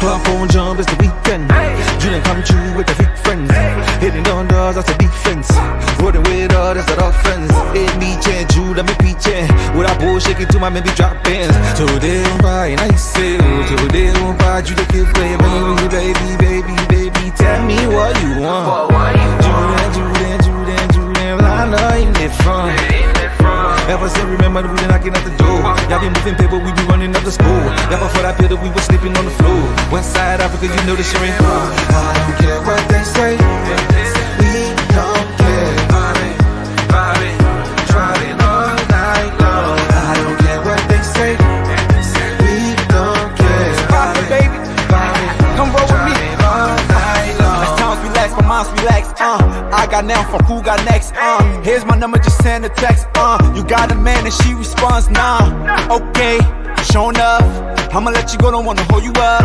Club phone jump, it's the weekend. You done come true with the fake friends. Hitting down doors, that's a defense. Rolling with all, that's an offense. It me change, you that me preaching. With a bull shaking to my maybe drop ins. Today on fire, and I say, today on fire, you the kid play, baby, tell me what you want. Julian, well, I know you live from. Ever since remember that we been knocking at the door. Y'all been moving paper, we be running up the school. Never for that bill that we was sleeping on the floor. West side Africa, you know the shit ain't hard. I don't care what they say. We don't care. Driving all night long. I don't care what they say. We don't care. Poppin', baby. Come roll with me. As times relax, my mind's relaxed. I got now from who got next. Here's my number, just send a text. You got a man and she responds, nah. Okay, showing up. I'ma let you go, don't wanna hold you up.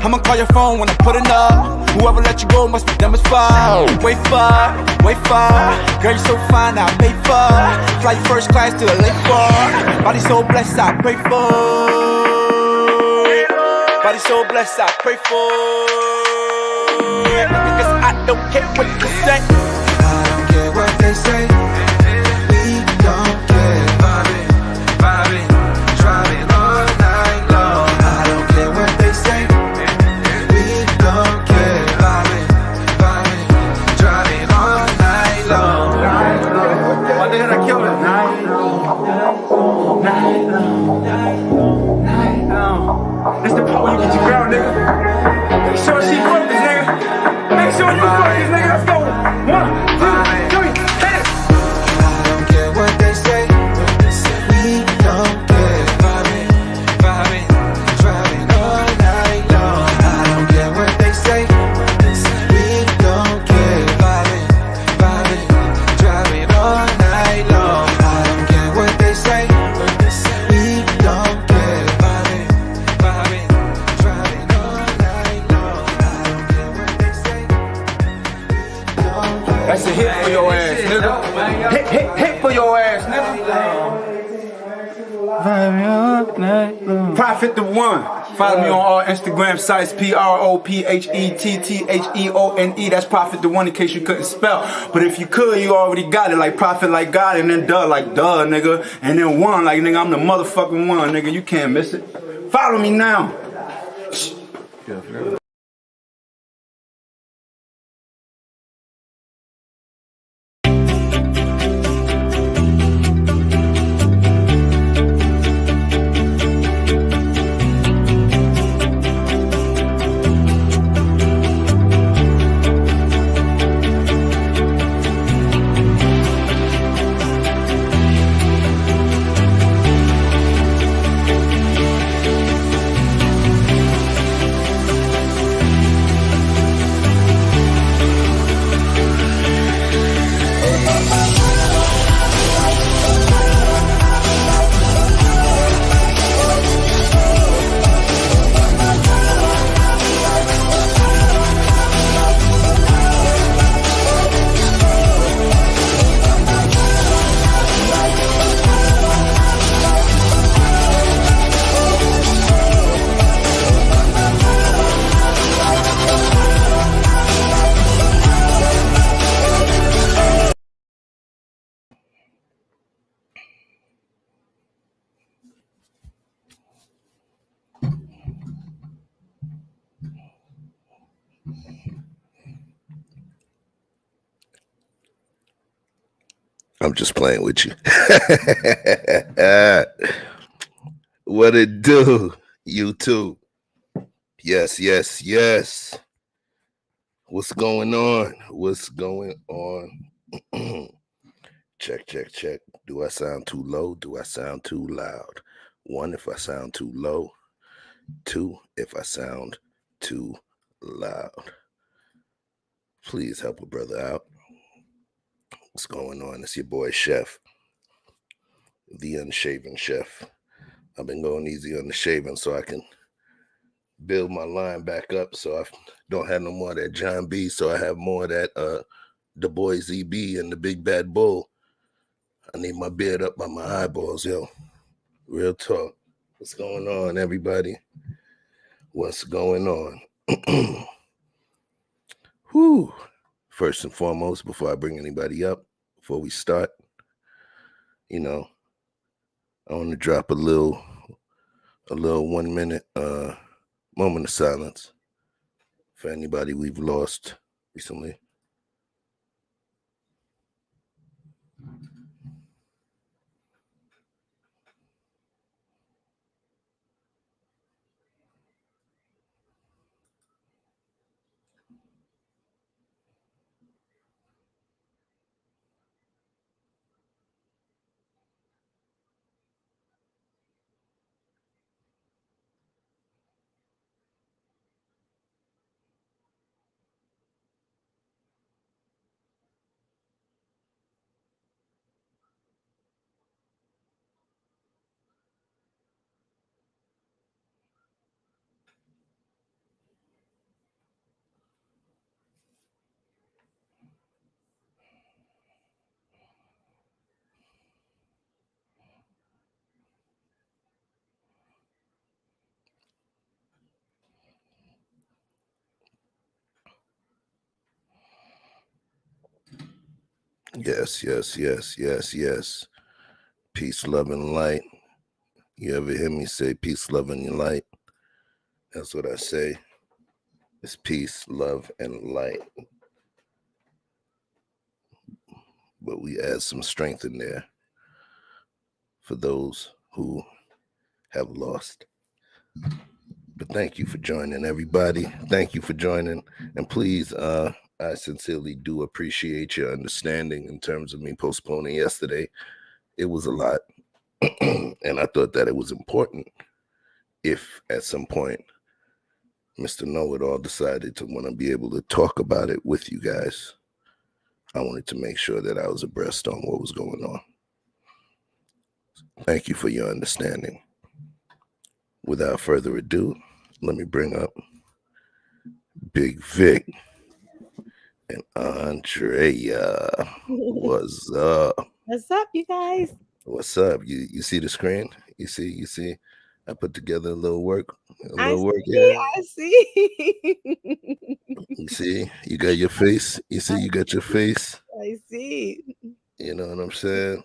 I'ma call your phone when I put it up. Whoever let you go must be them as far. Wait far. Girl, you so fine, I pay for. Fly you first class to LA for. Body so blessed, I pray for. Body so blessed, I pray for. Because I don't care what you say. I don't care what they say. We don't care. Driving all night long. I don't care what they say. We don't care. Driving all night long. My nigga, I killed it. Night long. That's the part where you get your ground, nigga. Make sure she focus, nigga. Make sure you focus, nigga. Let's go. 1, 2, 3, hit it. I don't care what they say. We don't care. Driving all night long. I don't care what they say. We don't care. Driving all night long. I don't care what they say. We don't care. Driving all night long. I don't care what they say. That's a hit for your ass, nigga. Hit for your ass, nigga. Prophet the One. Follow me on all Instagram sites, PROPHETTHEONE. That's Prophet the One in case you couldn't spell. But if you could, you already got it. Like Prophet like God, and then duh like duh, nigga. And then one like nigga, I'm the motherfucking one, nigga. You can't miss it. Follow me now. I'm just playing with you. What it do, YouTube? Yes. What's going on? Check. Do I sound too low? Do I sound too loud? 1, if I sound too low. 2, if I sound too loud. Please help a brother out. What's going on? It's your boy Chef, the Unshaven Chef. I've been going easy on the shaving so I can build my line back up, so I don't have no more of that John B, so I have more of that the boy ZB and the Big Bad Bull. I need my beard up by my eyeballs, yo. Real talk. What's going on, everybody? What's going on? Whew. First and foremost, before I bring anybody up, before we start, you know, I want to drop a little 1 minute moment of silence for anybody we've lost recently. Yes, yes, yes, yes, yes. Peace, love, and light. You ever hear me say peace, love, and light? That's what I say. It's peace, love, and light. But we add some strength in there for those who have lost. But thank you for joining, everybody. Thank you for joining. And please, I sincerely do appreciate your understanding in terms of me postponing yesterday. It was a lot. And I thought that it was important if at some point Mr. Know-It-All decided to want to be able to talk about it with you guys. I wanted to make sure that I was abreast on what was going on. Thank you for your understanding. Without further ado, let me bring up Big Vic and Andrea. What's up? What's up, you guys? What's up? You see the screen? You see. I put together a little work. I Yeah. see. You see, you got your face. You see, you got your face. I see. You know what I'm saying?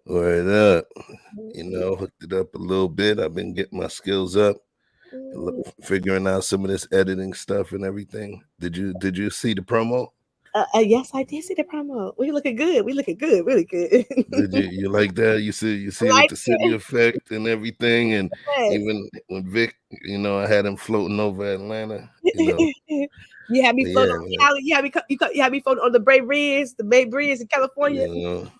Word up. Hooked it up a little bit. I've been getting my skills up, figuring out some of this editing stuff and everything. Did you see the promo? Yes, I did see the promo. We looking good. We looking good. Really good. Did you like that? You see with the city effect and everything, and even when Vic, I had him floating over Atlanta. You had me floating on Cali. You had me floating on the Bay Bridge in California.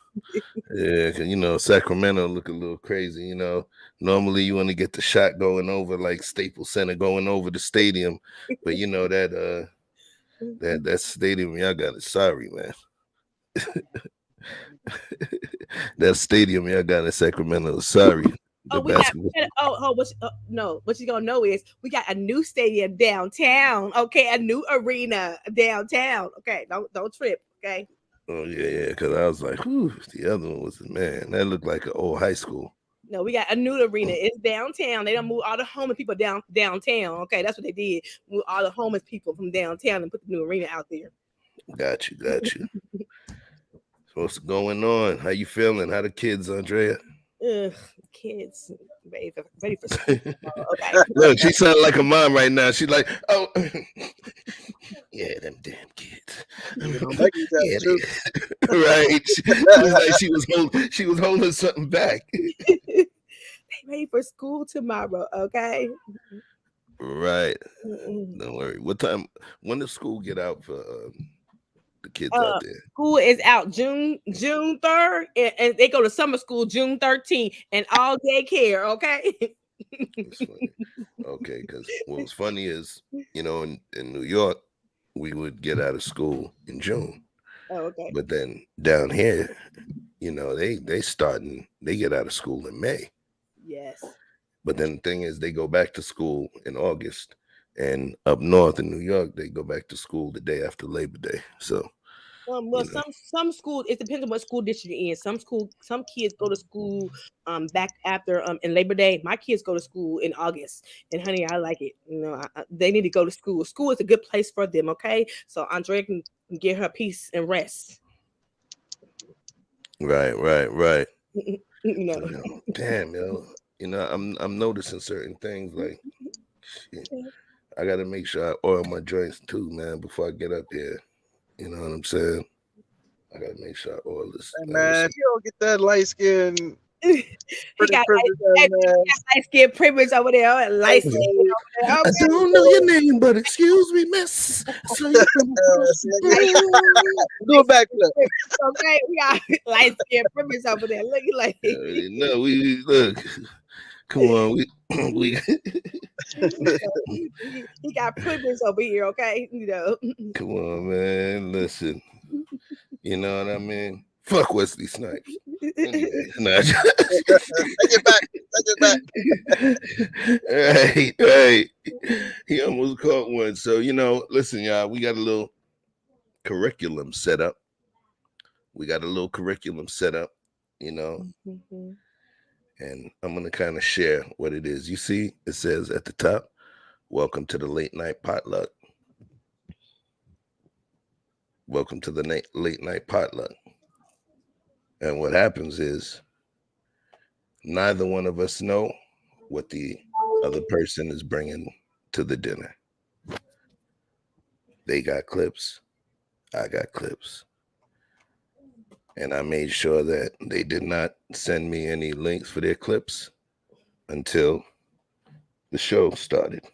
Yeah, cause Sacramento look a little crazy. Normally you want to get the shot going over like Staples Center going over the stadium, but that stadium y'all got it. Sorry, man. That stadium y'all got in Sacramento. Sorry. What you gonna know is we got a new stadium downtown. Okay, a new arena downtown. Okay, don't trip. Okay. Oh yeah, because I was like, whew, the other one was man. That looked like an old high school. No, we got a new arena. It's downtown. They don't move all the homeless people downtown. Okay, that's what they did. Move all the homeless people from downtown and put the new arena out there. Got you. So what's going on? How you feeling? How the kids, Andrea? Kids ready for school. Okay. Look, she sounded like a mom right now. She's like, oh, yeah, them damn kids. Right. She was holding something back. They ready for school tomorrow. Okay. Right. Don't worry. What time? When does school get out for the kids out there? School is out June 3rd, and they go to summer school June 13th, and all daycare. Okay. It's funny. Okay, because what was funny is, in New York, we would get out of school in June. Oh, okay. But then down here, they get out of school in May. Yes. But then the thing is, they go back to school in August, and up north in New York, they go back to school the day after Labor Day. So Well, some schools, it depends on what school district you're in. Some kids go to school back after in Labor Day. My kids go to school in August, and honey, I like it. They need to go to school. School is a good place for them. Okay, so Andrea can get her peace and rest. Right. You Damn, I'm noticing certain things like shit, I gotta make sure I oil my joints too, man, before I get up here. You know what I'm saying? I gotta make sure I oil this. Hey, man, if you don't get that light skin, he got light skin privilege over there. Light skin over there. I don't know your name, but excuse me, miss. So you do a backflip. Okay, we got light skin privilege over there. Look like no, we look. Come on, we he got privilege over here, okay? Come on, man. Listen. You know what I mean? Fuck Wesley Snipes. Anyway, Take it back. Right. He almost caught one. So, listen, y'all, we got a little curriculum set up. And I'm going to kind of share what it is. You see, it says at the top, welcome to the late night potluck. Welcome to the late night potluck. And what happens is neither one of us know what the other person is bringing to the dinner. They got clips. I got clips. And I made sure that they did not send me any links for their clips until the show started.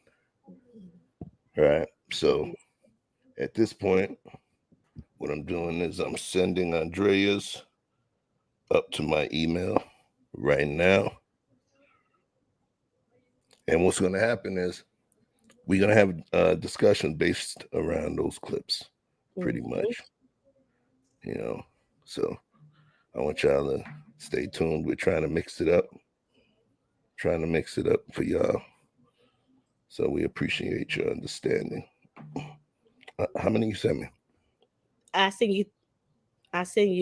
All right. So at this point, what I'm doing is I'm sending Andrea's up to my email right now. And what's going to happen is we're going to have a discussion based around those clips, pretty much. So I want y'all to stay tuned. We're trying to mix it up for y'all. So we appreciate your understanding. How many you sent me? I send you I send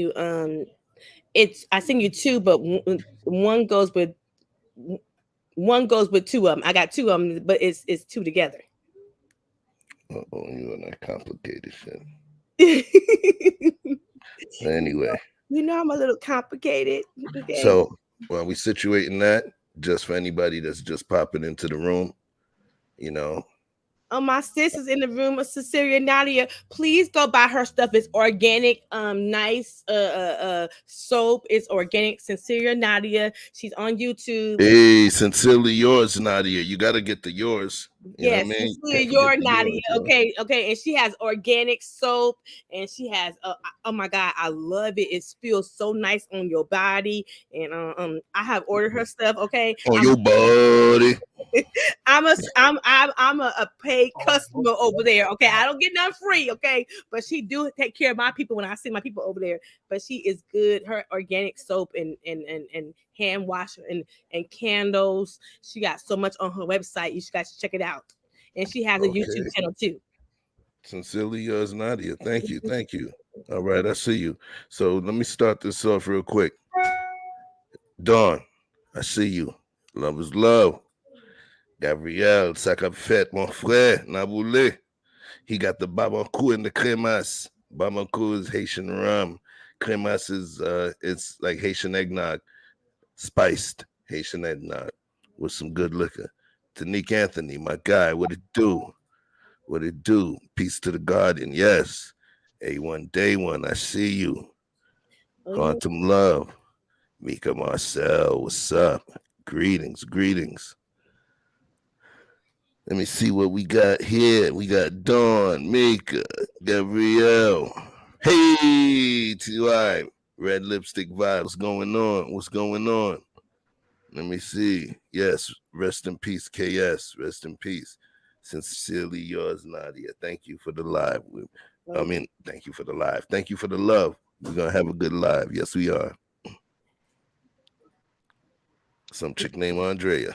you two, but one goes with two of them. I got two of them, but it's two together. You and that complicated shit. Anyway. I'm a little complicated. Okay. So while we situating that, just for anybody that's just popping into the room, my sis is in the room of Cecilia Nadia. Please go buy her stuff. It's organic, nice soap. It's organic. Cecilia Nadia. She's on YouTube. Hey, sincerely yours, Nadia. You got to get the yours. Yes, sincerely yours, Nadia. Okay. And she has organic soap, and she has oh my God, I love it. It feels so nice on your body, and I have ordered her stuff. Okay, on your body. I'm a paid customer over there. Okay, I don't get nothing free. Okay, but she do take care of my people when I see my people over there. But she is good. Her organic soap and hand wash and candles. She got so much on her website. You guys should check it out. And she has a YouTube channel too. Sincerely yours, Nadia. Thank you. All right, I see you. So let me start this off real quick. Dawn, I see you. Love is love. Gabriel, Sakapfet, mon frère, Naboulé. He got the Bamako and the Cremas. Bamako is Haitian rum. Cremas is it's like Haitian eggnog, spiced Haitian eggnog with some good liquor. Tanique Anthony, my guy, what it do? Peace to the Guardian, yes. A1 Day One, I see you. Quantum Love. Mika Marcel, what's up? Greetings. Let me see what we got here. We got Dawn, Mika, Gabrielle. Hey, TY, Red Lipstick Vibe. What's going on? Let me see. Yes, rest in peace, KS. Rest in peace. Sincerely yours, Nadia. Thank you for the live. Thank you for the live. Thank you for the love. We're going to have a good live. Yes, we are. Some chick named Andrea.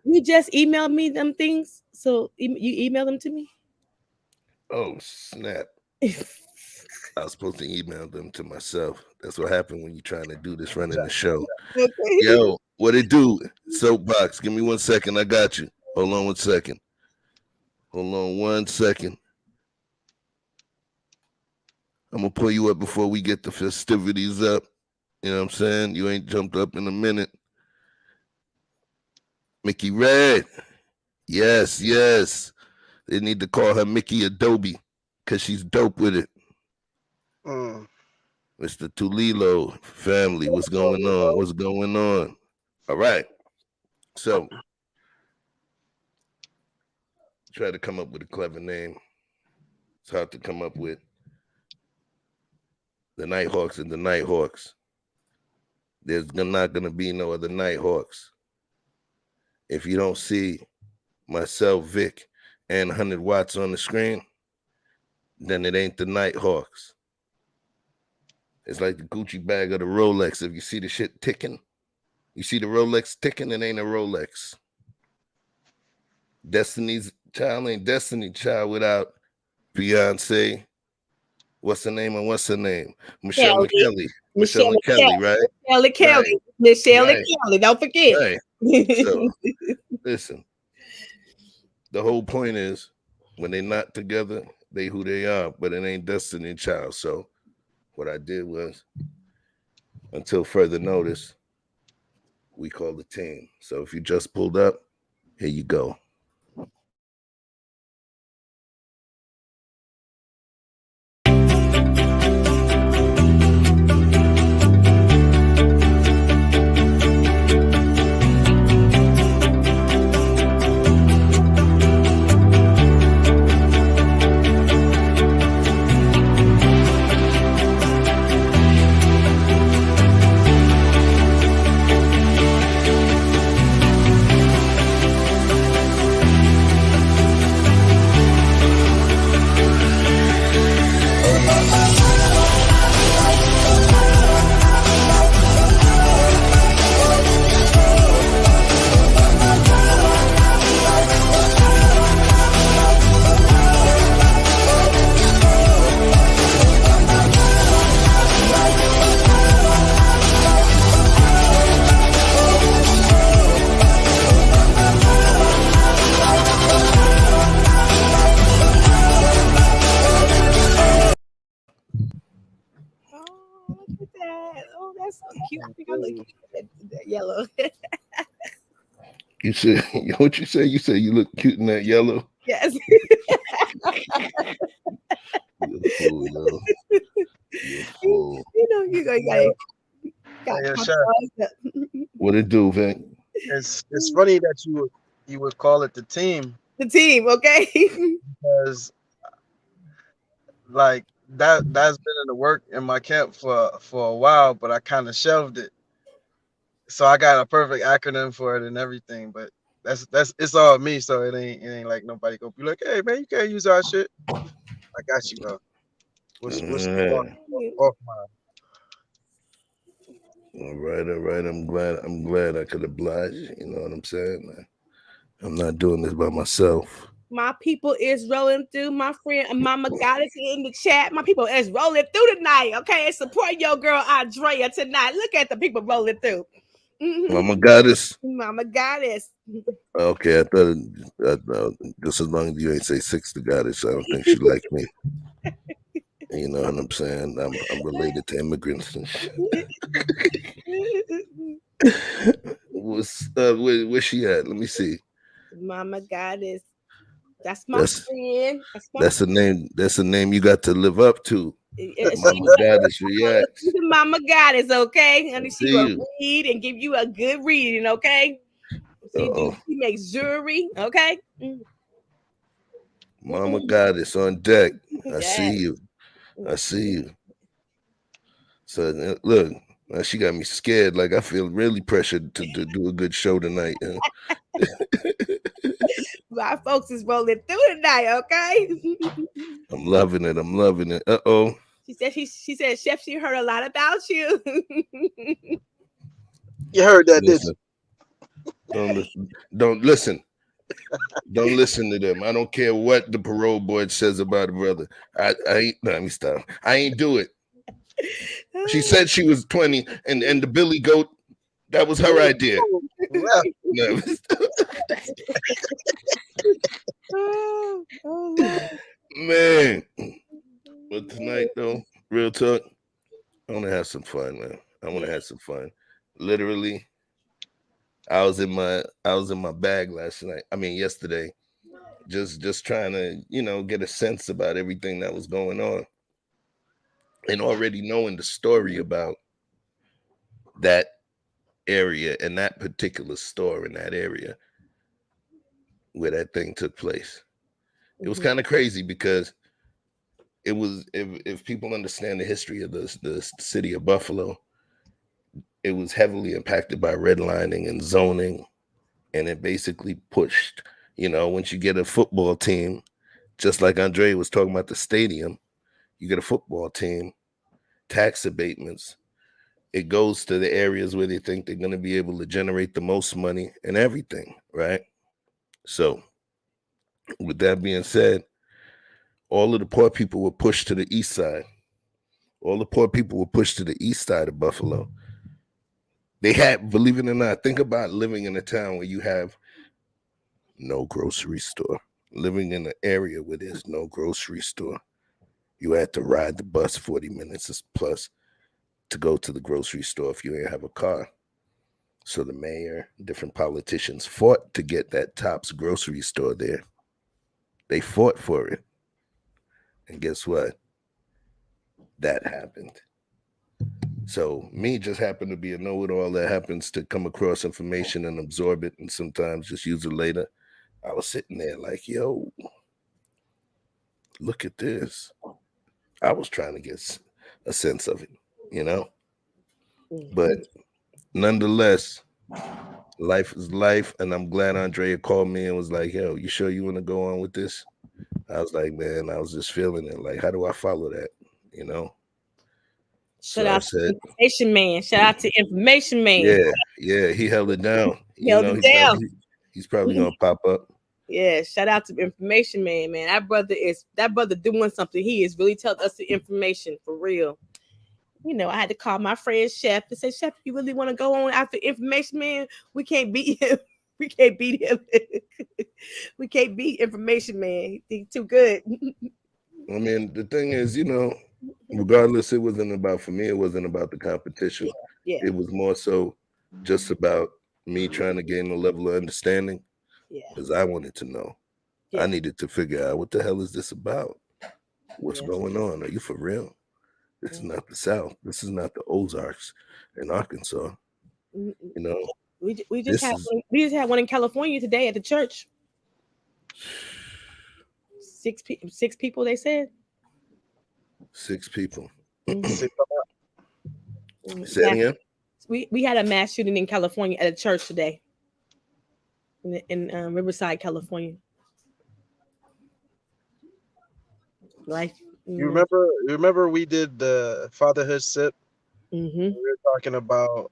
You just emailed me them things. So you email them to me? Oh, snap. I was supposed to email them to myself. That's what happened when you're trying to do this running the show. Okay. Yo, what it do? Soapbox. Give me 1 second. I got you. Hold on 1 second. Hold on 1 second. I'm gonna pull you up before we get the festivities up. You know what I'm saying? You ain't jumped up in a minute. Mickey Red. Yes, yes. They need to call her Mickey Adobe because she's dope with it. Mr. Tulilo family, what's going on? What's going on? All right. So, try to come up with a clever name. It's hard to come up with. The Nighthawks and the Nighthawks. There's not going to be no other Nighthawks. If you don't see myself, Vic, and 100 watts on the screen, then it ain't the Nighthawks. It's like the Gucci bag or the Rolex. If you see the shit ticking, you see the Rolex ticking, it ain't a Rolex. Destiny's Child ain't Destiny Child without Beyonce. What's her name and what's her name? Michelle McKelly. Michelle McKelly, right? Michelle Kelly. Michelle Kelly. Don't forget. Right. So, listen. The whole point is when they're not together, they who they are, but it ain't Destiny Child. So what I did was, until further notice, we call the team. So if you just pulled up, here you go. Cute. I think I look cute in that yellow. You said what you say? You said you look cute in that yellow. Yes. You're a fool, yo. You're a fool. You know you got What it do, Vic? It's funny that you would call it the team. The team, okay? Because like that's been in the work in my camp for a while, but I kind of shelved it. So I got a perfect acronym for it and everything, but that's it's all me, so it ain't like nobody go be like, hey man, you can't use our shit. I got you, bro. What's off mine? All right. I'm glad I could oblige. You know what I'm saying? I'm not doing this by myself. My people is rolling through. My friend Mama Goddess in the chat. My people is rolling through tonight. Okay, and support your girl Andrea tonight. Look at the people rolling through. Mama Goddess. Mama Goddess. Okay, I thought just as long as you ain't say 6 to Goddess, I don't think she like me. You know what I'm saying? I'm related to immigrants and shit. Where's she at? Let me see. Mama Goddess. That's my friend. That's a name. That's a name you got to live up to. Mama Goddess reacts. She's the Mama Goddess, okay? And she will read and give you a good reading, okay? She makes jewelry, okay? Mama Goddess on deck. I see you. So look, she got me scared. Like I feel really pressured to do a good show tonight. My folks is rolling through tonight, okay? I'm loving it. Uh-oh. She said, Chef, she heard a lot about you. You heard that, did you? Don't listen. Don't listen to them. I don't care what the parole board says about a brother. I ain't. No, let me stop. I ain't do it. She said she was 20, and the Billy Goat, that was her idea. Well, No. Man, but tonight though, real talk, I want to have some fun, man. I want to have some fun. Literally, I was in my bag last night. I mean, yesterday, just trying to get a sense about everything that was going on, and already knowing the story about that area and that particular store in that area where that thing took place. It was kind of crazy because it was, if people understand the history of the city of Buffalo, it was heavily impacted by redlining and zoning, and it basically pushed, once you get a football team, just like Andrea was talking about the stadium, you get a football team, tax abatements, it goes to the areas where they think they're going to be able to generate the most money and everything, right? So with that being said, all of the poor people were pushed to the east side. All the poor people were pushed to the east side of Buffalo. They had, believe it or not, think about living in a town where you have no grocery store, living in an area where there's no grocery store. You had to ride the bus 40 minutes plus to go to the grocery store if you didn't have a car. So the mayor, different politicians fought to get that Tops grocery store there. They fought for it. And guess what? That happened. So me just happened to be a know-it-all that happens to come across information and absorb it and sometimes just use it later. I was sitting there like, yo, look at this. I was trying to get a sense of it, But nonetheless, life is life. And I'm glad Andrea called me and was like, yo, you sure you want to go on with this? I was like, man, I was just feeling it. Like, how do I follow that? Shout out to Information Man. Shout out to Information Man. Yeah, he held it down. Held it down. He's probably gonna pop up. Yeah, shout out to Information Man, man. That brother doing something. He is really telling us the information for real. I had to call my friend Chef and say, Chef, you really want to go on after Information Man? We can't beat him. We can't beat him. We can't beat Information Man. He's too good. I mean, the thing is, regardless, it wasn't about, for me, it wasn't about the competition. Yeah. It was more so just about me trying to gain a level of understanding. Because I wanted to know. Yeah. I needed to figure out what the hell is this about? What's going on? Are you for real? This is not the South. This is not the Ozarks in Arkansas. We just had one in California today at the church. 6 people, they said. 6 people. Mm-hmm. Say it again? We had a mass shooting in California at a church today. In Riverside, California. Life. You remember we did the fatherhood sip. Mm-hmm. We were talking about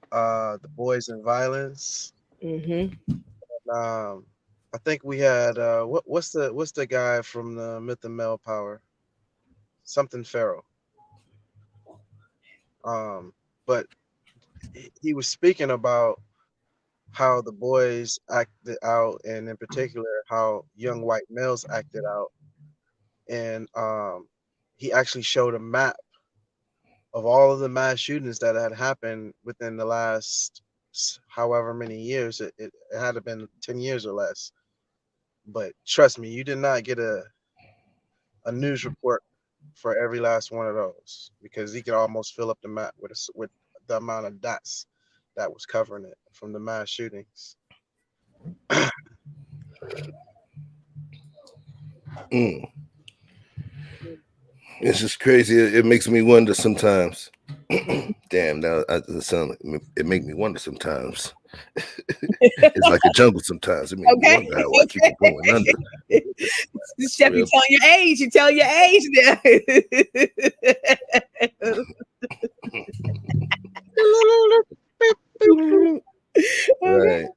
the boys and violence. Mm-hmm. And, I think we had what's the guy from the Myth and Male Power? Something Pharaoh. But he was speaking about how the boys acted out, and in particular how young white males acted out. And he actually showed a map of all of the mass shootings that had happened within the last however many years. It had to been 10 years or less. But trust me, you did not get a news report for every last one of those, because he could almost fill up the map with the amount of dots that was covering it from the mass shootings. It's just crazy. It makes me wonder sometimes. Damn, now it makes me wonder sometimes. It's like a jungle sometimes. It makes me wonder how I keep it going under. Chef, you tell your age. You tell your age now. Right.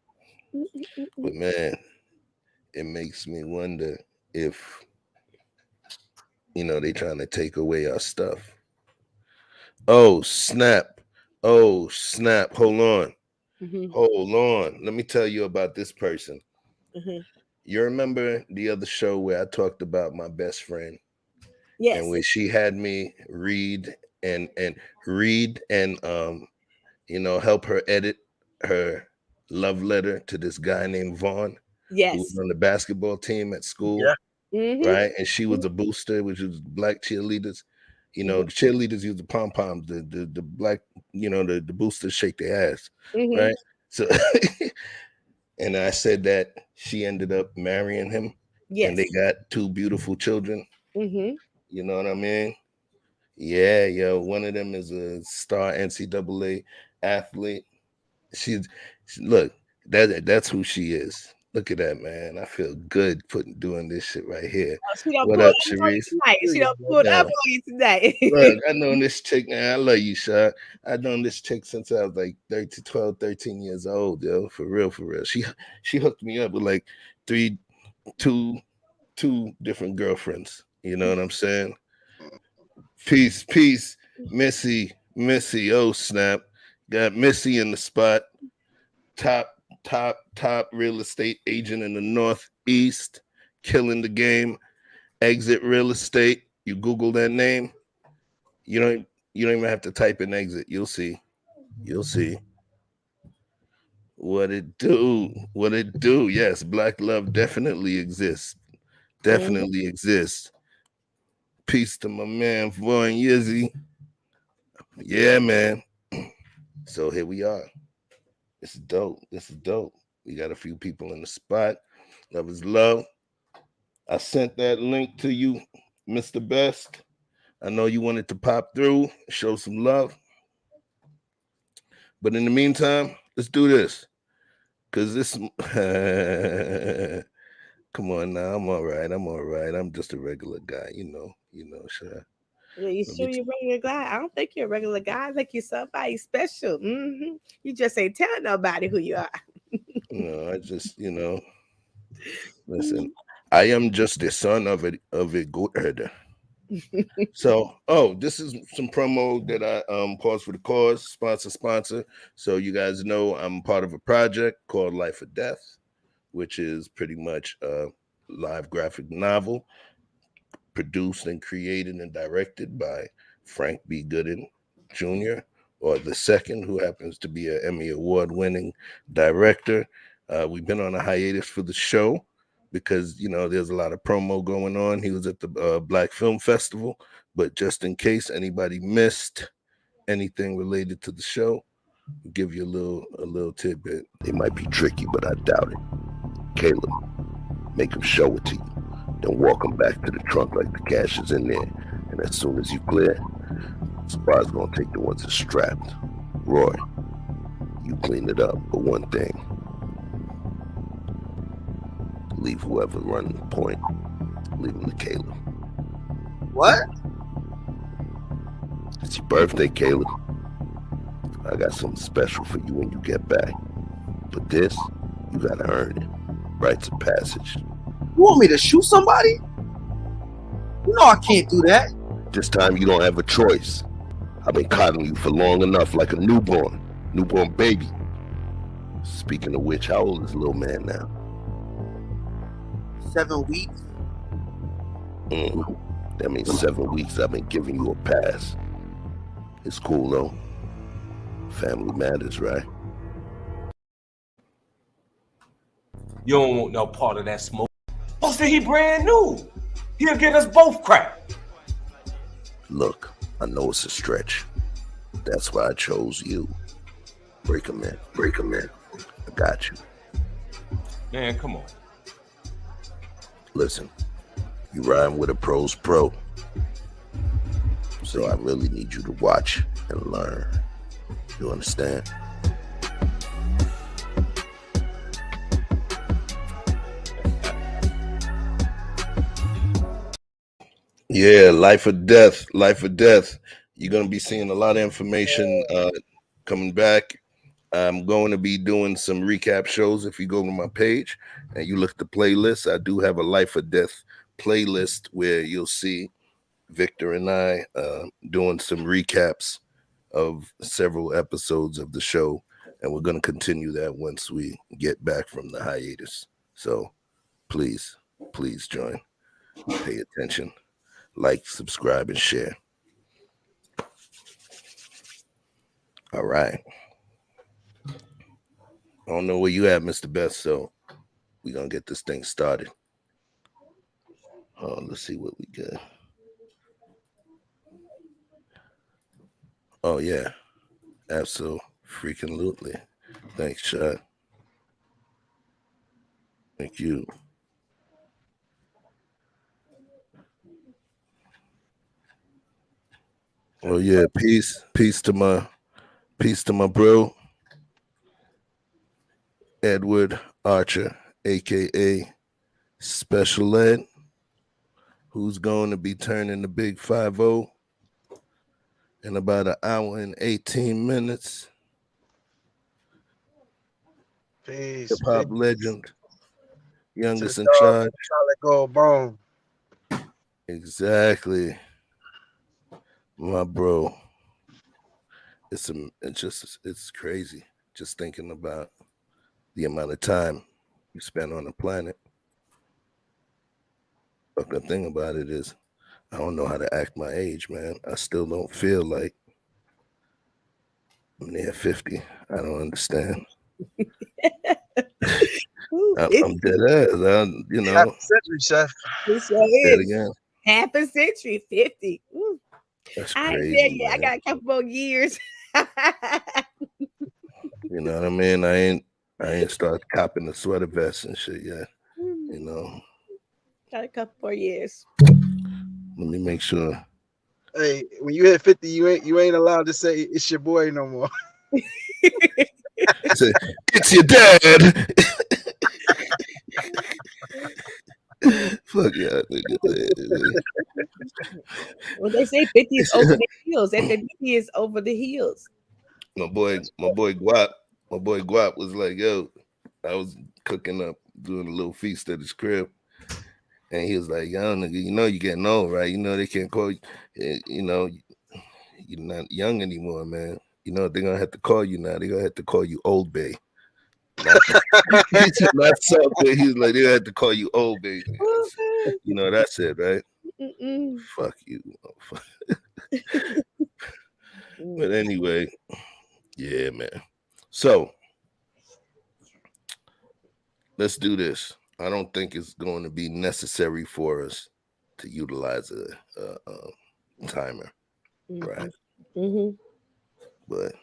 But man, makes me wonder if, they trying to take away our stuff. Oh, snap. Oh, snap. Hold on. Hold on. Let me tell you about this person. You remember the other show where I talked about my best friend? Yes. And where she had me read and help her edit her love letter to this guy named Vaughn, who was on the basketball team at school. Right? And she was a booster, which was black cheerleaders. The cheerleaders use the pom-poms, the black, the boosters shake their ass. Right? So and I said that she ended up marrying him. Yes. And they got 2 beautiful children. You know what I mean? Yeah, yo. One of them is a star NCAA athlete. Look, that's who she is. Look at that, man. I feel good doing this shit right here. What up, Sharice? She don't put up on you tonight. Look, I known this chick, man. I love you, Shah. I known this chick since I was like 12, 13 years old, yo. For real, for real. She hooked me up with like two different girlfriends. You know what I'm saying? Peace, Missy. Oh, snap. Got Missy in the spot. Top real estate agent in the Northeast, killing the game. Exit Real Estate. You Google that name. You don't even have to type in exit. You'll see. What it do. Yes, black love definitely exists. Exists. Peace to my man Vaughn Yizzy. Yeah, man. So here we are. This is dope. We got a few people in the spot. Love is love. I sent that link to you, Mr. Best. I know you wanted to pop through, show some love. But in the meantime, let's do this. Because this... Come on now, I'm all right. I'm just a regular guy, sure. Yeah, you sure you're a regular guy? I don't think you're a regular guy. I think you're somebody special. You just ain't telling nobody who you are. No, I just, listen, I am just the son of a goat herder. So, this is some promo that I pause for the cause, sponsor. So you guys know I'm part of a project called Life or Death, which is pretty much a live graphic novel produced and created and directed by Frank B. Gooden Jr., or the second, who happens to be an Emmy Award-winning director. We've been on a hiatus for the show because, there's a lot of promo going on. He was at the Black Film Festival, but just in case anybody missed anything related to the show, I'll give you a little tidbit. They might be tricky, but I doubt it. Caleb, make them show it to you. Then walk them back to the trunk like the cash is in there. And as soon as you clear, Spot's gonna take the ones that's strapped. Roy, you clean it up, but one thing. Leave whoever running the point. Leave him to Caleb. What? It's your birthday, Caleb. I got something special for you when you get back. But this, you gotta earn it. Rites of passage. You want me to shoot somebody? You know I can't do that. This time you don't have a choice. I've been coddling you for long enough, like a newborn baby. Speaking of which, how old is little man now? 7 weeks. That means 7 weeks I've been giving you a pass. It's cool though. Family matters, right? You don't want no part of that smoke. Buster, he brand new. He'll get us both cracked. Look, I know it's a stretch. That's why I chose you. Break him in. I got you. Man, come on. Listen, you rhyme with a pro's pro. So I really need you to watch and learn. You understand? Yeah, life or death. You're going to be seeing a lot of information coming back. I'm going to be doing some recap shows. If you go to my page and you look at the playlist, I do have a Life or Death playlist where you'll see Victor and I doing some recaps of several episodes of the show, and we're going to continue that once we get back from the hiatus. So please join, pay attention, like, subscribe, and share. All right. I don't know where you at, Mr. Best, so we're going to get this thing started. Let's see what we got. Oh, yeah. Absolutely. Thanks, Shad. Thank you. Oh, yeah. Peace to my bro, Edward Archer, a.k.a. Special Ed, who's going to be turning the big 5-0 in about an hour and 18 minutes. Peace. Hip-hop legend, youngest in dog, charge. Solid gold bone. Exactly. My bro. It's crazy just thinking about the amount of time you spend on the planet. But the thing about it is, I don't know how to act my age, man. I still don't feel like I'm near 50. I don't understand. I'm dead ass. Half a century, chef. It Say sure it is. again. Half a century, 50. Ooh. That's I ain't crazy, there yet. I man. got a couple more years. You know what I mean? I ain't started copping the sweater vest and shit yet. You know. Got a couple more years. Let me make sure. Hey, when you hit 50, you ain't allowed to say it's your boy no more. Say, it's your dad. Fuck yeah, nigga. Well, they say 50 is over the heels. They say 50 is over the heels. My boy Guap was like, yo, I was cooking up, doing a little feast at his crib. And he was like, yo, nigga, you know you're getting old, right? You know they can't call you, you know, you're not young anymore, man. You know, they're gonna have to call you now. They're gonna have to call you Old Bay. Not something. He's like, they're gonna have to call you Old Bay. You know, that's it, right? Fuck you. But anyway, yeah, man. So let's do this. I don't think it's going to be necessary for us to utilize a timer, right? But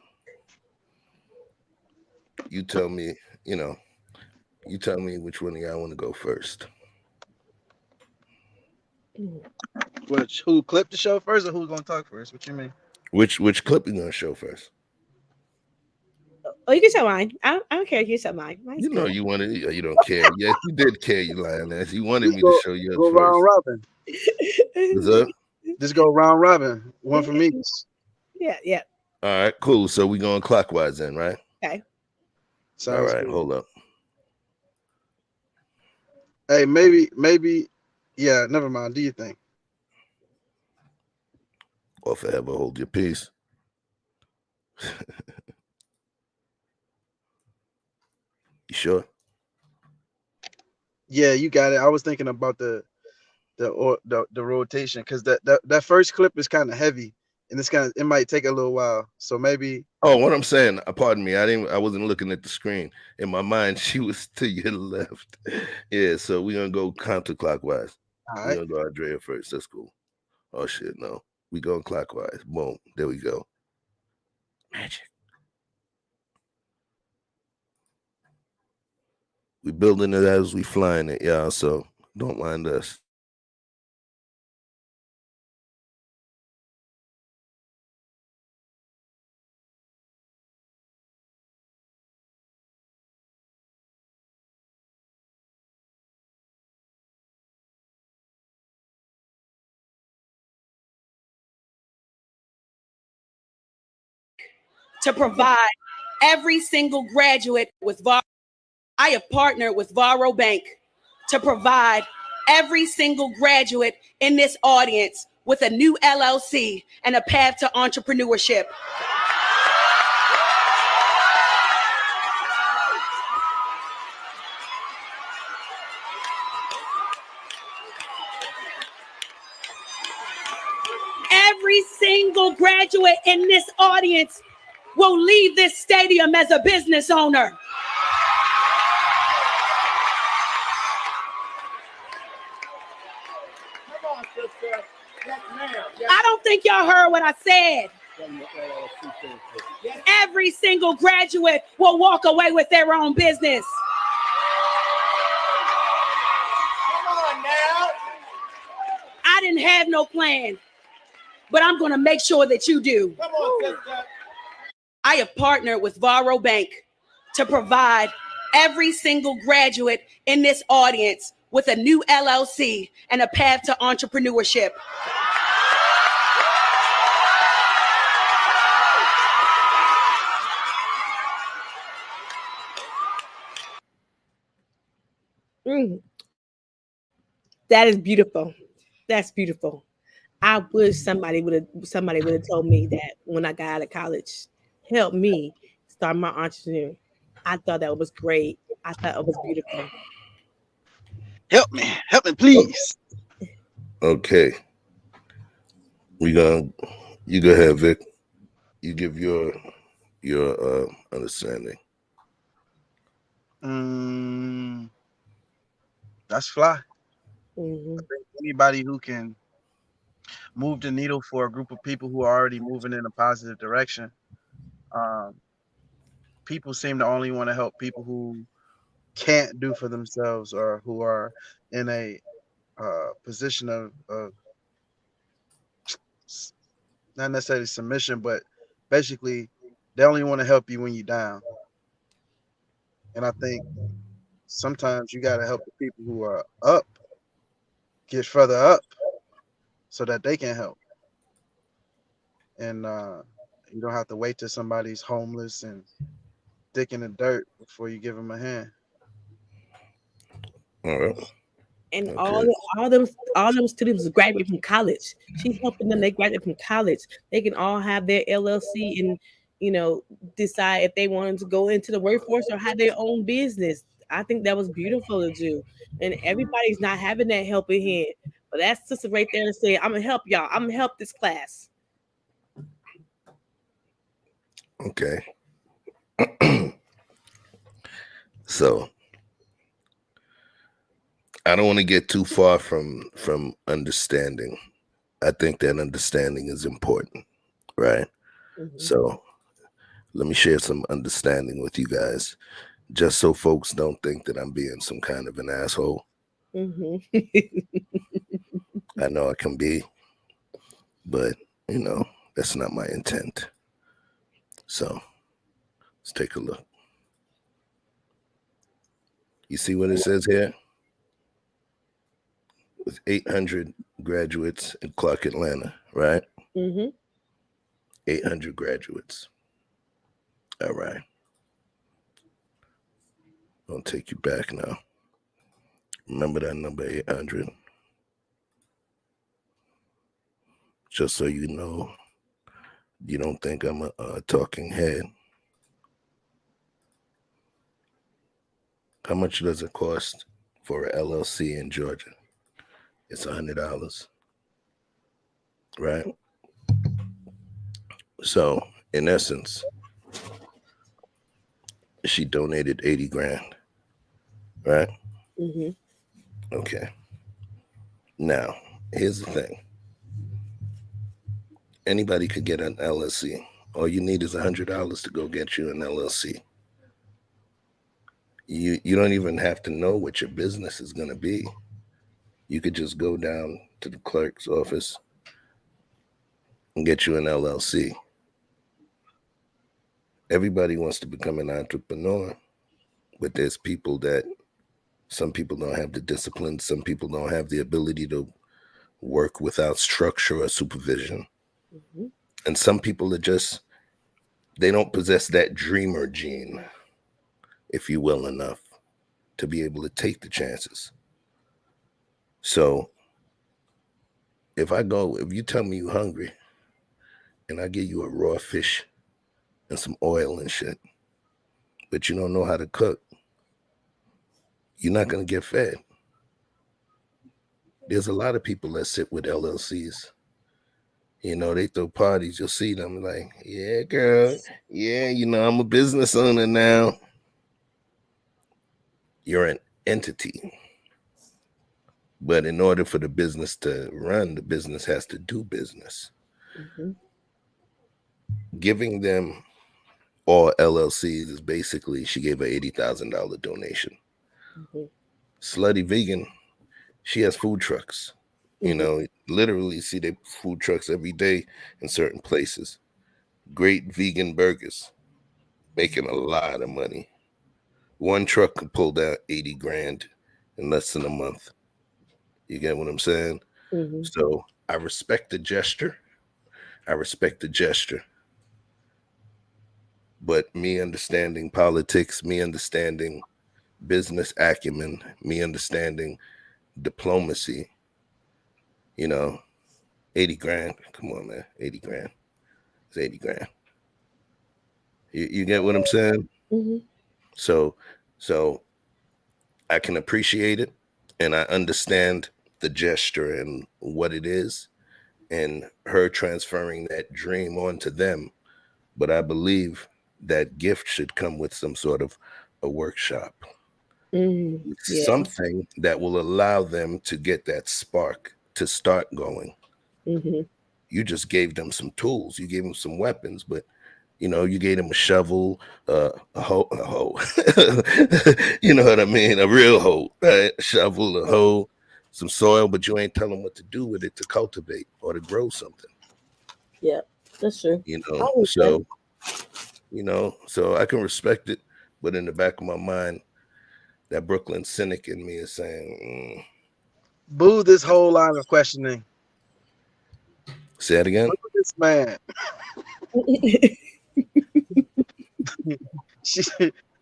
you tell me, which one of y'all want to go first. Who clipped the show first, or who's gonna talk first? What you mean? Which clip you gonna show first? Oh, you can show mine. I don't care if you show mine. Mine's You know good. you wanted. You don't care. Yes, you did care. You lying ass. You wanted me to show yours Go first. round robin. What's up? Just go round robin. One from each. Yeah. All right, cool. So we going clockwise then, right? Okay. Sounds all right, good. hold up. Hey, maybe. Yeah, never mind. Do you think? Or forever hold your peace. You sure? Yeah, you got it. I was thinking about the rotation, because that first clip is kind of heavy, and it might take a little while. So maybe. Oh, what I'm saying, pardon me, I wasn't looking at the screen. In my mind, she was to your left. Yeah, so we're gonna go counterclockwise. All We're right. gonna go Andrea first. That's cool. Oh shit, no. We going clockwise. Boom. There we go. Magic. We building it as we flying it, y'all. So don't mind us. To provide every single graduate with I have partnered with Varo Bank to provide every single graduate in this audience with a new LLC and a path to entrepreneurship. Every single graduate in this audience will leave this stadium as a business owner. I don't think y'all heard what I said. Every single graduate will walk away with their own business. Come on now. I didn't have no plan, but I'm going to make sure that you do. Come on, sister. I have partnered with Varo Bank to provide every single graduate in this audience with a new LLC and a path to entrepreneurship. That is beautiful. That's beautiful. I wish somebody would have told me that when I got out of college. Help me start my entrepreneur. I thought that was great. I thought it was beautiful. Help me, please. Okay. You go ahead, Vic. You give your understanding. That's fly. Mm-hmm. I think anybody who can move the needle for a group of people who are already moving in a positive direction. People seem to only want to help people who can't do for themselves or who are in a position of not necessarily submission, but basically they only want to help you when you're down. And I think sometimes you got to help the people who are up get further up so that they can help. And you don't have to wait till somebody's homeless and dick in the dirt before you give them a hand. All right. And okay. all them students graduate from college. She's helping them. They graduate from college. They can all have their LLC and decide if they wanted to go into the workforce or have their own business. I think that was beautiful to do. And everybody's not having that helping hand. But that's sister right there to say, I'm gonna help y'all. I'm gonna help this class. Okay. So I don't want to get too far from understanding. I think that understanding is important, right? Mm-hmm. So let me share some understanding with you guys, just so folks don't think that I'm being some kind of an asshole. Mm-hmm. I know I can be, but that's not my intent. So let's take a look. You see what it says here? With 800 graduates in Clark, Atlanta, right? Mm-hmm. 800 graduates. All right. I'll take you back now. Remember that number 800? Just so you know, you don't think I'm a talking head. How much does it cost for an LLC in Georgia? It's $100, right? So, in essence, she donated 80 grand, right? Mm-hmm. Okay. Now, here's the thing. Anybody could get an LLC. All you need is $100 to go get you an LLC. You don't even have to know what your business is going to be. You could just go down to the clerk's office and get you an LLC. Everybody wants to become an entrepreneur, but there's people that some people don't have the discipline. Some people don't have the ability to work without structure or supervision. Mm-hmm. And some people are just they don't possess that dreamer gene, if you will, enough to be able to take the chances. So if you tell me you're hungry and I give you a raw fish and some oil and shit, but you don't know how to cook, you're not going to get fed. There's a lot of people that sit with LLCs. You know, they throw parties. You'll see them like, yeah, girl. Yeah, I'm a business owner now. You're an entity. But in order for the business to run, the business has to do business. Mm-hmm. Giving them all LLCs is basically, she gave an $80,000 donation. Mm-hmm. Slutty Vegan, she has food trucks. Literally see their food trucks every day in certain places. Great vegan burgers, making a lot of money. One truck could pull down 80 grand in less than a month. You get what I'm saying? Mm-hmm. So I respect the gesture. But me understanding politics, me understanding business acumen, me understanding diplomacy, 80 grand. Come on, man. 80 grand. It's 80 grand. You get what I'm saying? Mm-hmm. So I can appreciate it, and I understand the gesture and what it is, and her transferring that dream onto them. But I believe that gift should come with some sort of a workshop, Mm-hmm. Yeah. something that will allow them to get that spark to start going. Mm-hmm. You just gave them some tools, you gave them some weapons, but you gave them a shovel, a hoe, you know what I mean? A real hoe, right? A shovel, a hoe, some soil, but you ain't telling them what to do with it to cultivate or to grow something. Yeah, that's true. So I can respect it, but in the back of my mind, that Brooklyn cynic in me is saying, Boo this whole line of questioning. say it again. Look at this man.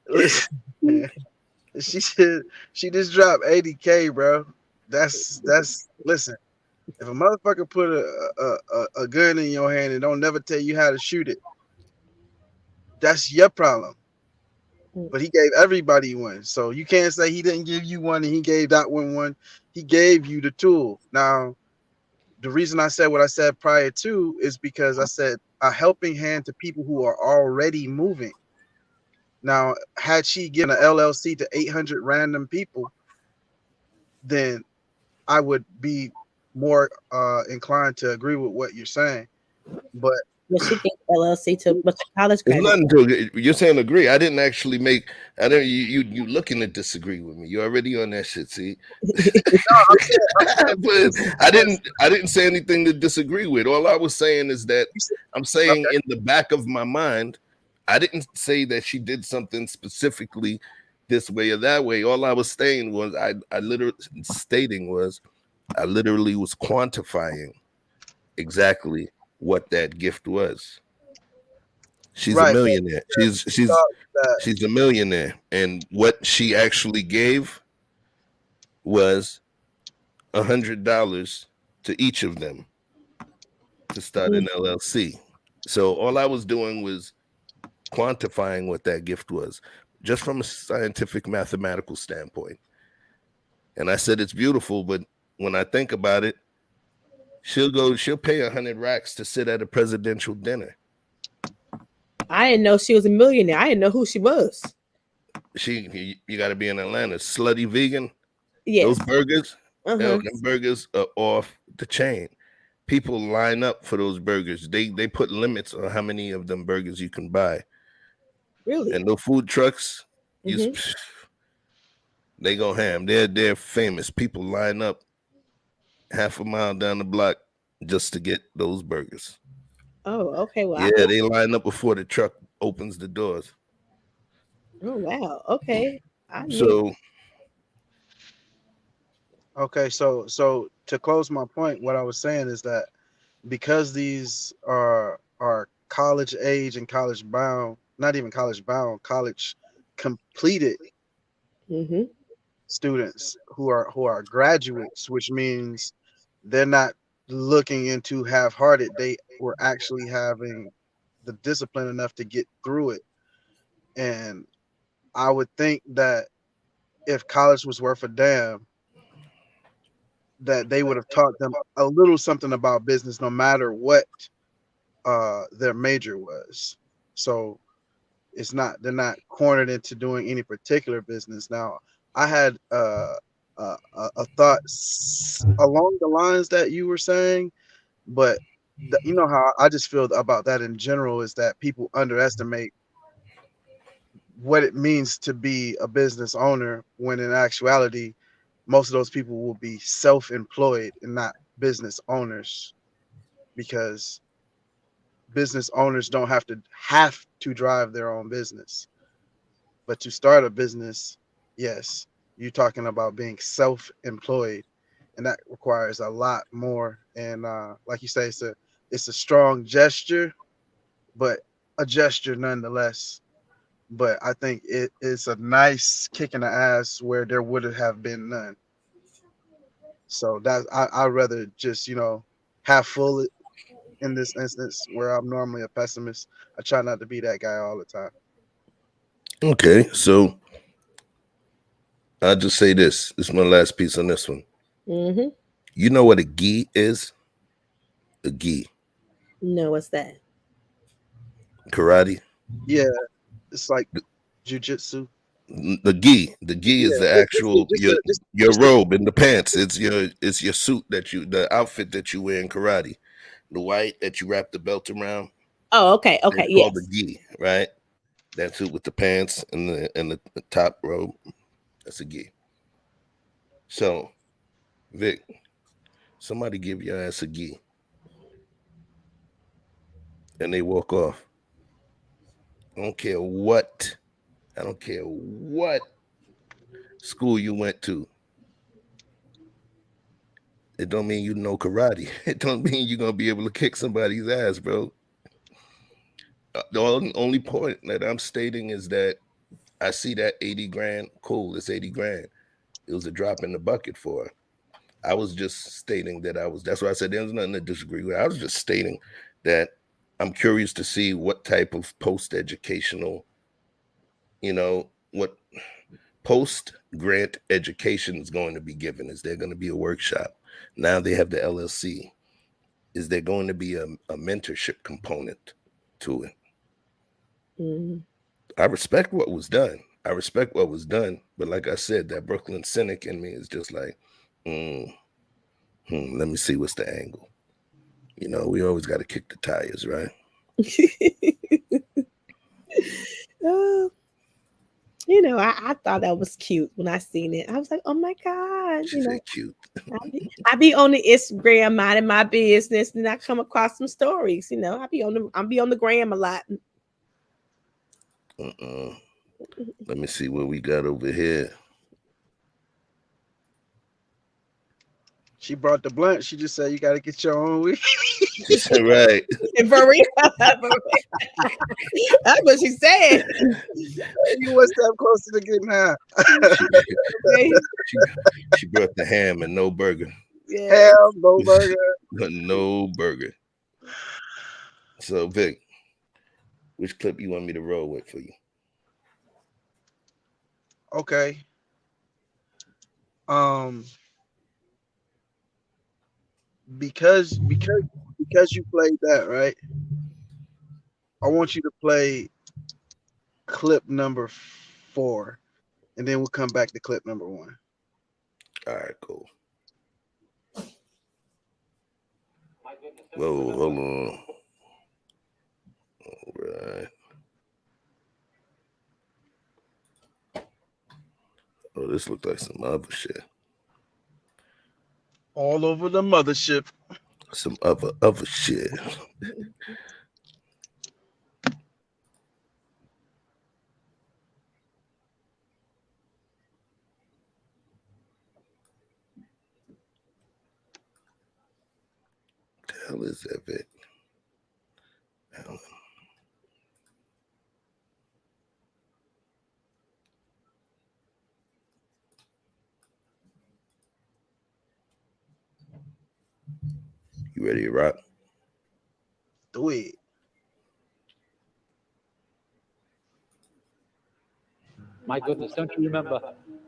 Listen, she said she just dropped 80K, bro. That's listen. If a motherfucker put a gun in your hand and don't never tell you how to shoot it, that's your problem. But he gave everybody one, so you can't say he didn't give you one and he gave that one. He gave you the tool. Now, the reason I said what I said prior to is because I said a helping hand to people who are already moving. Now, had she given an LLC to 800 random people, then I would be more inclined to agree with what you're saying. But she thinks LLC to but college It's graduate. nothing to you're saying agree. I didn't actually make. I don't. You looking to disagree with me. You're already on that shit. See, but I didn't say anything to disagree with. All I was saying is that I'm saying in the back of my mind, I didn't say that she did something specifically this way or that way. All I was saying was I literally was quantifying exactly what that gift was. She's a millionaire. She's a millionaire, and what she actually gave was $100 to each of them to start an LLC. So all I was doing was quantifying what that gift was, just from a scientific mathematical standpoint. And I said it's beautiful, but when I think about it, she'll pay 100 racks to sit at a presidential dinner. I didn't know she was a millionaire. I didn't know who she was. You got to be in Atlanta. Slutty Vegan. Yes. Those burgers, them burgers are off the chain. People line up for those burgers. They put limits on how many of them burgers you can buy. Really? And the food trucks, they go ham. They're famous. People line up half a mile down the block just to get those burgers. Oh, okay. Well, yeah, they line up before the truck opens the doors. Oh wow. Okay. So to close my point, what I was saying is that because these are college age and college bound, not even college bound, college completed Mm-hmm. students who are graduates, which means they're not looking into half-hearted. They were actually having the discipline enough to get through it. And I would think that if college was worth a damn, that they would have taught them a little something about business, no matter what their major was. So they're not cornered into doing any particular business. Now, I had a thought along the lines that you were saying, but you know how I just feel about that in general is that people underestimate what it means to be a business owner, when in actuality most of those people will be self-employed and not business owners, because business owners don't have to drive their own business. But to start a business, yes, you're talking about being self-employed, and that requires a lot more. And like you say, it's a strong gesture, but a gesture nonetheless. But I think it's a nice kick in the ass where there would have been none. So that I'd rather just have full in this instance, where I'm normally a pessimist. I try not to be that guy all the time. Okay, so I'll just say this. This is my last piece on this one. Mm-hmm. You know what a gi is? A gi. No, what's that? Karate. Yeah, it's like jujitsu. The gi. The gi is Yeah, the actual your robe and the pants. It's your suit the outfit that you wear in karate. The white that you wrap the belt around. Oh, okay, okay, It's called the yes. gi, right? That suit with the pants and the top robe. That's a gi. So, Vic, somebody give your ass a gi, and they walk off. I don't care what. I don't care what school you went to. It don't mean you know karate. It don't mean you're gonna be able to kick somebody's ass, bro. The only point that I'm stating is that I see that 80 grand. Cool, it's 80 grand. It was a drop in the bucket for her. I was just stating that that's why I said there's nothing to disagree with. I was just stating that I'm curious to see what type of post-educational, what post-grant education is going to be given. Is there going to be a workshop? Now they have the LLC. Is there going to be a mentorship component to it? Mm-hmm. I respect what was done. But like I said, that Brooklyn cynic in me is just like, let me see what's the angle. We always got to kick the tires, right? I thought that was cute when I seen it. I was like, oh my God, She said cute. I be on the Instagram minding my business, and I come across some stories. I be on the gram a lot. Let me see what we got over here. She brought the blunt. She just said you got to get your own weed. She said, right. For real. That's what she said. You one step closer to getting high. She brought the ham and no burger. Yeah. Ham, no burger. No burger. So, Vic, which clip you want me to roll with for you? Okay. Because you played that, right? I want you to play clip number 4, and then we'll come back to clip number 1. All right, cool. Whoa, hold on. All right. Oh, this looks like some other shit. All over the mothership. Some other shit. What the hell is that, Vic? You ready to rock? Do it. My goodness, don't you remember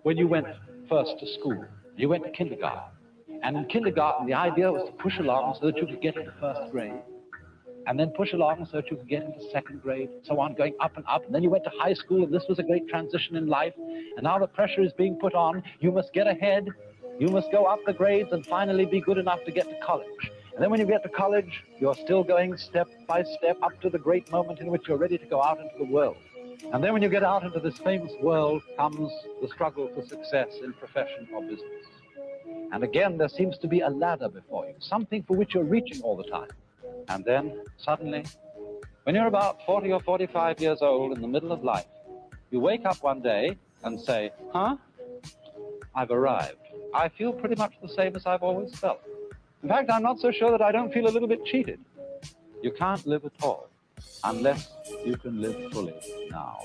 when you went first to school? You went to kindergarten. And in kindergarten, the idea was to push along so that you could get into first grade, and then push along so that you could get into second grade, so on, going up and up. And then you went to high school, and this was a great transition in life. And now the pressure is being put on. You must get ahead. You must go up the grades and finally be good enough to get to college. And then when you get to college, you're still going step by step up to the great moment in which you're ready to go out into the world. And then when you get out into this famous world comes the struggle for success in profession or business. And again, there seems to be a ladder before you, something for which you're reaching all the time. And then, suddenly, when you're about 40 or 45 years old in the middle of life, you wake up one day and say, huh? I've arrived. I feel pretty much the same as I've always felt. In fact, I'm not so sure that I don't feel a little bit cheated. You can't live at all unless you can live fully now.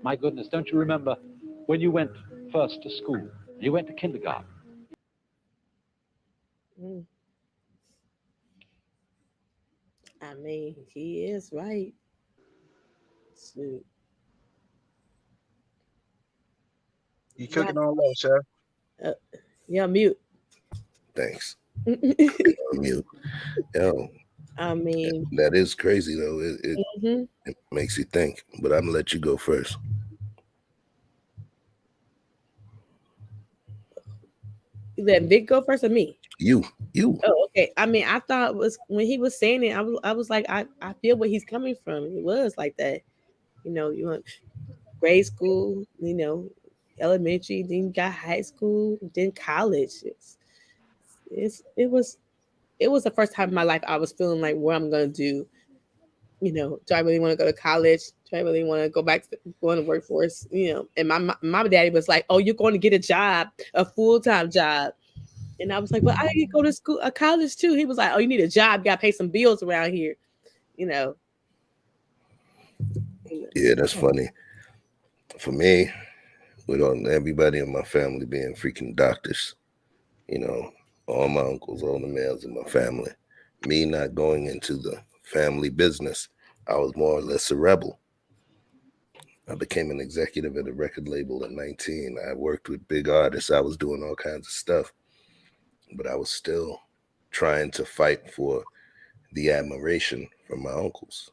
My goodness, don't you remember when you went first to school? You went to kindergarten. I mean, he is right. Shoot. You cooking on low, chef? Yeah, mute. Thanks. On mute. Yo, I mean, that is crazy though. mhm. It makes you think. But I'm gonna let you go first. You let Vic go first or me? You. Oh, okay. I mean, I thought it was when he was saying it, I was like, I feel where he's coming from. It was like that. You want grade school, elementary, then you got high school, then college. It was the first time in my life I was feeling like what I'm gonna do. Do I really want to go to college? Do I really want to go back to going to workforce? And my daddy was like, "Oh, you're going to get a job, a full-time job." And I was like, "But I need to go to school, a college too." He was like, "Oh, you need a job. You got to pay some bills around here." You know. Yeah, that's funny. For me, with everybody in my family being freaking doctors, all my uncles, all the males in my family, me not going into the family business, I was more or less a rebel. I became an executive at a record label at 19. I worked with big artists. I was doing all kinds of stuff, but I was still trying to fight for the admiration from my uncles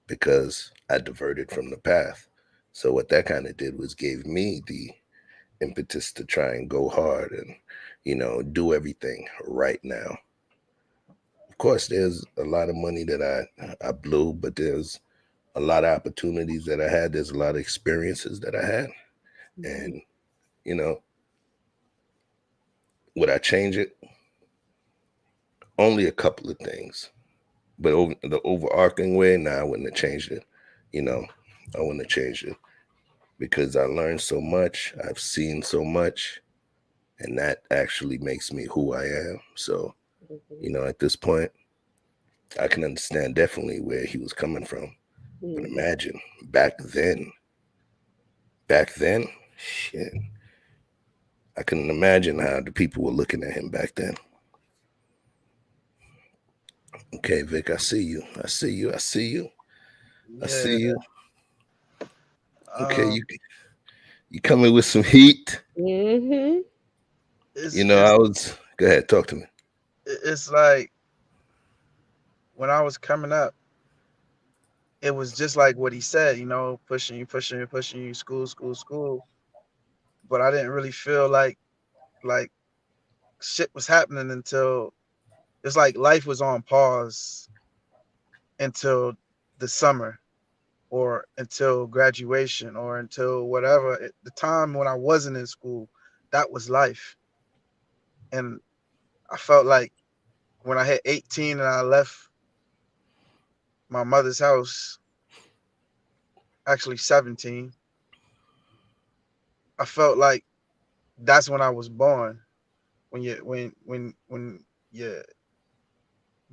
because I diverted from the path. So what that kind of did was gave me the impetus to try and go hard and, do everything right now. Of course, there's a lot of money that I blew, but there's a lot of opportunities that I had. There's a lot of experiences that I had. And, would I change it? Only a couple of things. But the overarching way, I wouldn't have changed it. I wouldn't have changed it because I learned so much. I've seen so much. And that actually makes me who I am. So, at this point, I can understand definitely where he was coming from. But imagine back then, shit, I couldn't imagine how the people were looking at him back then. Okay, Vic, I see you. I see you. I see you. I see you. Okay, you coming with some heat. Mm-hmm. Go ahead, talk to me. It's like when I was coming up, it was just like what he said, pushing you, school. But I didn't really feel like shit was happening until it's like life was on pause until the summer or until graduation or until whatever. The time when I wasn't in school, that was life. And I felt like when I hit 18 and I left my mother's house, actually 17, I felt like that's when I was born. When your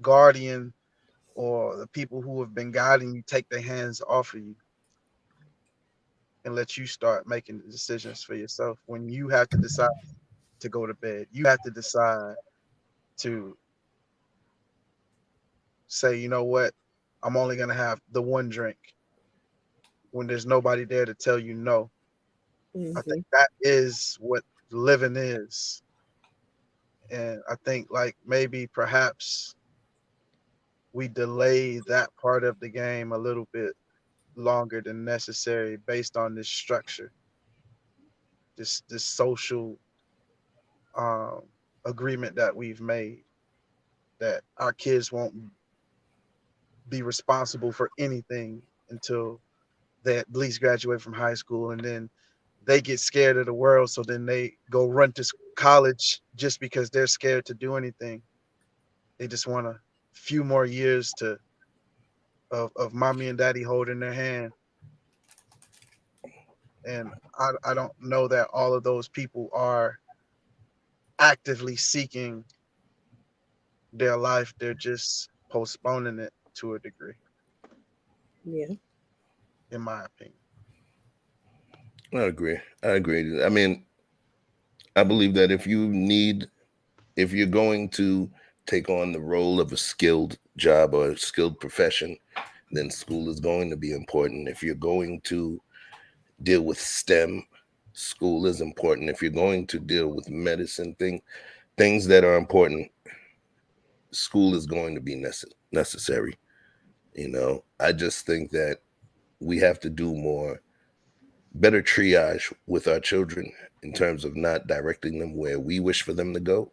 guardian or the people who have been guiding you take their hands off of you and let you start making the decisions for yourself. When you have to decide to go to bed, you have to decide to say, you know what, I'm only gonna have the one drink when there's nobody there to tell you no. I think that is what living is. And I think like maybe perhaps we delay that part of the game a little bit longer than necessary based on this structure, this social um, agreement that we've made that our kids won't be responsible for anything until they at least graduate from high school, and then they get scared of the world, so then they go run to college just because they're scared to do anything. They just want a few more years to of mommy and daddy holding their hand. And I don't know that all of those people are actively seeking their life. They're just postponing it to a degree. Yeah. In my opinion. I agree. I agree. I mean, I believe that if you're going to take on the role of a skilled job or a skilled profession, then school is going to be important. If you're going to deal with STEM, school is important. If you're going to deal with medicine, things that are important, school is going to be necessary. You know, I just think that we have to do better triage with our children in terms of not directing them where we wish for them to go,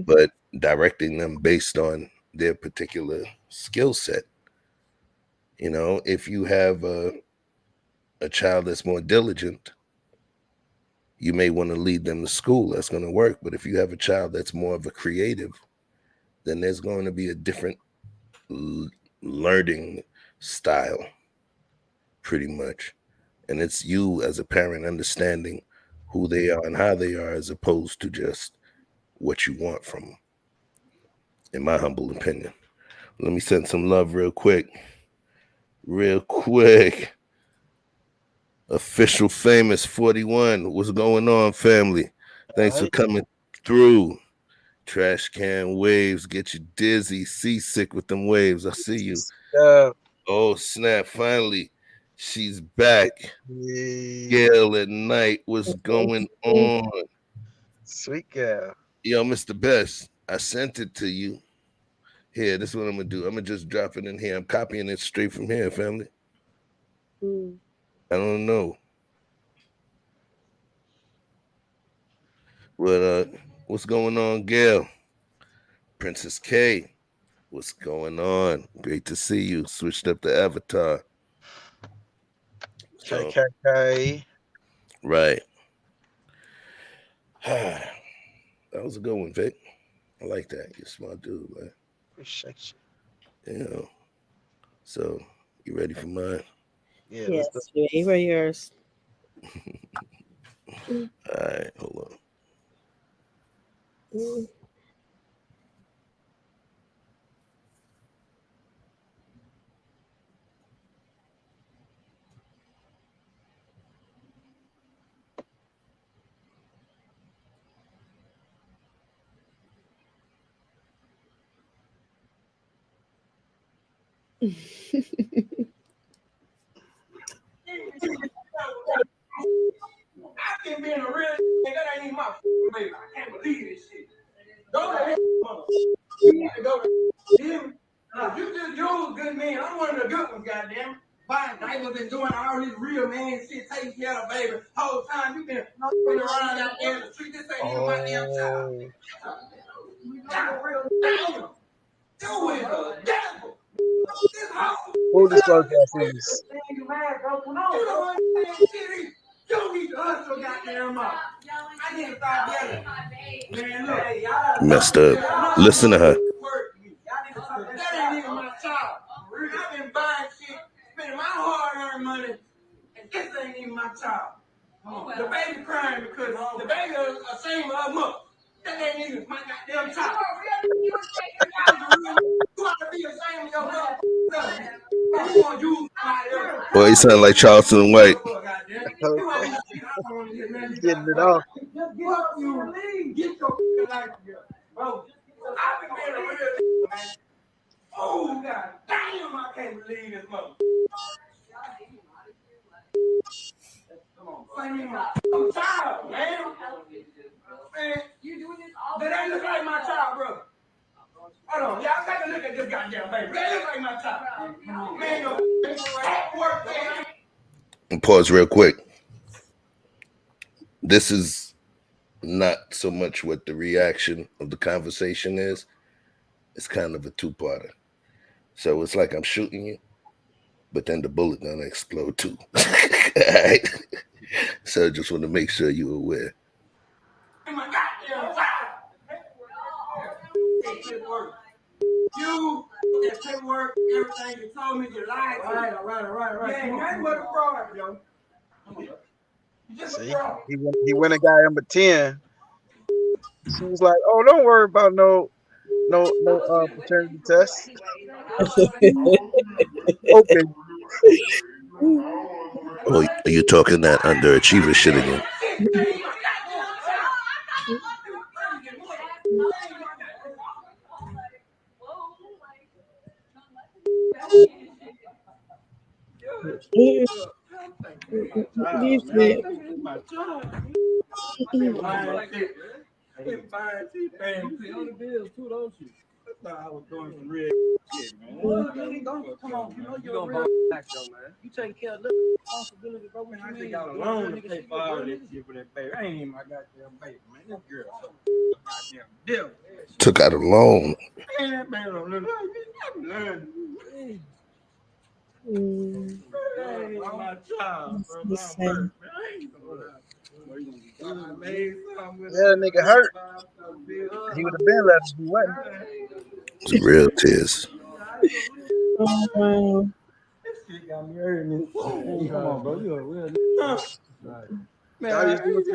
but directing them based on their particular skill set. You know, if you have a child that's more diligent, you may want to lead them to school. That's going to work. But if you have a child that's more of a creative, then there's going to be a different learning style, pretty much. And it's you as a parent understanding who they are and how they are, as opposed to just what you want from them, in my humble opinion. Let me send some love real quick. Real quick. Official Famous 41. What's going on, family? Thanks for coming through. Trash can waves get you dizzy, seasick with them waves. I see you. Oh, snap. Finally, she's back. Gail at night. What's going on? Sweet girl. Yo, Mr. Best, I sent it to you. Here, this is what I'm going to do. I'm going to just drop it in here. I'm copying it straight from here, family. I don't know. But what's going on, Gail? Princess K, what's going on? Great to see you. Switched up the avatar. So, right. That was a good one, Vic. I like that. You're a smart dude, man. Appreciate you. Yeah. So, you ready for mine? Yeah. Yes, ready for yours. All right, hold on. I can be in a real that ain't even my baby. I can't believe this shit. Go to hell, mother. You need to go to him. You just use good men. I'm one of the good ones, goddamn. Buying diapers and doing all this real man shit, taking care of the baby. Whole time you been around out there in the street. This ain't even my damn child. Damn. You is a devil. This whole Hold this podcast, please. you mad, bro? You don't understand shit. You don't need to hustle goddamn mouth. I need to stop yelling. Man, look. Hey, messed up. Listen to her. That ain't even my child. I've been buying shit, spending my hard-earned money, and this ain't even my child. The baby crying because the baby is ashamed of her mother. That ain't even my goddamn child. You ought to be ashamed of your mother. You want to use somebody else. Boy, you sound like Charleston White. Getting it off. Get your life together. Bro, I've been being a real man. Oh, God damn, I can't believe this mother. Come on, I'm child, man. Man, you doing this all day? That look like my child, bro. Hold on, y'all got to look at this goddamn baby. That look like my child. Man, your work, man. Pause real quick. This is not so much what the reaction of the conversation is. It's kind of a two-parter. So it's like I'm shooting you, but then the bullet gonna explode too. All right. So I just want to make sure you're aware. My goddamn child. You that paperwork, everything you told me you lied to. All right. Yeah, ain't nothing but a fraud, yo. You just a fraud. He went and got number 10. She was like, "Oh, don't worry about no paternity test." Okay. Oh, are you talking that underachiever shit again? I was doing some real shit, man. Come on, you know you're real back though, man. You take care of the responsibility, bro. Man, I just got a loan to pay for all this shit for that baby. I ain't even my goddamn baby, man. This girl so goddamn devil. Took out a loan. Man, I'm learning. Hey, my child, bro. Yeah, nigga hurt. He would have been left if he wasn't. Some real tears. Oh wow. This shit got me hurting. Come on, bro. You're a real man, I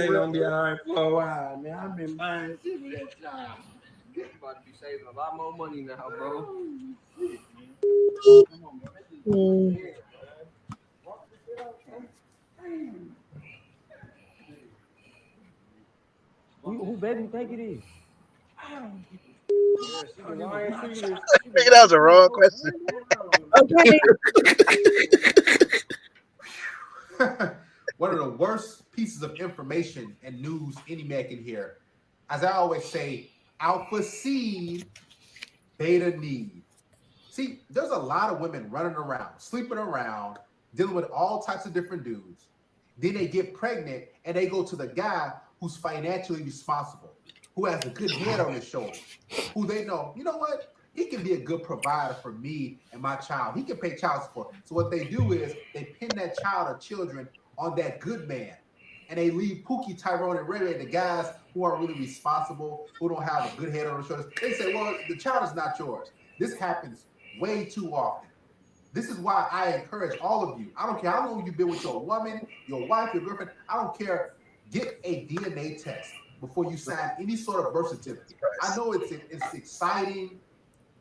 gonna be all right for a while, man. I've been buying shit with that child. You about to be saving a lot more money now, bro. Come on, bro. Who baby think it is? That was a wrong question. One of the worst pieces of information and news any man can hear. As I always say, alpha seed, beta need. See, there's a lot of women running around, sleeping around, dealing with all types of different dudes. Then they get pregnant and they go to the guy who's financially responsible, who has a good head on his shoulders, who they know, you know what? He can be a good provider for me and my child. He can pay child support. So what they do is they pin that child or children on that good man. And they leave Pookie, Tyrone, and Ray Ray, the guys who aren't really responsible, who don't have a good head on their shoulders. They say, well, the child is not yours. This happens way too often. This is why I encourage all of you. I don't care how long you've been with your woman, your wife, your girlfriend. I don't care. Get a DNA test before you sign any sort of birth certificate. I know it's exciting,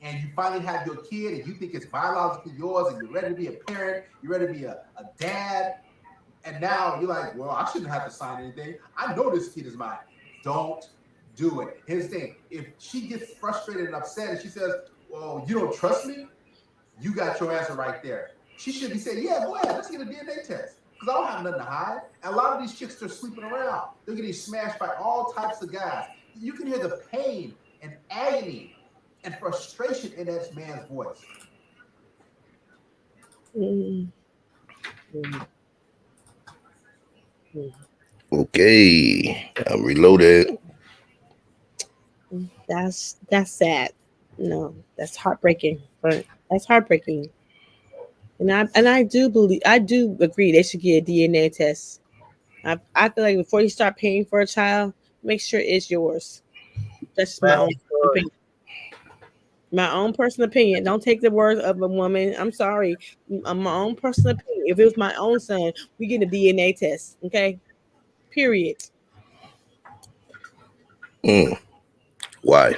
and you finally have your kid, and you think it's biologically yours, and you're ready to be a parent, you're ready to be a dad, and now you're like, well, I shouldn't have to sign anything. I know this kid is mine. Don't do it. Here's the thing. If she gets frustrated and upset, and she says, well, you don't trust me, you got your answer right there. She should be saying, yeah, go ahead, let's get a DNA test. Because I don't have nothing to hide. And a lot of these chicks are sleeping around. They're getting smashed by all types of guys. You can hear the pain and agony and frustration in that man's voice. Okay, I'm reloaded. That's sad. No, that's heartbreaking. But that's heartbreaking. And I do agree they should get a DNA test. I feel like before you start paying for a child, make sure it's yours. That's my own opinion. My own personal opinion. Don't take the words of a woman. I'm sorry. My own personal opinion. If it was my own son, we get a DNA test. Okay. Period. Why?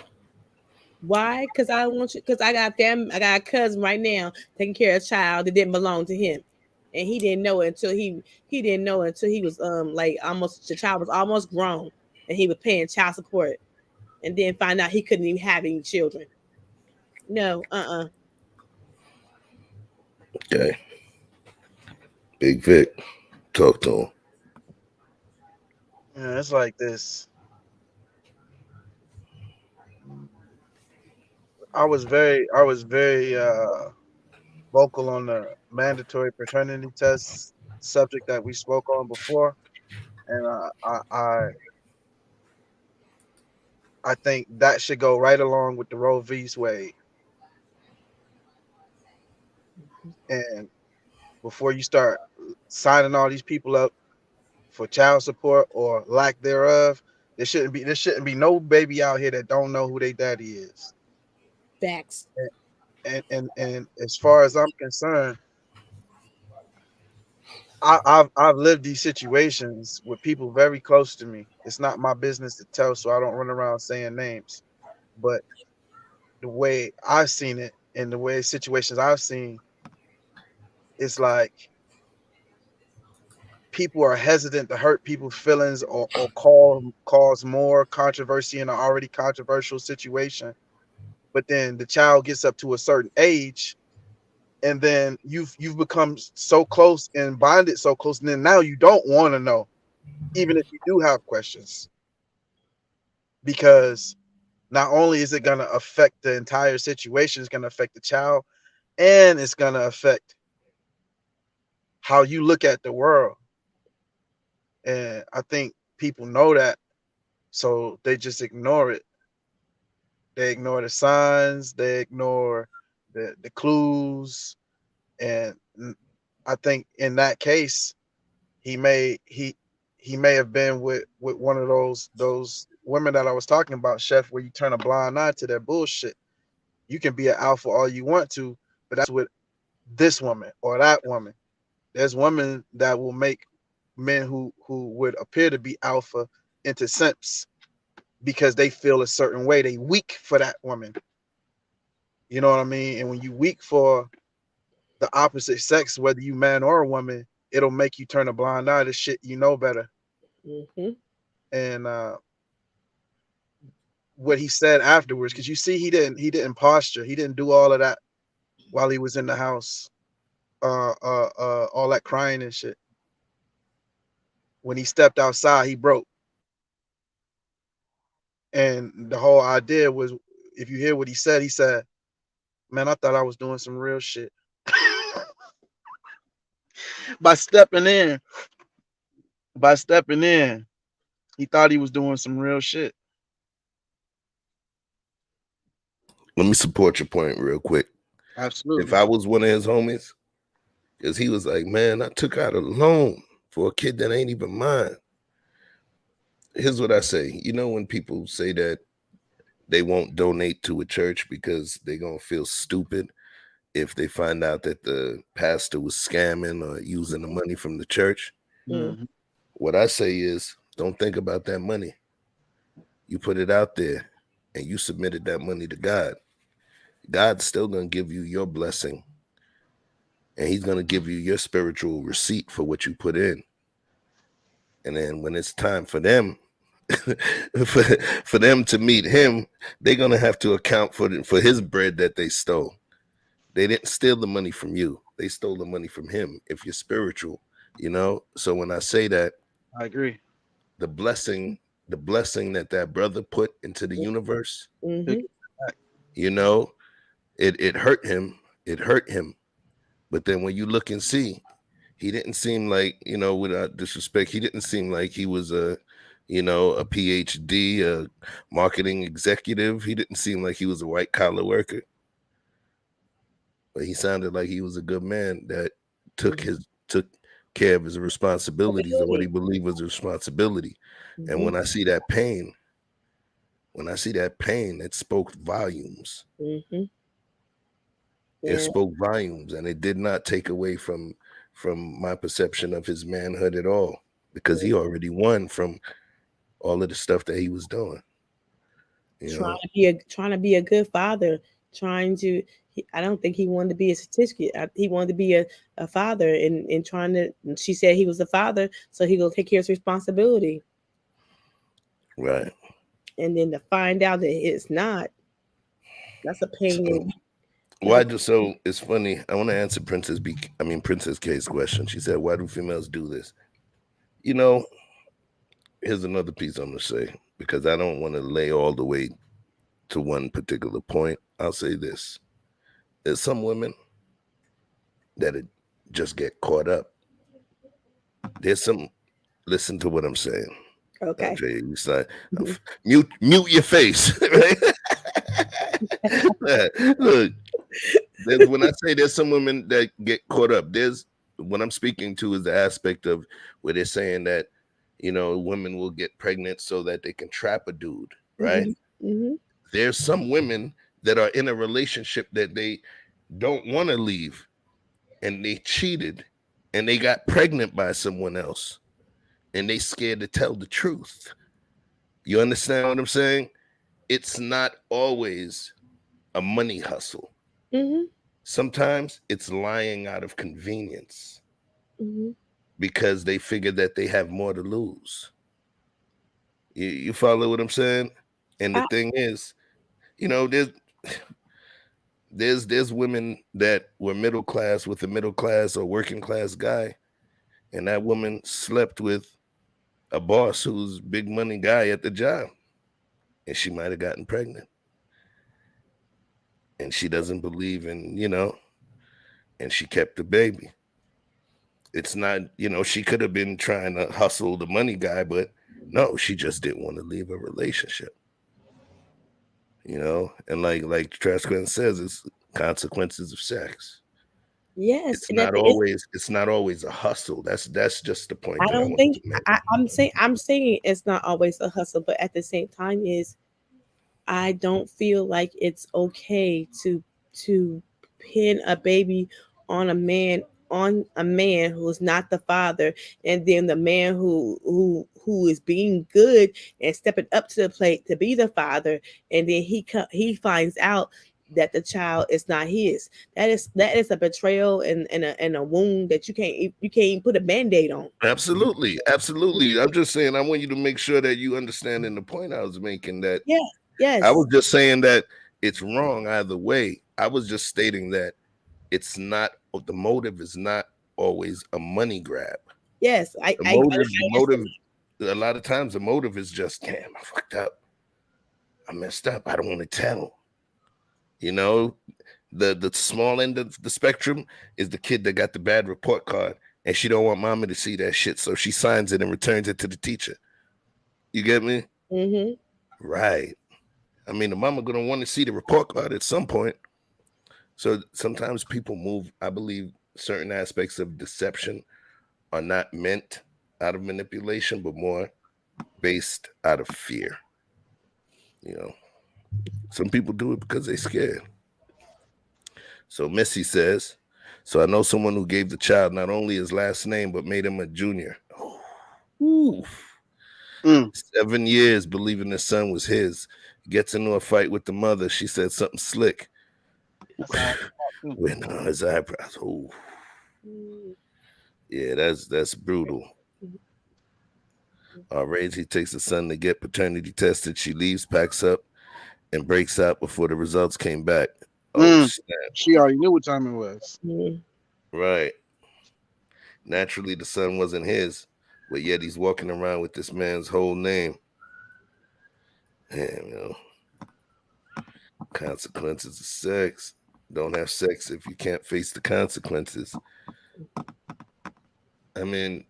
Why? Because I want you. Because I got a cousin right now taking care of a child that didn't belong to him, and he didn't know it until he was like almost the child was almost grown, and he was paying child support, and then find out he couldn't even have any children. No, Okay. Big Vic, talk to him. Yeah, it's like this. I was very vocal on the mandatory paternity test subject that we spoke on before, and I think that should go right along with the Roe v. Wade. And before you start signing all these people up for child support or lack thereof, there shouldn't be no baby out here that don't know who their daddy is. Facts. And as far as I'm concerned, I've lived these situations with people very close to me. It's not my business to tell, so I don't run around saying names. But the way I've seen it and the way situations I've seen, it's like people are hesitant to hurt people's feelings or cause more controversy in an already controversial situation. But then the child gets up to a certain age, and then you've become so close and bonded so close, and then now you don't want to know, even if you do have questions, because not only is it going to affect the entire situation, it's going to affect the child, and it's going to affect how you look at the world. And I think people know that, so they just ignore it. They ignore the signs, they ignore the clues, and I think in that case, he may have been with one of those women that I was talking about, Chef, where you turn a blind eye to their bullshit. You can be an alpha all you want to, but that's with this woman or that woman. There's women that will make men who would appear to be alpha into simps because they feel a certain way. They weak for that woman. You know what I mean? And when you weak for the opposite sex, whether you man or a woman, it'll make you turn a blind eye to shit you know better. Mm-hmm. And what he said afterwards, because you see, he didn't posture, he didn't do all of that while he was in the house, all that crying and shit. When he stepped outside, he broke. And the whole idea was, if you hear what he said, man, I thought I was doing some real shit. by stepping in, he thought he was doing some real shit. Let me support your point real quick. Absolutely. If I was one of his homies, because he was like, man, I took out a loan for a kid that ain't even mine. Here's what I say. You know, when people say that they won't donate to a church because they're going to feel stupid if they find out that the pastor was scamming or using the money from the church. Mm-hmm. What I say is, don't think about that money. You put it out there and you submitted that money to God. God's still going to give you your blessing, and he's going to give you your spiritual receipt for what you put in. And then when it's time for them for them to meet him, they're going to have to account for his bread that they stole. They didn't steal the money from you. They stole the money from him. If you're spiritual, you know? So when I say that, I agree. The blessing that brother put into the universe, you know, it hurt him. It hurt him. But then when you look and see, he didn't seem like, you know, without disrespect, he didn't seem like he was a PhD, a marketing executive. He didn't seem like he was a white collar worker. But he sounded like he was a good man that took care of his responsibilities or what he believed was a responsibility. And when I see that pain, it spoke volumes. It spoke volumes, and it did not take away from my perception of his manhood at all, because he already won from all of the stuff that he was doing. Trying to be a good father, I don't think he wanted to be a certificate. He wanted to be a father, and trying to. She said he was a father, so he go take care of his responsibility. Right. And then to find out that it's not, that's a pain. Why do so? It's funny. I want to answer Princess K's question. She said, "Why do females do this?" You know, here's another piece I'm gonna say because I don't want to lay all the way to one particular point. I'll say this: there's some women that just get caught up. There's some. Listen to what I'm saying. Okay. Andrea, you start mute your face. Right? Look, when I say there's some women that get caught up, there's what I'm speaking to is the aspect of where they're saying that women will get pregnant so that they can trap a dude, right? Mm-hmm. There's some women that are in a relationship that they don't want to leave, and they cheated, and they got pregnant by someone else, and they scared to tell the truth. You understand what I'm saying? It's not always a money hustle. Mm-hmm. Sometimes it's lying out of convenience Mm-hmm. because they figure that they have more to lose. You follow what I'm saying? And the thing is, there's women that were middle class with a middle class or working class guy, and that woman slept with a boss who's big money guy at the job, and she might have gotten pregnant. And she doesn't believe in, and she kept the baby. It's not, she could have been trying to hustle the money guy, but no, she just didn't want to leave a relationship. And like Trash Queen says, it's consequences of sex. Yes, It's not always a hustle. That's just the point. I don't think I'm saying it's not always a hustle, but at the same time I don't feel like it's okay to pin a baby on a man who's not the father, and then the man who is being good and stepping up to the plate to be the father, and then he finds out that the child is not his. That is a betrayal and a wound that you can't even put a band-aid on. Absolutely. I'm just saying I want you to make sure that you understanding the point I was making. That Yes. I was just saying that it's wrong either way. I was just stating that it's not, the motive is not always a money grab. Yes, the motive. A lot of times the motive is just, damn, I fucked up. I messed up. I don't want to tell. The small end of the spectrum is the kid that got the bad report card, and she don't want mama to see that shit, so she signs it and returns it to the teacher. You get me? Mm-hmm. Right. I mean, the mama gonna want to see the report card at some point. So sometimes people move. I believe certain aspects of deception are not meant out of manipulation, but more based out of fear. Some people do it because they're scared. So Missy says, so I know someone who gave the child not only his last name, but made him a junior. Ooh. 7 years believing the son was his. Gets into a fight with the mother. She said something slick. Went on his eyebrows. Ooh. Yeah, that's brutal. He takes the son to get paternity tested. She leaves, packs up, and breaks out before the results came back. Oh, snap. She already knew what time it was. Right. Naturally, the son wasn't his, but yet he's walking around with this man's whole name. Damn, consequences of sex. Don't have sex if you can't face the consequences. I mean,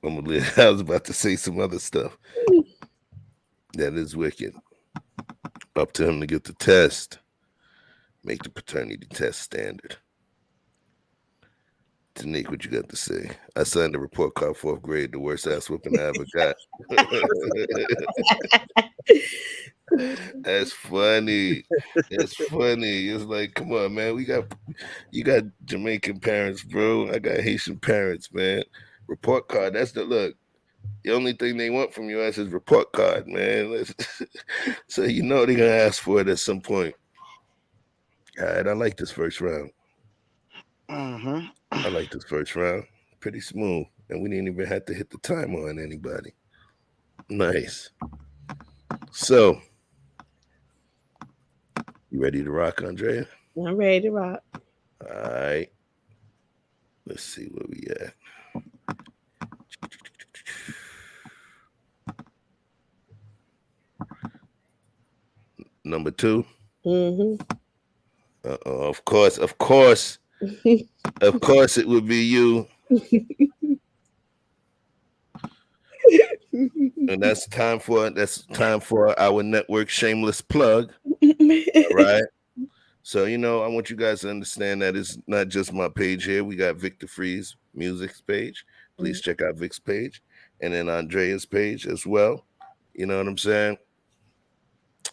I was about to say some other stuff. That is wicked. Up to him to get the test. Make the paternity test standard. Tanique, what you got to say? I signed a report card 4th grade, the worst ass whooping I ever got. That's funny. That's funny. It's like, come on, man. You got Jamaican parents, bro. I got Haitian parents, man. Report card. That's the look. The only thing they want from you is report card, man. So they're gonna ask for it at some point. All right, I like this first round. I like this first round. Pretty smooth. And we didn't even have to hit the timer on anybody. Nice. So You ready to rock, Andrea? I'm ready to rock. All right. Let's see where we at. Number 2. Mm-hmm. Of course, of course it would be you. And that's time for our network shameless plug. All right. So, I want you guys to understand that it's not just my page here. We got VictorFREEZE Music's page. Please check out Vic's page. And then Andrea's page as well. You know what I'm saying?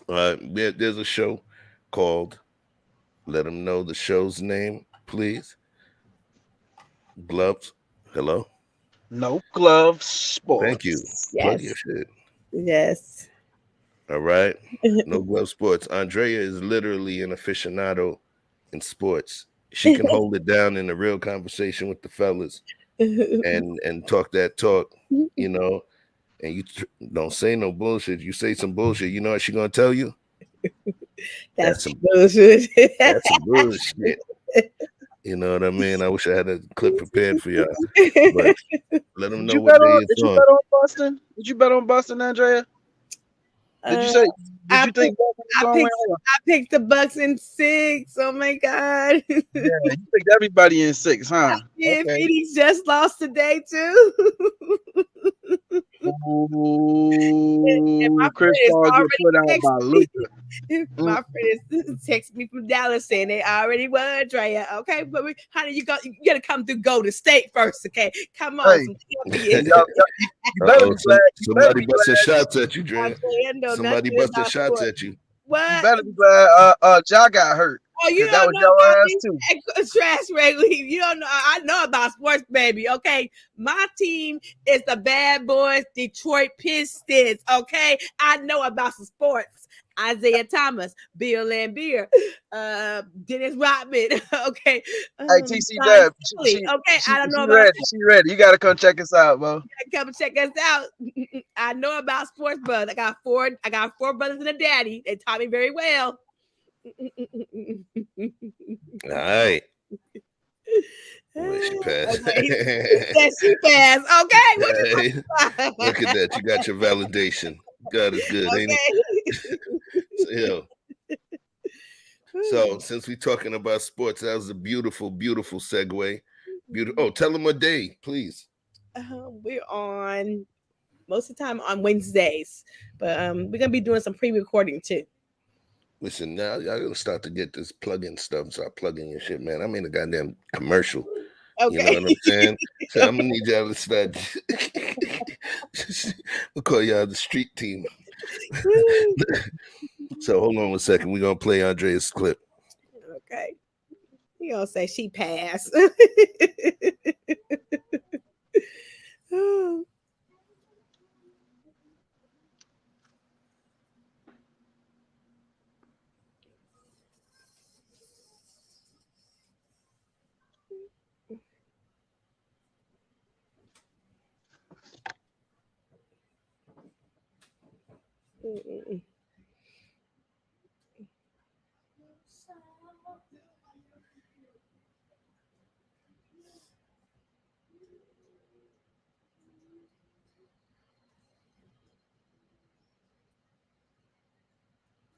There's a show called, let them know the show's name, please. Gloves. Hello? No Gloves Sports. Thank you. Yes. Plug your shit. Yes. All right. No Glove Sports. Andrea is literally an aficionado in sports. She can hold it down in a real conversation with the fellas and talk that talk, and you don't say no bullshit. You say some bullshit, you know what she's going to tell you? That's some bullshit. That's some bullshit. You know what I mean? I wish I had a clip prepared for y'all. But let them know what day it's Did you on. bet on Boston? Did you bet on Boston, Andrea? Did you say? I picked the Bucks in 6. Oh my god! Yeah, you picked everybody in 6, huh? Yeah, okay. Phoenix just lost today too. Ooh, Chris Paul get put out by Luka. My friend is texting me from Dallas saying they already won, Drea. Okay, but honey, you gotta come through Golden State first. Okay, come on. Hey. Somebody busting shots at you, Drea. Somebody busting shots at you. What? You better be glad Ja got hurt. Oh, you that don't was know your about ass too. Trash regularly. You don't know. I know about sports, baby. Okay, my team is the Bad Boys Detroit Pistons. Okay, I know about some sports. Isaiah Thomas, Bill Lambier, Dennis Rodman. Okay, hey TC Dab. Okay, I don't know about. Ready. She ready. You gotta come check us out, bro. Come check us out. I know about sports, bud. I got four brothers and a daddy. They taught me very well. All right. Well, she passed. Okay. She passed. Okay. Hey, look at that. You got your validation. God is good, ain't it? So since we're talking about sports, that was a beautiful, beautiful segue. Oh, tell them a day, please. We're on most of the time on Wednesdays, but we're gonna be doing some pre-recording too. Listen, now y'all gonna start to get this plug-in stuff. Start plugging your shit, man. I mean a goddamn commercial. Okay. You know what I'm saying? So I'm gonna need y'all to start. We'll call y'all the street team. So hold on 1 second. We're gonna play Andrea's clip. Okay. You gonna say she passed.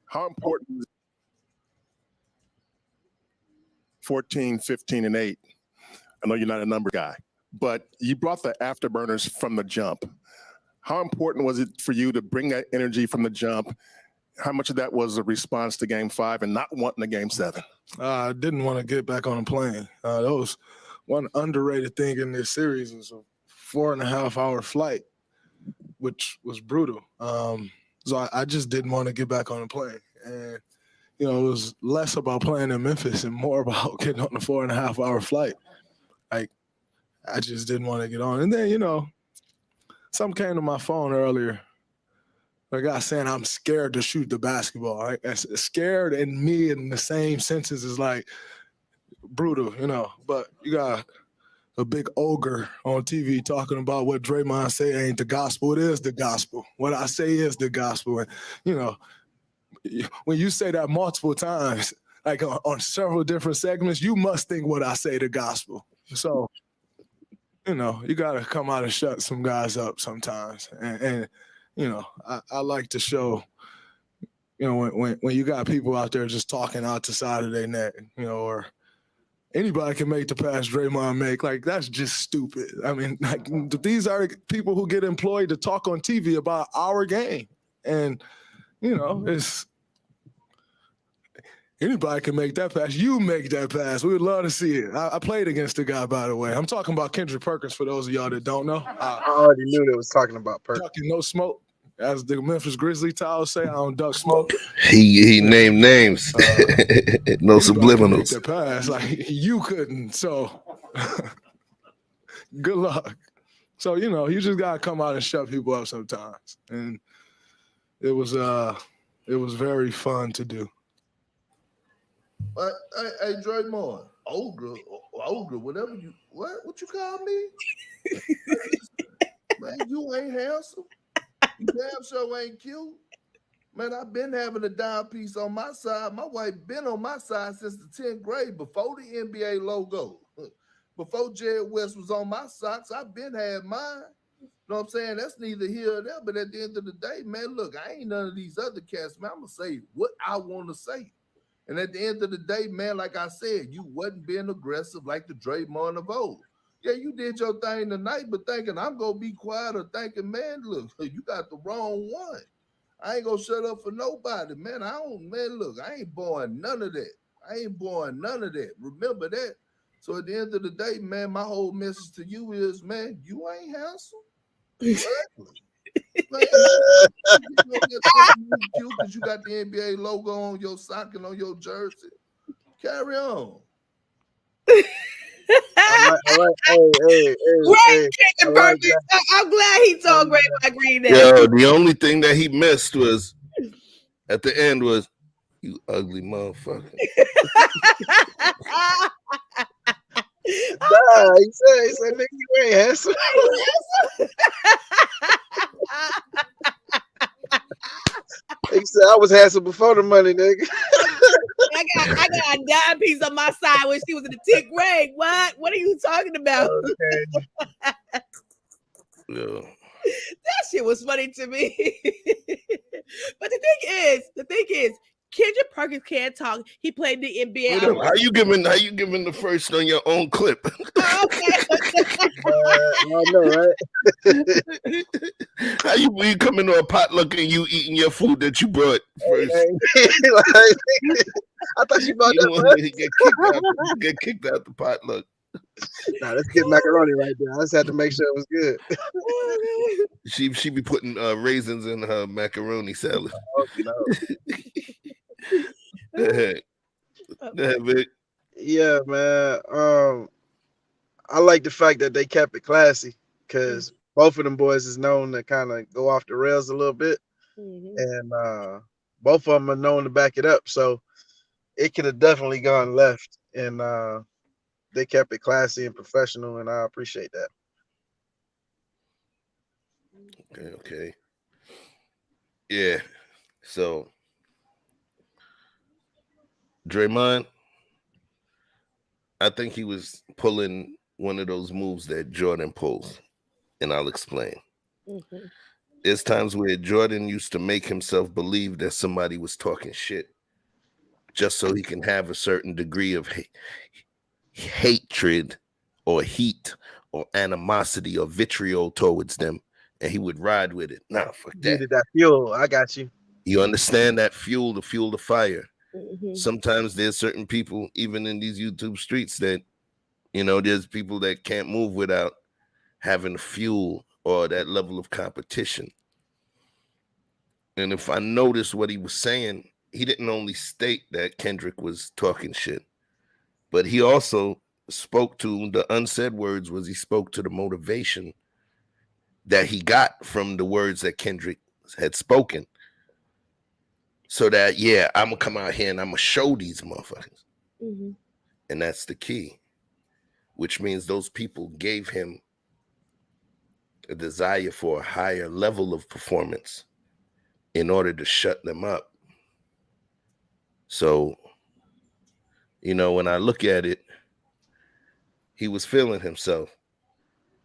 How important is 14, 15, and 8? I know you're not a number guy, but you brought the afterburners from the jump. How important was it for you to bring that energy from the jump? How much of that was a response to Game 5 and not wanting a Game 7? I didn't want to get back on the plane. That was one underrated thing in this series was a 4.5-hour flight, which was brutal. So I just didn't want to get back on the plane. And, it was less about playing in Memphis and more about getting on the 4.5-hour flight. Like, I just didn't want to get on. And then, something came to my phone earlier. A guy saying I'm scared to shoot the basketball. Right? Scared and me in the same senses is like brutal, But you got a big ogre on TV talking about what Draymond say ain't the gospel. It is the gospel. What I say is the gospel. And, when you say that multiple times, like on several different segments, you must think what I say the gospel. So, you know, you got to come out and shut some guys up sometimes. And you know, I like to show, you know, when you got people out there just talking out the side of their neck, you know, or anybody can make the pass Draymond make, like, that's just stupid. I mean, like, these are people who get employed to talk on TV about our game. And, you know, it's anybody can make that pass. You make that pass. We would love to see it. I played against the guy, by the way. I'm talking about Kendrick Perkins for those of y'all that don't know. I already knew they was talking about Perkins. Talking no smoke. As the Memphis Grizzlies towels say, I don't duck smoke. He named names. No subliminals. The pass, like, you couldn't. So good luck. So, you know, you just gotta come out and shut people up sometimes. And it was very fun to do. But hey, Draymond, ogre, whatever you what you call me? Man, you ain't handsome. You damn sure ain't cute. Man, I've been having a dime piece on my side. My wife been on my side since the 10th grade, before the NBA logo. Before Jared West was on my socks, I've been had mine. You know what I'm saying? That's neither here or there, but at the end of the day, man, look, I ain't none of these other cats, man. I'm going to say what I want to say. And at the end of the day, man, like I said, you wasn't being aggressive like the Draymond of old. Yeah, you did your thing tonight, but thinking I'm going to be quiet or thinking, man, look, you got the wrong one. I ain't going to shut up for nobody, man. Look, I ain't born none of that. Remember that. So at the end of the day, man, my whole message to you is, man, you ain't handsome. You ugly. Man, cute because you got the NBA logo on your sock and on your jersey. Carry on. I'm glad he told Great White Green that. Yo, the only thing that he missed was at the end was, you ugly motherfucker. Nah, he said, nigga, you ain't handsome. He said, I was handsome before the money, nigga. I got a dime piece on my side when she was in the 10th grade. What? What are you talking about? Okay. Yeah. That shit was funny to me. But the thing is, Kendrick Perkins can't talk. He played the NBA. How you giving the first on your own clip? Oh, okay. I know, right? How you coming to a potluck and you eating your food that you brought first? I thought you brought that first. Get kicked out the potluck. Nah, let's get macaroni right there. I just had to make sure it was good. She be putting raisins in her macaroni salad. No. Go ahead, Vic. Yeah, man. I like the fact that they kept it classy because both of them boys is known to kind of go off the rails a little bit, and both of them are known to back it up. So it could have definitely gone left, and they kept it classy and professional, and I appreciate that. Okay. Yeah. So, Draymond, I think he was pulling one of those moves that Jordan pulls, and I'll explain. There's times where Jordan used to make himself believe that somebody was talking shit just so he can have a certain degree of hatred or heat or animosity or vitriol towards them, and he would ride with it. Nah, fuck that. Needed that fuel. I got you. You understand that fuel the fire. Sometimes there's certain people, even in these YouTube streets, that, you know, there's people that can't move without having fuel or that level of competition. And if I noticed what he was saying, he didn't only state that Kendrick was talking shit, but he also spoke to the unsaid words. Was he spoke to the motivation that he got from the words that Kendrick had spoken. So that, yeah, I'm going to come out here and I'm going to show these motherfuckers. And that's the key, which means those people gave him a desire for a higher level of performance in order to shut them up. So, you know, when I look at it, he was feeling himself,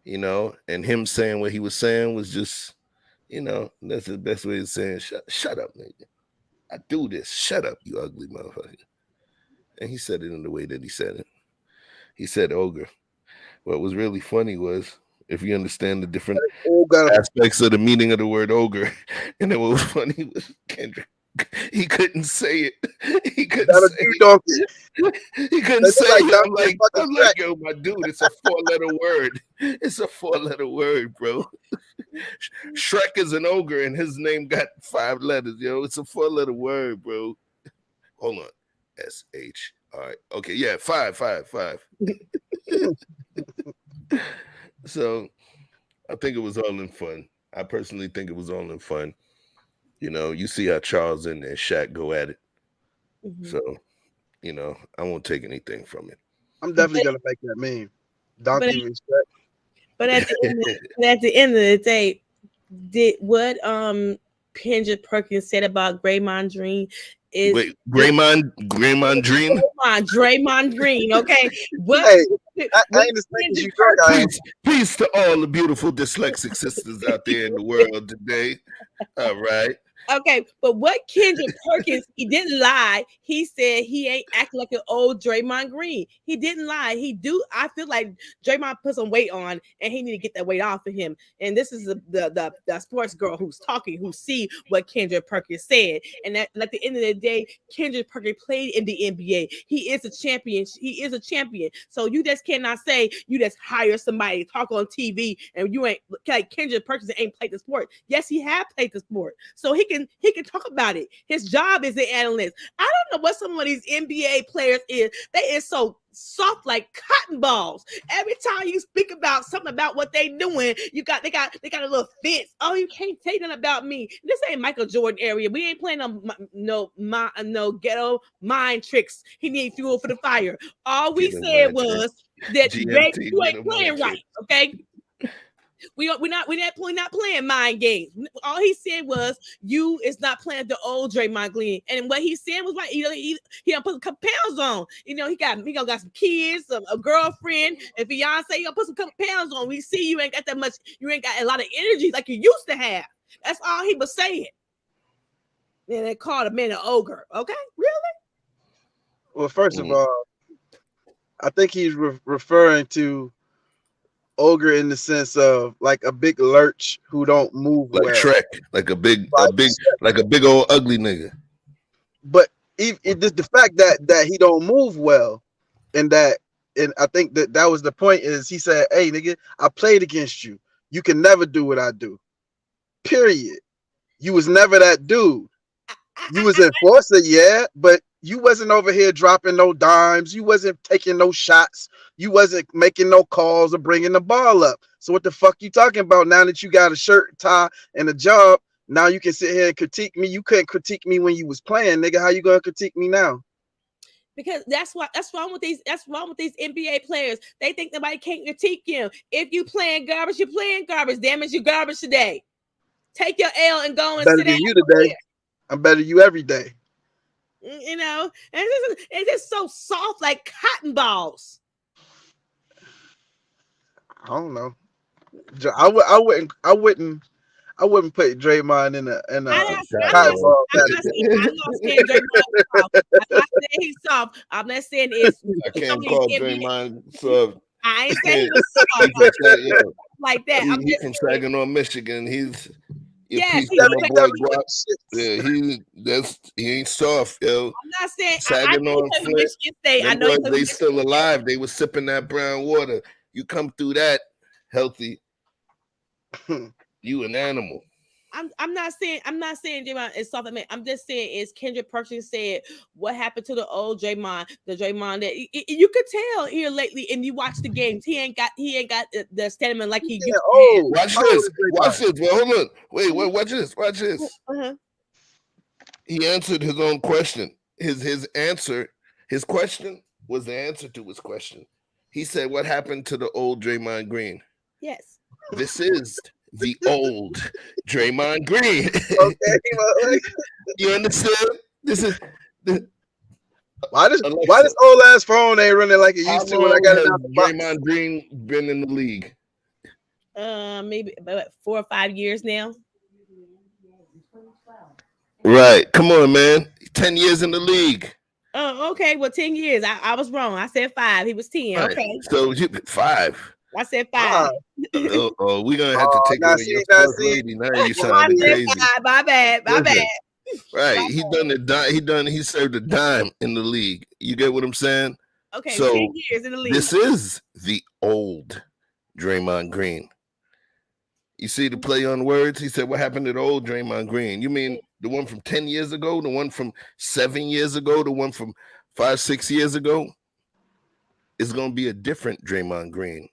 you know, and him saying what he was saying was just, you know, that's the best way of saying, shut up, nigga. I do this. Shut up, you ugly motherfucker. And he said it in the way that he said it. He said ogre. What was really funny was, if you understand the different aspects of the meaning of the word ogre, and then what was funny was Kendrick. He couldn't say it. He couldn't say it. He couldn't say it. I'm like, yo, my dude, it's a 4-letter word. It's a 4-letter word, bro. Shrek is an ogre, and his name got 5 letters, yo. It's a 4-letter word, bro. Hold on. S-H. All right. Okay, yeah, 5. So I think it was all in fun. I personally think it was all in fun. You know, you see how Charles and Shaq go at it. Mm-hmm. So, you know, I won't take anything from it. I'm definitely gonna make that meme. Donkey respect. But at the end of the day, did what Kendrick Perkins said about Draymond Green is Draymond Green? Draymond Green, okay. What, hey, I ain't as much as you think. Peace to all the beautiful dyslexic sisters out there in the world today. All right. Okay, but what Kendrick Perkins, he didn't lie. He said he ain't acting like an old Draymond Green. He didn't lie. I feel like Draymond put some weight on, and he need to get that weight off of him. And this is the sports girl who's talking, who see what Kendrick Perkins said. And at the end of the day, Kendrick Perkins played in the NBA. He is a champion. He is a champion. So you just cannot say you just hire somebody to talk on TV and you ain't like Kendrick Perkins ain't played the sport. Yes, he have played the sport. So he can talk about it. His job is an analyst. I don't know what some of these NBA players is. They is so soft like cotton balls. Every time you speak about something about what they doing, they got a little fence. Oh, you can't say nothing about me. This ain't Michael Jordan area. We ain't playing no ghetto mind tricks. He need fuel for the fire. All we said was that baby, you ain't playing right. Okay. We're not playing mind games. All he said was you is not playing the old Draymond Green, and what he said was like he gonna put a couple pounds on. You know, he got some kids, a girlfriend, and fiance. He gonna put some couple pounds on. We see you ain't got that much. You ain't got a lot of energy like you used to have. That's all he was saying. And they called a man an ogre. Okay, really? Well, first of all, I think he's referring to ogre in the sense of like a big lurch who don't move like well. Shrek, like a big old ugly nigga. But the fact that he don't move well, and I think that was the point. Is he said, "Hey, nigga, I played against you. You can never do what I do. Period. You was never that dude. You was enforcer, yeah, but you wasn't over here dropping no dimes. You wasn't taking no shots. You wasn't making no calls or bringing the ball up. So what the fuck you talking about now that you got a shirt, tie, and a job? Now you can sit here and critique me. You couldn't critique me when you was playing, nigga. How you gonna critique me now? Because that's wrong with these NBA players. They think nobody can't critique you. If you playing garbage, you're playing garbage. Damn it, you garbage today. Take your L and go and sit down. You today. I'm better than you every day. You know, and it's just so soft like cotton balls. I don't know. I wouldn't put Draymond in a cotton ball. I'm not saying Draymond soft. I'm not saying he's soft. I'm not saying it's. I can't call Draymond soft. I ain't saying he's soft like that. He's from Saginaw, Michigan. He's yes, he ain't soft, yo. I'm not saying Saginaw and Flint. I know they still alive. They was sipping that brown water. You come through that healthy, you an animal. I'm not saying Draymond is soft. I'm just saying is Kendrick Perkins said what happened to the old Draymond, the Draymond that you could tell here lately, and you watch the games. He ain't got the stamina like he used to. Oh, watch this. Well, hold on. Wait, watch this. Uh-huh. He answered his own question. His question was the answer to his question. He said, "What happened to the old Draymond Green?" Yes. This is the old Draymond Green. Okay, you understand? This is Why this Alexa, old ass phone ain't running like it how used to when I long got it has out the box? Draymond Green been in the league? Maybe about 4 or 5 years now. Right. Come on, man. 10 years in the league. Oh, okay. Well, 10 years. I was wrong. I said 5. He was 10. Right. Okay. So you 5. I said 5. Oh, we're gonna have to take away your first lady. Now you I sounding said crazy. 5. My bad. My Listen, bad. right. He served a dime in the league. You get what I'm saying? Okay, So 10 years in the league. this is the old Draymond Green. You see the play on words? He said, what happened to the old Draymond Green? You mean the one from 10 years ago, the one from 7 years ago, the one from 5, 6 years ago? It's going to be a different Draymond Green.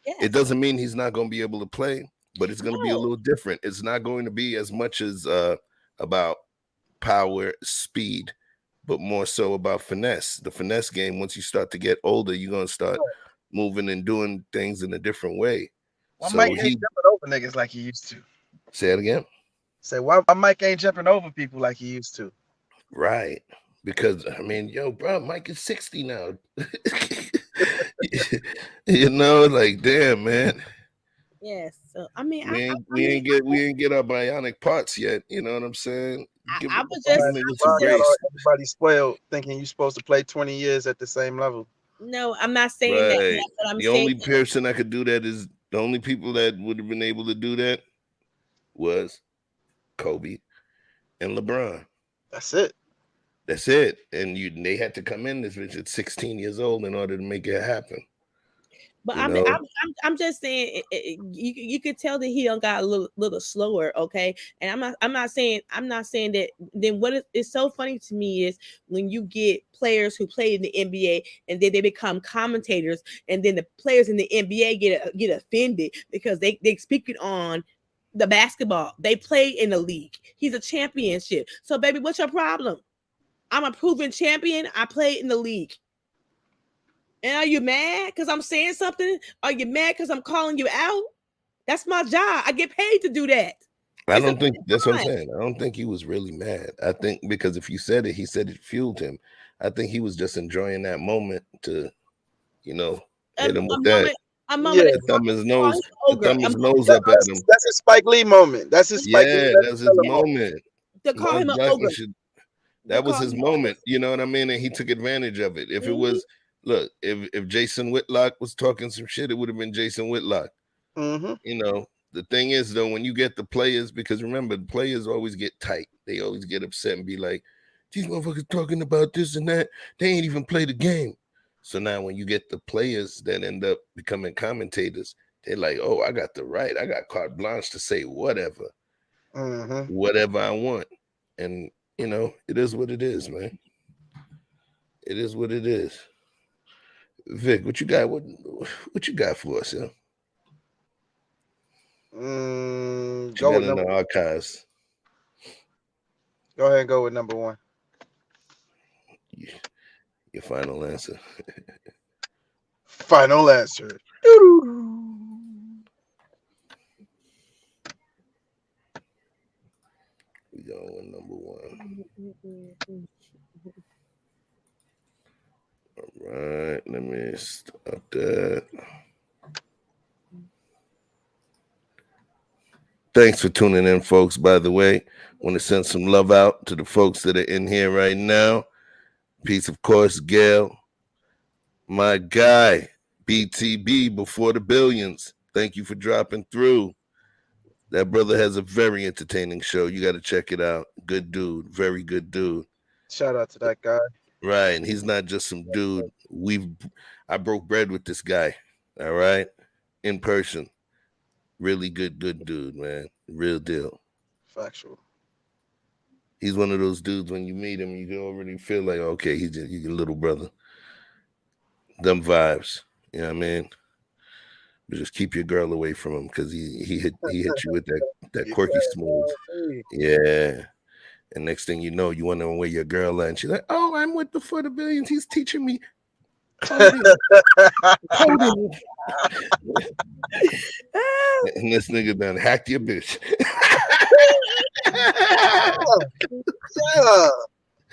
Yes. It doesn't mean he's not going to be able to play, but it's going to be a little different. It's not going to be as much as about power, speed, but more so about finesse. The finesse game, once you start to get older, you're going to start moving and doing things in a different way. Why So Mike ain't jumping over niggas like he used to? Say it again. Say why Mike ain't jumping over people like he used to? Right. Because I mean, yo, bro, Mike is 60 now. You know, like damn, man. Yes. So I mean, We ain't get our bionic parts yet. You know what I'm saying? I was just everybody spoiled thinking you're supposed to play 20 years at the same level. No, I'm not saying that. Right. That's what I'm The saying. only person that could do that is the only people that would have been able to do that was Kobe and LeBron. That's it. That's it. And they had to come in this bitch at 16 years old in order to make it happen. But You I'm just saying you could tell that he done got a little slower, okay? And I'm not saying that. Then what is so funny to me is when you get players who play in the NBA and then they become commentators, and then the players in the NBA get offended because they speak it on the basketball. They play in the league. He's a championship. So baby, what's your problem? I'm a proven champion. I played in the league. And are you mad because I'm saying something? Are you mad because I'm calling you out? That's my job. I get paid to do that. I don't think that's what I'm saying. I don't think he was really mad. I think because if you said it, he said it fueled him. I think he was just enjoying that moment to, hit him with that. Thumb his nose up at him. That's his Spike Lee moment. That's his Spike Lee. That's his moment. To call him an ogre. That was his moment. You know what I mean? And he took advantage of it. If it was, look, if Jason Whitlock was talking some shit, it would have been Jason Whitlock. The thing is, though, when you get the players, because remember, the players always get tight. They always get upset and be like, these motherfuckers talking about this and that. They ain't even play the game. So now when you get the players that end up becoming commentators, they're like, oh, I got the right. I got carte blanche to say whatever. Whatever I want. And, it is what it is, man. It is what it is. Vic, what you got? What you got for us, yo? Go with in the archives. Go ahead and go with number 1. Your final answer. Final answer. We go with number 1. All right, let me stop that. Thanks for tuning in, folks. By the way, want to send some love out to the folks that are in here right now. Peace, of course, Gail. My guy, BTB, before the billions. Thank you for dropping through. That brother has a very entertaining show. You got to check it out. Good dude. Very good dude. Shout out to that guy. Right. And he's not just some dude. I broke bread with this guy. All right. In person. Really good dude, man. Real deal. Factual. He's one of those dudes when you meet him, you can already feel like, okay, he's your little brother. Them vibes. You know what I mean? But just keep your girl away from him because he hit you with that quirky smooth. Yeah. And next thing you know, you wonder where your girl at. And she's like, oh, I'm with the For the Billions. He's teaching me coding. And this nigga done hacked your bitch.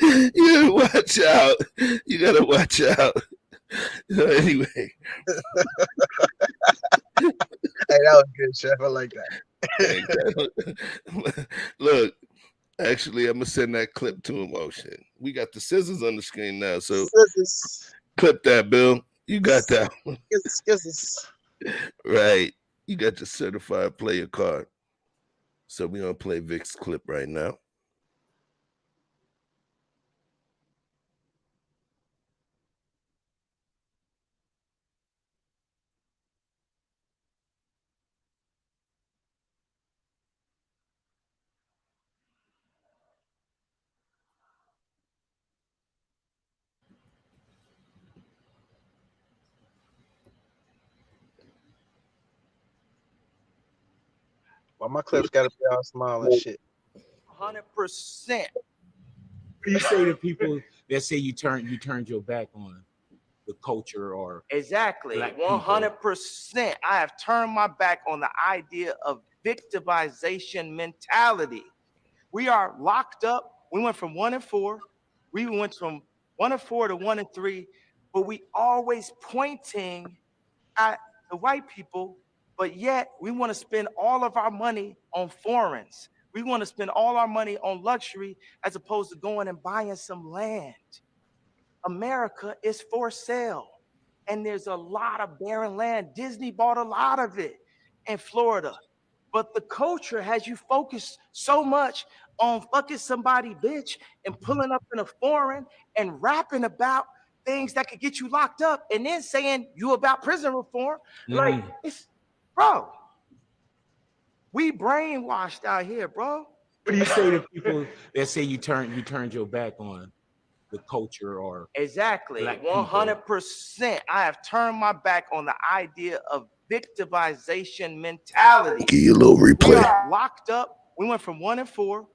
You gotta watch out. You gotta watch out. Anyway. Hey, that was good, Chef. I like that. Look, actually, I'm gonna send that clip to Emotion. We got the scissors on the screen now, so scissors. Clip that, Bill. You got that one. Scissors. Right. You got your certified player card. So we're gonna play Vic's clip right now. Well, my clips got to be all smile and shit. 100%. What do you say to people that say you turned your back on the culture or exactly 100%? I have turned my back on the idea of victimization mentality. We are locked up. We went from 1-4. We went from 1-4 to 1-3, but we always pointing at the white people, but yet we want to spend all of our money on foreigns. We want to spend all our money on luxury as opposed to going and buying some land. America is for sale, and there's a lot of barren land. Disney bought a lot of it in Florida, but the culture has you focused so much on fucking somebody bitch and pulling up in a foreign and rapping about things that could get you locked up and then saying you about prison reform. Like, it's, bro, we brainwashed out here, bro. What do you say to people that say you turned your back on the culture or exactly 100%? I have turned my back on the idea of victimization mentality. Give you a little replay. We are locked up. We went from 1-4.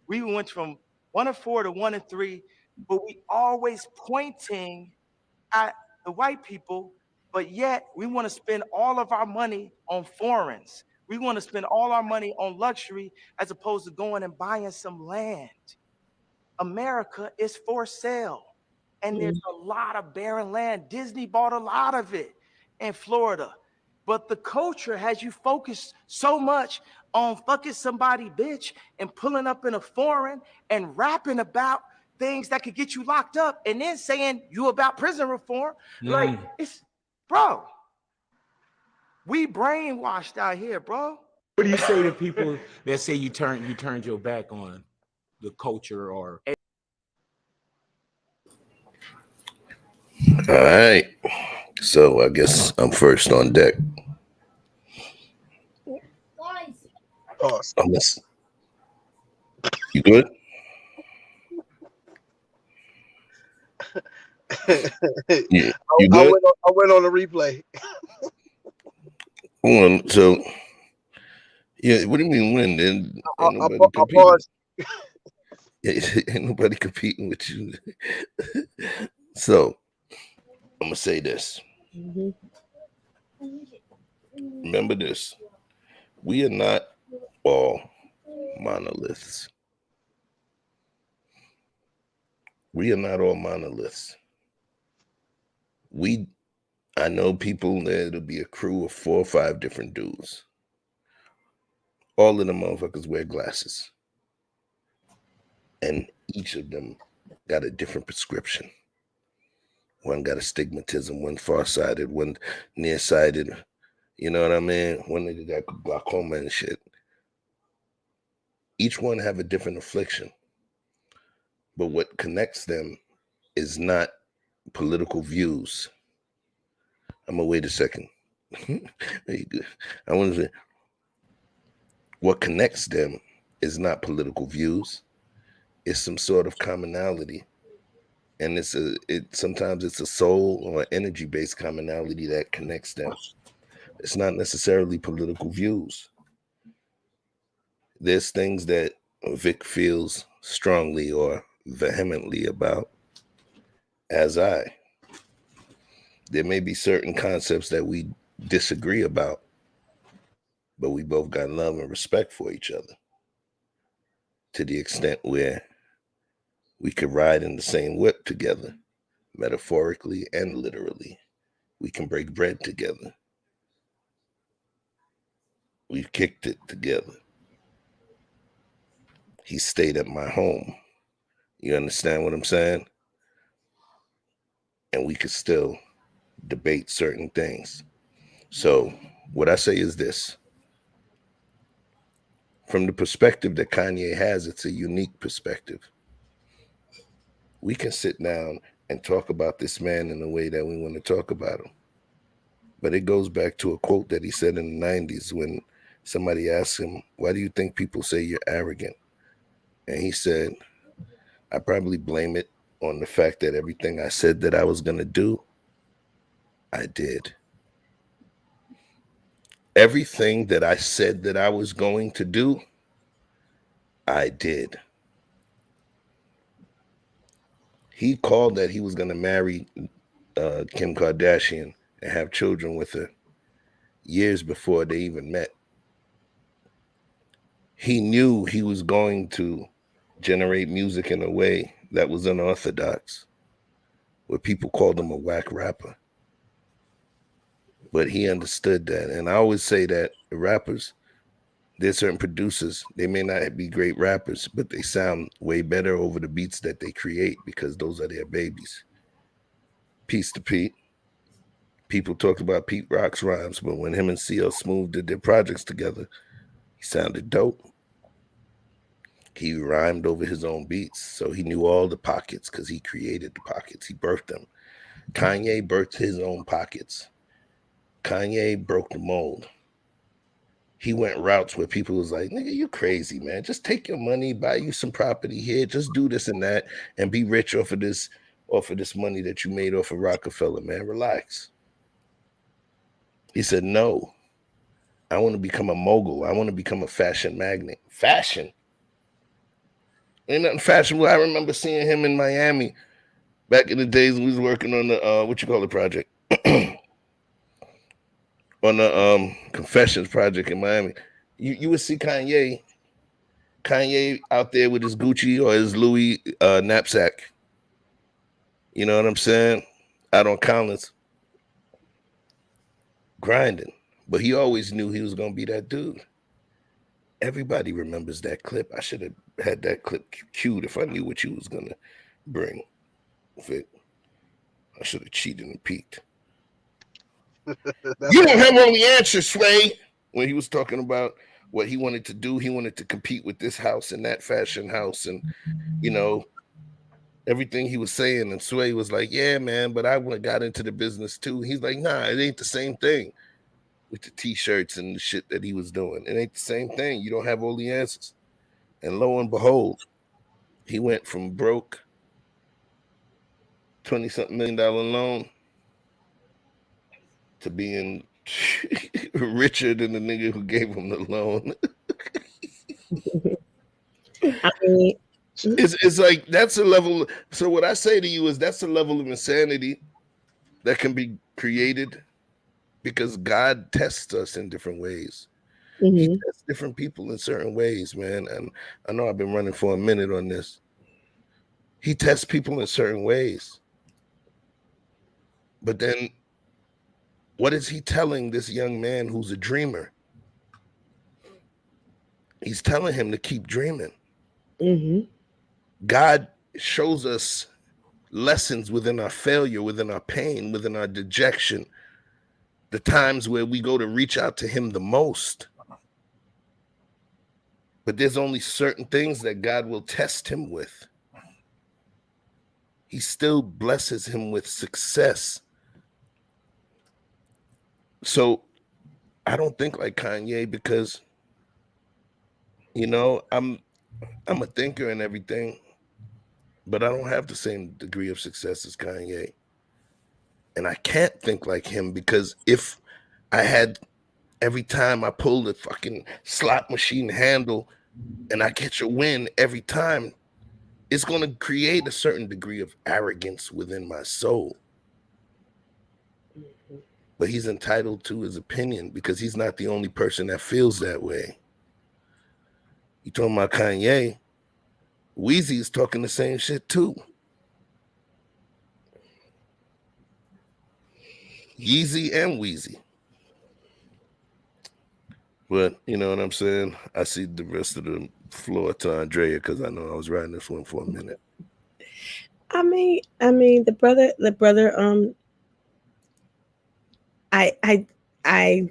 We went from 1-4 to 1-3, but we always pointing at the white people, but yet we want to spend all of our money on foreigns. We want to spend all our money on luxury as opposed to going and buying some land. America is for sale, and there's a lot of barren land. Disney bought a lot of it in Florida, but the culture has you focused so much on fucking somebody bitch and pulling up in a foreign and rapping about things that could get you locked up and then saying you about prison reform. Like, it's, bro, we brainwashed out here, bro. What do you say to people that say you turned your back on the culture or? All right. So I guess I'm first on deck. Pause. You good? You good? I went on the replay. So, yeah, what do you mean win? Then I paused. Ain't nobody competing with you. So, I'm gonna say this. Remember this. We are not all monoliths. We are not all monoliths. I know people that'll be a crew of 4 or 5 different dudes. All of them motherfuckers wear glasses. And each of them got a different prescription. One got astigmatism, one farsighted, one nearsighted. You know what I mean? One nigga got glaucoma and shit. Each one have a different affliction. But what connects them is not political views. I'm gonna wait a second. Very good. I want to say, what connects them is not political views. It's some sort of commonality, and sometimes it's a soul or energy-based commonality that connects them. It's not necessarily political views. There's things that Vic feels strongly or vehemently about, as I. There may be certain concepts that we disagree about, but we both got love and respect for each other to the extent where We could ride in the same whip together, metaphorically and literally. We can break bread together. We've kicked it together. He stayed at my home. You understand what I'm saying? And we could still debate certain things. So what I say is this. From the perspective that Kanye has, it's a unique perspective. We can sit down and talk about this man in the way that we want to talk about him. But it goes back to a quote that he said in the 90s when somebody asked him, why do you think people say you're arrogant? And he said, I probably blame it on the fact that everything I said that I was going to do, I did. Everything that I said that I was going to do, I did. He called that he was going to marry Kim Kardashian and have children with her years before they even met. He knew he was going to generate music in a way that was unorthodox, where people called him a whack rapper. But he understood that. And I always say that the rappers, there's certain producers, they may not be great rappers, but they sound way better over the beats that they create because those are their babies. Peace to Pete. People talked about Pete Rock's rhymes, but when him and CL Smooth did their projects together, he sounded dope. He rhymed over his own beats, so he knew all the pockets because he created the pockets. He birthed them. Kanye birthed his own pockets. Kanye broke the mold. He went routes where people was like, nigga, you crazy, man. Just take your money, buy you some property here, just do this and that, and be rich off of this money that you made off of Rockefeller, man. Relax. He said, no, I want to become a mogul. I want to become a fashion magnate. Fashion? Ain't nothing fashionable. I remember seeing him in Miami back in the days when we was working on the project? On the Confessions project in Miami. You would see Kanye out there with his Gucci or his Louis knapsack. You know what I'm saying? Out on Collins. Grinding. But he always knew he was going to be that dude. Everybody remembers that clip. I should have had that clip queued if I knew what you was going to bring. Vic. I should have cheated and peeked. You don't have all the answers, Sway. When he was talking about what he wanted to do, he wanted to compete with this house and that fashion house and, you know, everything he was saying. And Sway was like, yeah, man, but I got into the business too. He's like, nah, it ain't the same thing with the T-shirts and the shit that he was doing. It ain't the same thing. You don't have all the answers. And lo and behold, he went from broke, $20-something million loan to being richer than the nigga who gave him the loan. I mean, it's like that's a level. So what I say to you is that's a level of insanity that can be created because God tests us in different ways. He tests different people in certain ways, man. And I know I've been running for a minute on this. He tests people in certain ways. But then what is he telling this young man who's a dreamer? He's telling him to keep dreaming. God shows us lessons within our failure, within our pain, within our dejection, the times where we go to reach out to him the most. But there's only certain things that God will test him with. He still blesses him with success. So I don't think like Kanye because, you know, I'm a thinker and everything, but I don't have the same degree of success as Kanye. And I can't think like him because if I had every time I pull the fucking slot machine handle and I catch a win every time, it's going to create a certain degree of arrogance within my soul. But he's entitled to his opinion because he's not the only person that feels that way. You talking about Kanye? Weezy's talking the same shit too. Yeezy and Weezy. But you know what I'm saying? I see the rest of the floor to Andrea because I know I was riding this one for a minute. I mean, the brother, I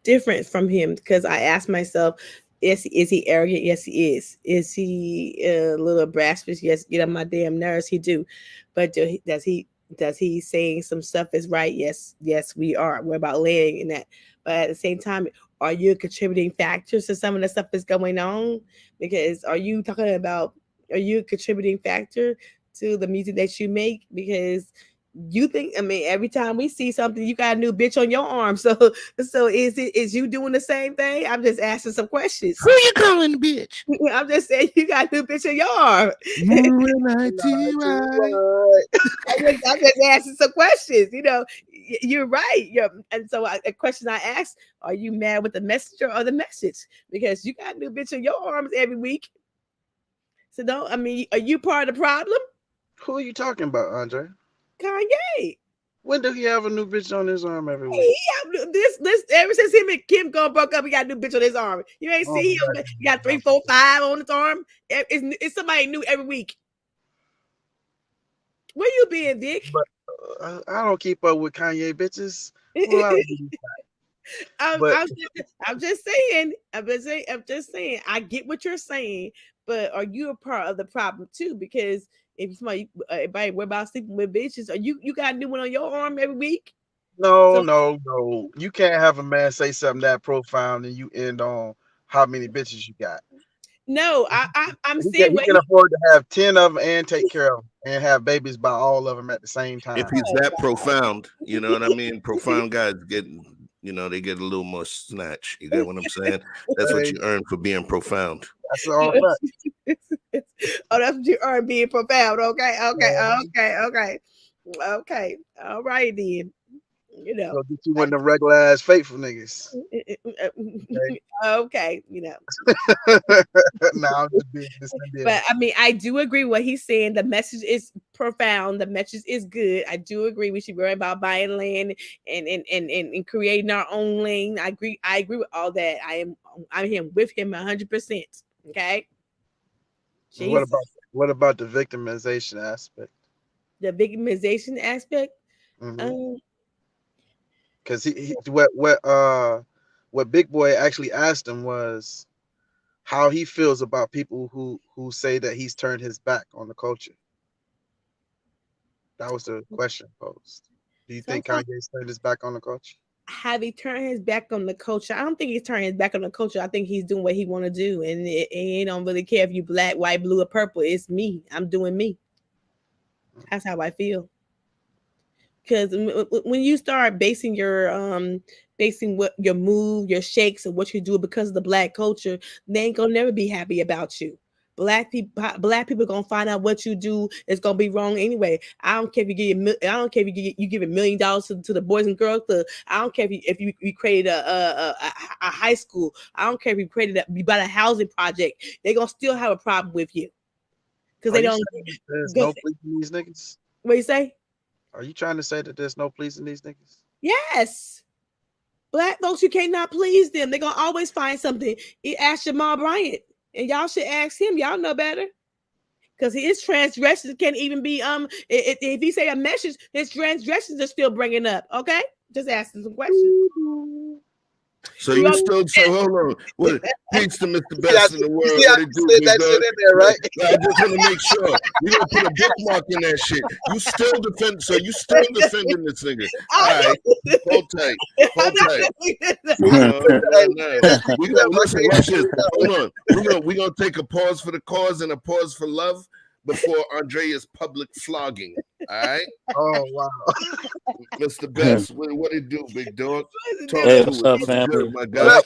different from him because I asked myself, is he arrogant? Yes, he is. Is he a little braspish? Yes, get on my damn nerves. He do, but does he saying some stuff is right? Yes, we are. We're about laying in that, but at the same time, are you a contributing factor to some of the stuff that's going on? Because are you a contributing factor to the music that you make? Because you think, I mean, every time we see something, you got a new bitch on your arm. So is you doing the same thing? I'm just asking some questions. Who you calling bitch? I'm just saying you got a new bitch on your arm. I'm just asking some questions. You know, you're right. And so a question I asked: are you mad with the messenger or the message? Because you got a new bitch on your arms every week. So don't. I mean, are you part of the problem? Who are you talking about, Andre? Kanye. When do he have a new bitch on his arm every week? This ever since him and Kim broke up, he got a new bitch on his arm. You ain't see him. He got 3, 4, 5 on his arm. It's somebody new every week. Where you been, Vic? But, I don't keep up with Kanye bitches. I'm just saying. I'm just saying. I get what you're saying, but are you a part of the problem too? Because if somebody, everybody, worry about sleeping with bitches, are you got a new one on your arm every week? No. You can't have a man say something that profound and you end on how many bitches you got. No, I'm saying he can afford to have 10 of them and take care of them and have babies by all of them at the same time. If he's that profound, you know what I mean? Profound guys get, you know, they get a little more snatch. You get what I'm saying? That's what you earn for being profound. That's all right. Oh, that's what you earn being profound. Okay. All right then. You know, so get you one of them regular ass faithful niggas. Okay, you know. I'm just being but I mean, I do agree what he's saying. The message is profound. The message is good. I do agree. We should worry about buying land and creating our own lane. I agree with all that. I'm with him 100%. Okay. What about the victimization aspect? The victimization aspect. Because what Big Boy actually asked him was how he feels about people who say that he's turned his back on the culture. That was the question posed. Do you think Kanye's turned his back on the culture? Have he turned his back on the culture? I don't think he's turning his back on the culture. I think he's doing what he want to do, and he don't really care if you black, white, blue, or purple. It's me. I'm doing me. That's how I feel. Because when you start basing what your move, your shakes, and what you do because of the black culture, they ain't gonna never be happy about you. Black people gonna find out what you do is gonna be wrong anyway. I don't care if you give $1 million to the Boys and Girls Club. I don't care if you created a high school. I don't care if you bought a housing project. They gonna still have a problem with you because they don't. There's no pleasing these niggas. What you say? Are you trying to say that there's no pleasing these niggas? Yes. Black folks, you cannot please them. They're gonna always find something. Ask Jamal Bryant. And y'all should ask him. Y'all know better. Because his transgressions can't even be if he say a message, his transgressions are still bringing up. Okay, just asking some questions. So you still hold on. What hates to Mr. Best in the world? See, I said that shit in there, right? I just want to make sure we don't put a bookmark in that shit. You still defending this nigga. All right, hold tight. Listen, watch this. Hold on. We're gonna take a pause for the cause and a pause for love before Andrea's public flogging. All right. Oh wow. Mr. Best, what it do, big dog? Hey, what's up, family? My guy.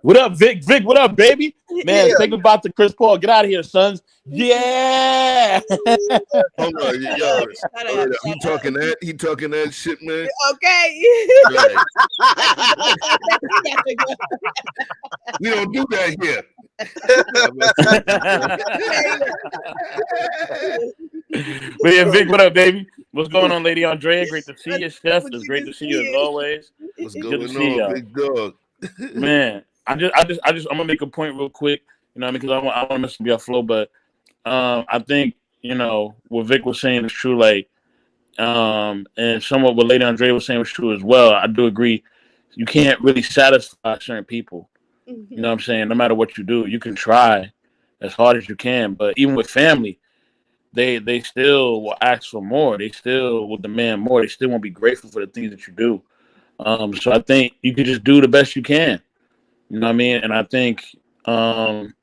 What up, Vic? Vic, what up, baby? Man, think about the Chris Paul. Get out of here, sons. Yeah. Hold on, yo. He talking that shit, man. Okay. Right. We don't do that here. But yeah, Vic, what up, baby? What's going on, Lady Andrea? Great to see you, Chef. It's great to see you as always. What's Good going to see on, y'all. big dog? Man, I'm gonna make a point real quick, you know, because I want to mess up your flow, but I think, you know, what Vic was saying is true, like, and somewhat what Lady Andrea was saying was true as well. I do agree. You can't really satisfy certain people. You know what I'm saying? No matter what you do, you can try as hard as you can, but even with family, they still will ask for more. They still will demand more. They still won't be grateful for the things that you do. So I think you can just do the best you can. You know what I mean? And I think in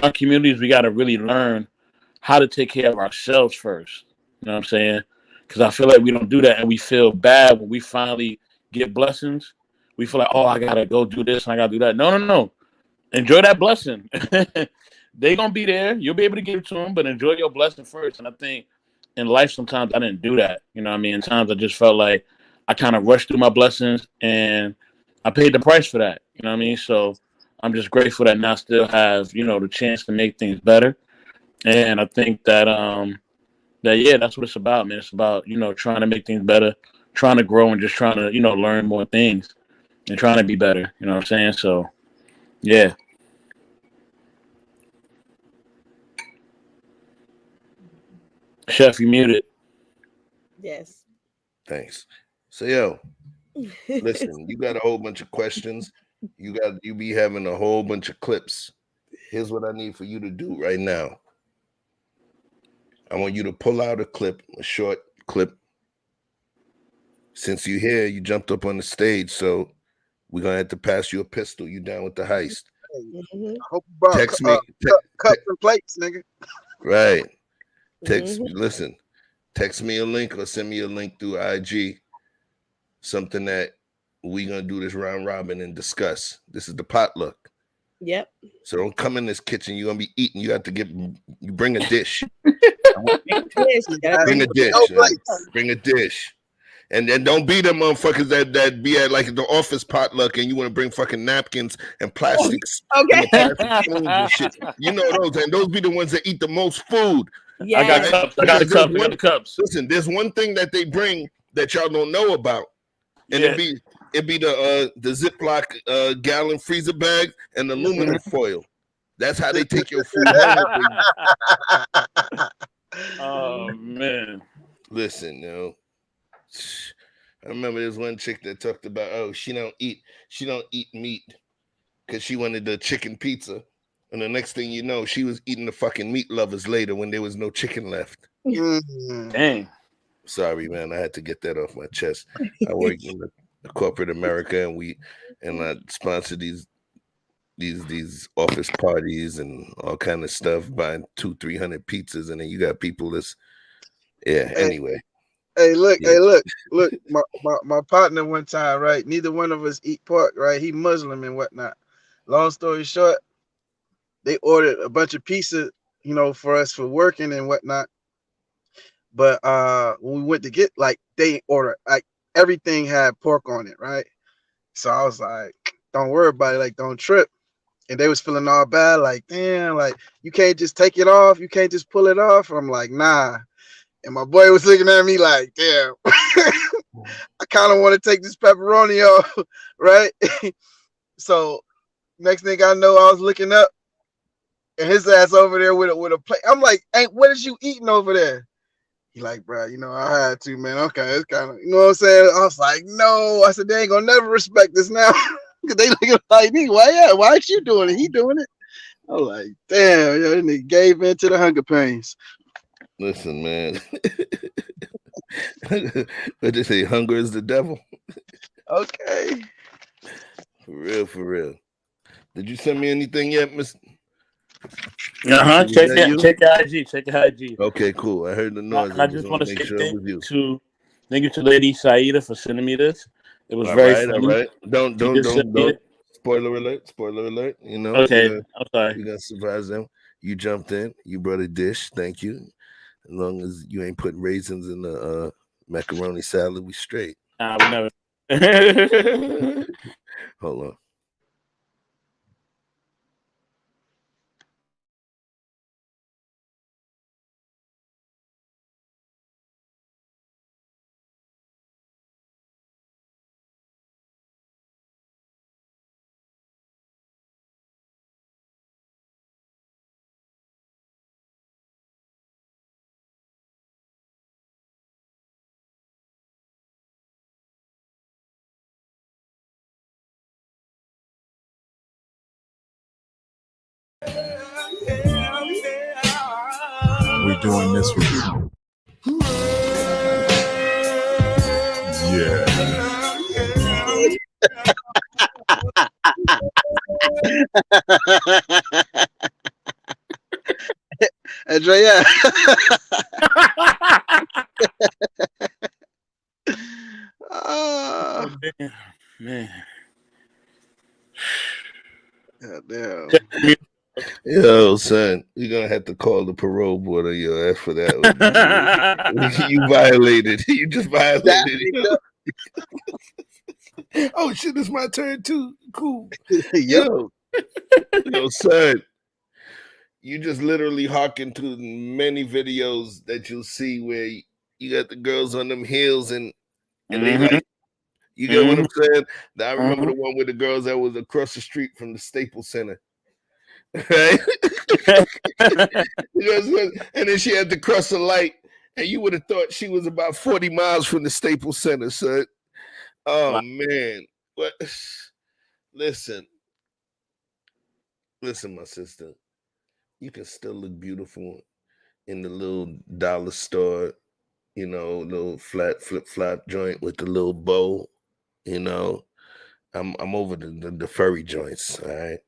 our communities we got to really learn how to take care of ourselves first. You know what I'm saying? Because I feel like we don't do that, and we feel bad when we finally get blessings. We feel like, oh, I gotta go do this and I gotta do that. No, no, no. Enjoy that blessing. They gonna be there. You'll be able to give it to them, but enjoy your blessing first. And I think in life sometimes I didn't do that. You know what I mean? In times I just felt like I kind of rushed through my blessings, and I paid the price for that. You know what I mean? So I'm just grateful that now I still have, you know, the chance to make things better. And I think that yeah, that's what it's about, man. It's about, you know, trying to make things better, trying to grow, and just trying to, you know, learn more things and trying to be better. You know what I'm saying? So yeah. Chef, you muted. Yes. Thanks. So yo, listen, you got a whole bunch of questions. You be having a whole bunch of clips. Here's what I need for you to do right now. I want you to pull out a clip, a short clip. Since you're here, you jumped up on the stage, so we're gonna have to pass you a pistol. You down with the heist? I hope you brought Text me. cups and plates, nigga. Right. Listen, text me a link or send me a link through IG. Something that we gonna do this round robin and discuss. This is the potluck. Yep. So don't come in this kitchen. You're gonna be eating. You have to you bring a dish. Bring a dish. Bring a dish. And then don't be the motherfuckers that be at like the office potluck and you want to bring fucking napkins and plastics. Okay. And plastic spoons and shit. You know those, and those be the ones that eat the most food. I got cups. I got the cups. I got the cups. Listen, there's one thing that they bring that y'all don't know about. And it'd be the Ziploc gallon freezer bag and the aluminum foil. That's how they take your food home. Oh man. Listen, I remember there's one chick that talked about, she don't eat meat because she wanted the chicken pizza. And the next thing you know, she was eating the fucking meat lovers later when there was no chicken left. Dang. Sorry, man. I had to get that off my chest. I work in the corporate America, and I sponsor these office parties and all kind of stuff, buying 200-300 pizzas, and then you got people that's anyway. Hey, look. My partner one time, right? Neither one of us eat pork, right? He Muslim and whatnot. Long story short, they ordered a bunch of pizza, you know, for us for working and whatnot. But when we went to get, like, they ordered, like, everything had pork on it, right? So I was like, don't worry about it, like, don't trip. And they was feeling all bad, like, damn, like, you can't just take it off, you can't just pull it off. I'm like, nah. And my boy was looking at me like, damn, I kind of want to take this pepperoni off, right? So next thing I know, I was looking up, and his ass over there with a plate. I'm like, hey, what is you eating over there? He like, bro, you know, I had to, man. Okay, it's kind of, you know what I'm saying? I was like, no. I said, they ain't gonna never respect this now. Cause they looking like me. Why ain't you doing it? He doing it. I was like, damn, yo, this nigga gave in to the hunger pains. Listen, man. What they say, hunger is the devil. Okay. For real. Did you send me anything yet, Miss? Check your IG. Check your IG. Okay, cool. I heard the noise. I just want to say thank you to Lady Saida for sending me this. It was very funny. All right. Don't. Spoiler alert. You know. Okay. I'm sorry. You gotta surprise them. You jumped in. You brought a dish. Thank you. As long as you ain't putting raisins in the macaroni salad, we straight. I would never. Hold on. doing this with you. Yeah. Andrea. Oh, damn, man. God damn. Yo, son, you're gonna have to call the parole board on your ass for that one. You violated. You just violated. Oh shit, it's my turn too. Cool. Yo, son, you just literally hearken to many videos that you'll see where you got the girls on them heels and they like, you get what I'm saying? I remember the one with the girls that was across the street from the Staples Center. Right? And then she had to cross a light, and you would have thought she was about 40 miles from the Staples Center, son. Oh man. But listen, my sister. You can still look beautiful in the little dollar store, you know, little flat flip-flop joint with the little bow, you know. I'm over the furry joints, all right.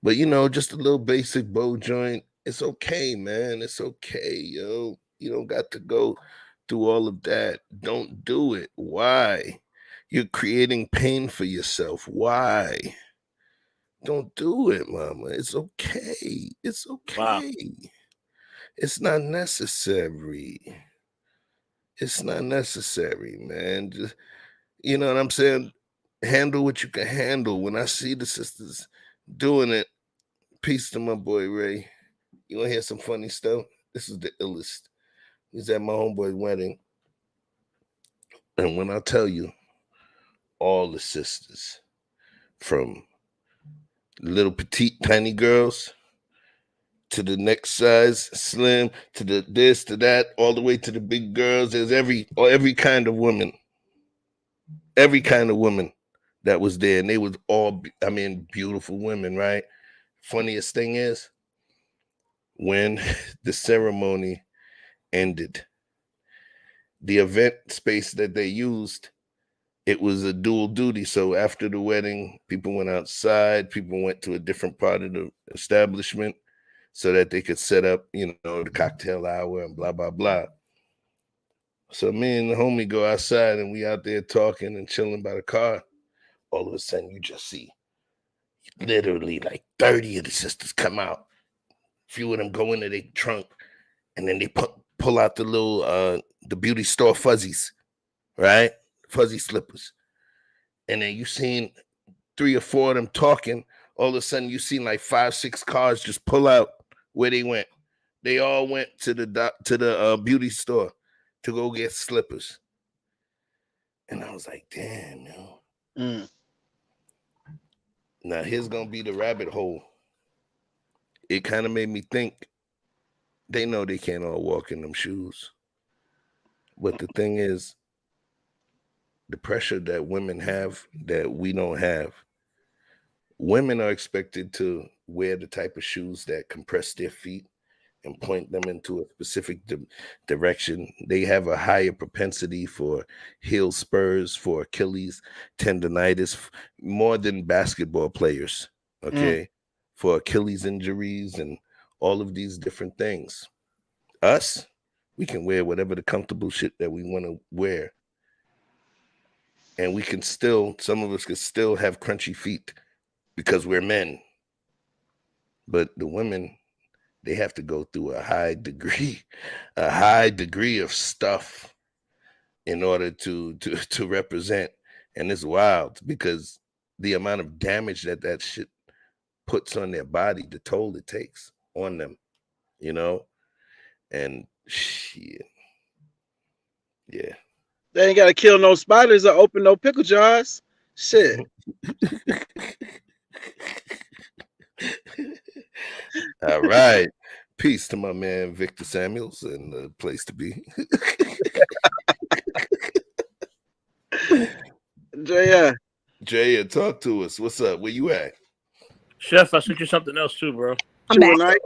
But you know, just a little basic bow joint, it's okay, man. It's okay, yo. You don't got to go through all of that. Don't do it. Why? You're creating pain for yourself. Why? Don't do it, mama. It's okay. It's okay. Wow. It's not necessary. It's not necessary, man. Just, you know what I'm saying? Handle what you can handle. When I see the sisters doing it, peace to my boy Ray. You want to hear some funny stuff? This is the illest. He's at my homeboy's wedding. And when I tell you, all the sisters, from little petite tiny girls to the next size slim, to the this, to that, all the way to the big girls. There's every kind of woman. Every kind of woman that was there. And they was all, I mean, beautiful women, right? Funniest thing is, when the ceremony ended, the event space that they used, it was a dual duty. So after the wedding, people went outside, people went to a different part of the establishment so that they could set up, you know, the cocktail hour and blah, blah, blah. So me and the homie go outside and we out there talking and chilling by the car. All of a sudden you just see literally like 30 of the sisters come out. A few of them go into their trunk and then they pull out the little, the beauty store fuzzies, right? Fuzzy slippers. And then you seen 3 or 4 of them talking. All of a sudden you seen like 5, 6 cars just pull out where they went. They all went to the beauty store to go get slippers. And I was like, damn, yo. Now here's gonna be the rabbit hole. It kind of made me think, they know they can't all walk in them shoes. But the thing is, the pressure that women have that we don't have. Women are expected to wear the type of shoes that compress their feet and point them into a specific direction. They have a higher propensity for heel spurs, for Achilles tendonitis, more than basketball players, okay? For Achilles injuries and all of these different things. Us, we can wear whatever the comfortable shit that we want to wear. And we can still, some of us can still have crunchy feet because we're men. But the women, they have to go through a high degree of stuff in order to represent. And it's wild because the amount of damage that shit puts on their body, the toll it takes on them, you know? And shit. Yeah. They ain't got to kill no spiders or open no pickle jars. Shit. All right. Peace to my man Victor Samuels and the place to be. Jaya, talk to us. What's up? Where you at? Chef, I sent you something else too, bro. I'm back.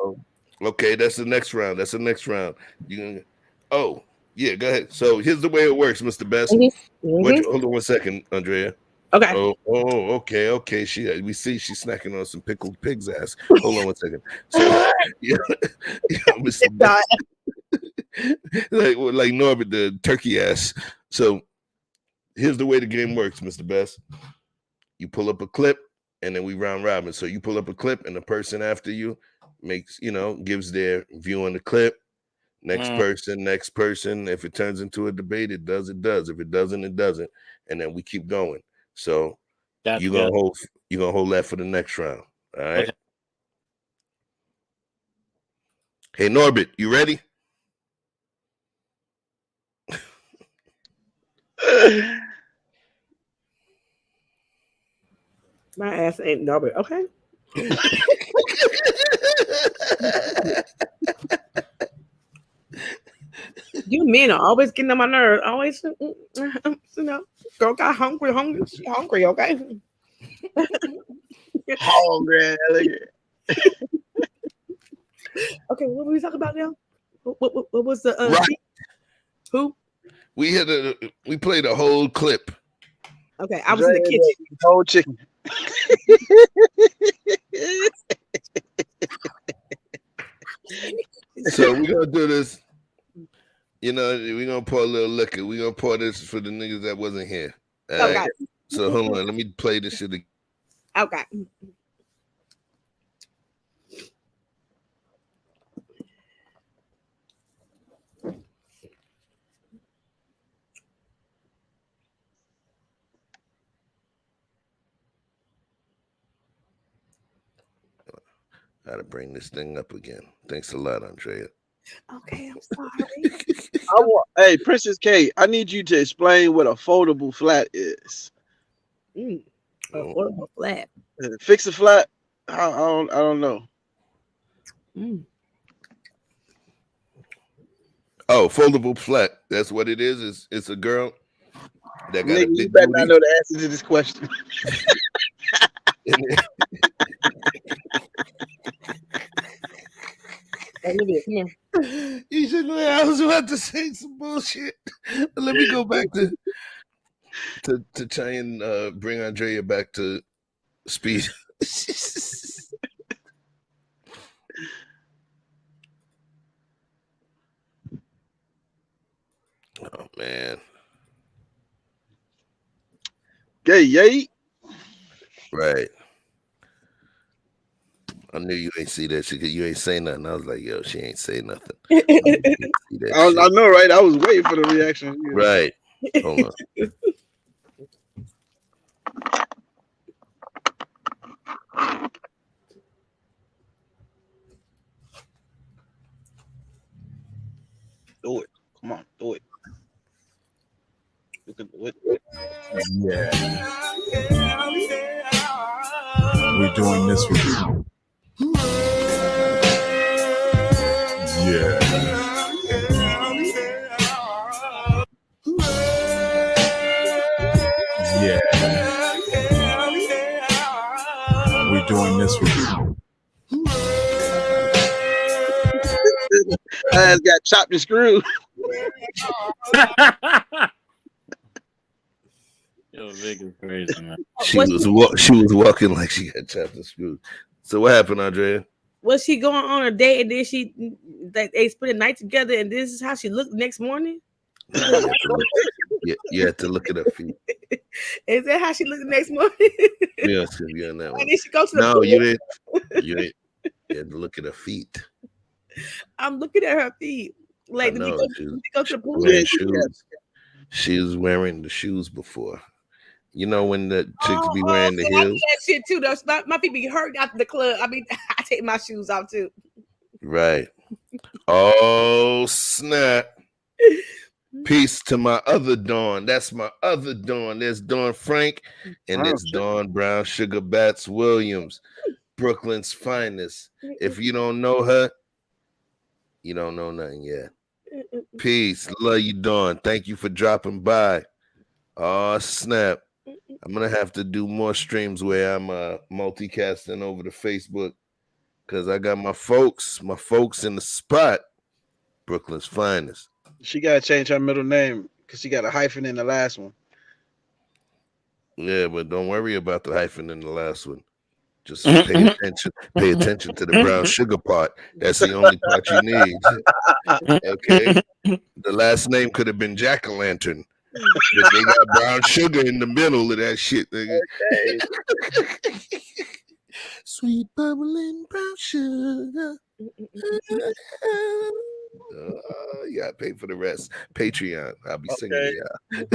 Okay, that's the next round. That's the next round. You can. Oh, yeah. Go ahead. So here's the way it works, Mr. Best. Hold on 1 second, Andrea. Okay. Oh, okay. We see she's snacking on some pickled pig's ass. Hold on 1 second. So, Mr. Best, like Norbert the turkey ass. So here's the way the game works, Mr. Best. You pull up a clip, and then we round robin. So you pull up a clip, and the person after you gives their view on the clip. Next person. If it turns into a debate, it does. If it doesn't, it doesn't. And then we keep going. So you're gonna hold that for the next round. All right. Okay. Hey Norbert, you ready? My ass ain't Norbert. Okay. You men are always getting on my nerves. Always, girl got hungry. She hungry, okay? Hungry. Okay, what were we talking about now? What was the right. Who? We played a whole clip. Okay, I was in the kitchen. Whole chicken. So we're gonna do this. We're gonna pour a little liquor. We're gonna pour this for the niggas that wasn't here. Okay. Right? So hold on, let me play this shit again. Okay. How to bring this thing up again. Thanks a lot, Andrea. Okay, I'm sorry. Hey, Princess K, I need you to explain what a foldable flat is. A foldable flat. Fix a flat? I don't know. Oh, foldable flat. That's what it is. It's a girl that got a big you better booty. not know the answer to this question. Olivia, come here. You should know I was about to say some bullshit. Let me go back to try and bring Andrea back to speed. Oh man. Gay, yay. Right. I knew you ain't see that shit because you ain't say nothing. I was like, yo, she ain't say nothing. I know, right? I was waiting for the reaction. Right. Hold on. Do it. Come on, do it. You can do it. Yeah. We're doing this with you. Yeah. Yeah. We're doing this with you. Ass got chopped and screwed. Yo, Vic is crazy, man. She was walking like she got chopped and screwed. So what happened, Andrea? Was she going on a date and then they spent a night together and this is how she looked the next morning? You had to look at her feet. Is that how she looked the next morning? Yeah, on that one. And then she go to the No, pool. you didn't. You had to look at her feet. I'm looking at her feet. Like, did you go to the pool? Wearing shoes. She was wearing the shoes before. You know when the chicks be wearing the I do heels? that shit too. Though. My feet be hurt after the club. I mean, I take my shoes off too. Right. Oh, snap. Peace to my other Dawn. That's my other Dawn. There's Dawn Frank and there's Dawn Brown Sugar Bats Williams, Brooklyn's finest. If you don't know her, you don't know nothing yet. Peace. Love you, Dawn. Thank you for dropping by. Oh, snap. I'm going to have to do more streams where I'm multicasting over to Facebook Because I got my folks in the spot, Brooklyn's finest. She gotta change her middle name because she got a hyphen in the last one. Yeah, but don't worry about the hyphen in the last one. Just pay attention. Pay attention to the brown sugar part. That's the only part you need. Okay. The last name could have been Jack-o'-lantern, but they got brown sugar in the middle of that shit, nigga. Okay. Sweet bubbling brown sugar. You gotta pay for the rest. Patreon. I'll be singing y'all.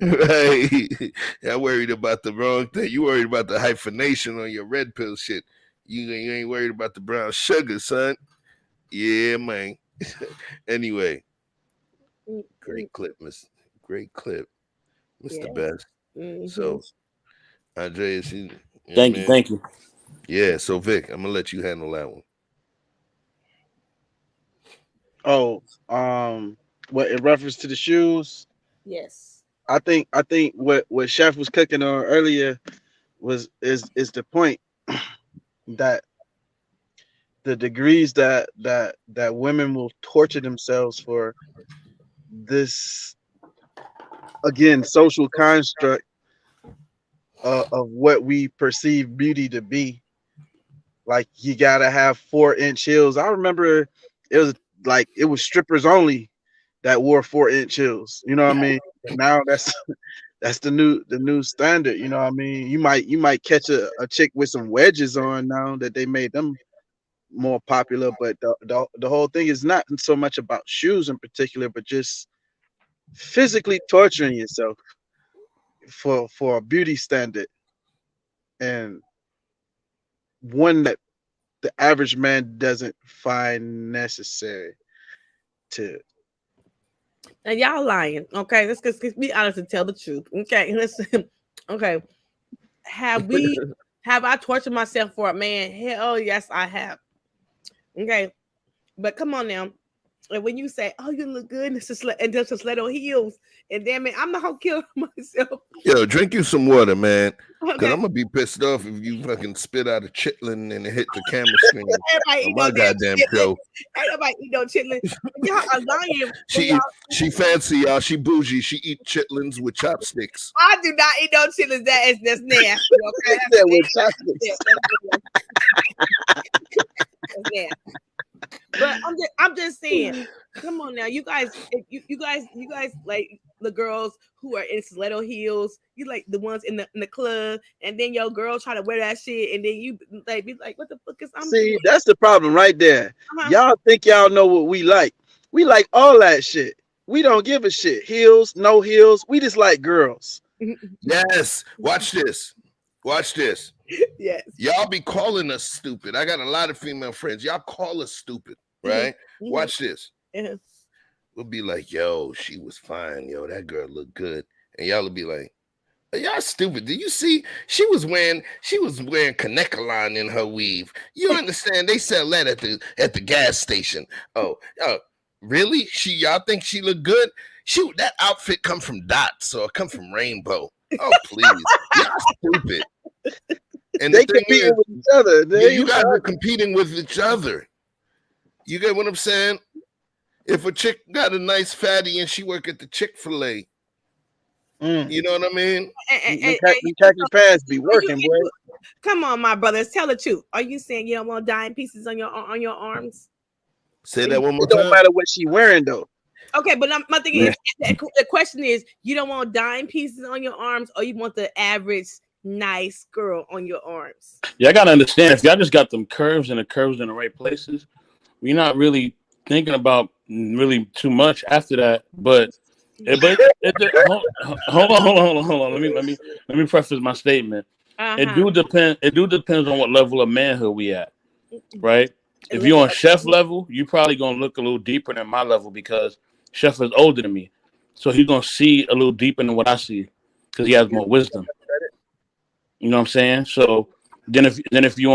Right. I worried about the wrong thing. You worried about the hyphenation on your red pill shit. You ain't worried about the brown sugar, son. Yeah, man. Anyway. Great clip, Miss. Great clip. Mr. Best. So Andrea, Thank you. Yeah, so Vic, I'm gonna let you handle that one. Oh, what in reference to the shoes? Yes. I think what Chef was cooking on earlier is the point that the degrees that women will torture themselves for this, again, social construct of what we perceive beauty to be. Like, you gotta have 4-inch heels. I remember it was strippers only that wore 4-inch heels. You know what I mean? Now that's the new standard. You know what I mean? You might catch a chick with some wedges on now that they made them more popular, but the whole thing is not so much about shoes in particular, but just physically torturing yourself for a beauty standard, and one that the average man doesn't find necessary to. And y'all lying, okay? Let's be honest and tell the truth, okay? Listen, okay. Have I tortured myself for a man? Hell yes, I have. Okay, but come on now. And when you say, "Oh, you look good," and just stiletto heels, and damn it, I'm not gonna kill myself. Yo, drink you some water, man. Because Okay. I'm gonna be pissed off if you fucking spit out a chitlin and it hit the camera screen Everybody on eat my no damn goddamn chitlin. show. Ain't nobody eat no chitlin. Y'all are lying. She fancy, y'all. She bougie. She eat chitlins with chopsticks. I do not eat no chitlins. That's nasty. Okay, that's with chopsticks. That's nasty. But I'm just saying, come on now, you guys, you guys like the girls who are in stiletto heels. You like the ones in the club, and then your girl try to wear that shit, and then you like be like, what the fuck is I'm See, doing? that's the problem right there. Y'all think y'all know what we like. We like all that shit. We don't give a shit. Heels, no heels. We just like girls. Yes. Watch this. Watch this. Yes. Y'all be calling us stupid. I got a lot of female friends. Y'all call us stupid, right? Watch this. We'll be like, yo, she was fine. Yo, that girl looked good. And y'all will be like, y'all stupid. Did you see? She was wearing Kanekalon in her weave. You understand? They sell that at the gas station. Oh, really? Y'all think she looked good? Shoot, that outfit come from Dots or come from Rainbow. Oh, please. Y'all stupid. And they competing with each other. You guys are competing with each other. You get what I'm saying? If a chick got a nice fatty and she work at the Chick-fil-A, you know what I mean? The khaki pants be working, boy. Come on, my brothers, tell the truth. Are you saying you don't want dime pieces on your arms? Say that one more It time. don't matter what she wearing though. Okay, but my thing is, the question is, you don't want dime pieces on your arms, or you want the average nice girl on your arms? Yeah, I gotta understand, if y'all just got them curves and the curves in the right places, we're not really thinking about really too much after that. But hold on. Let me preface my statement. It do depends on what level of manhood we at, right? If you're on chef level, you probably gonna look a little deeper than my level because Chef is older than me, so he's gonna see a little deeper than what I see because he has more wisdom. You know what I'm saying? So then if you're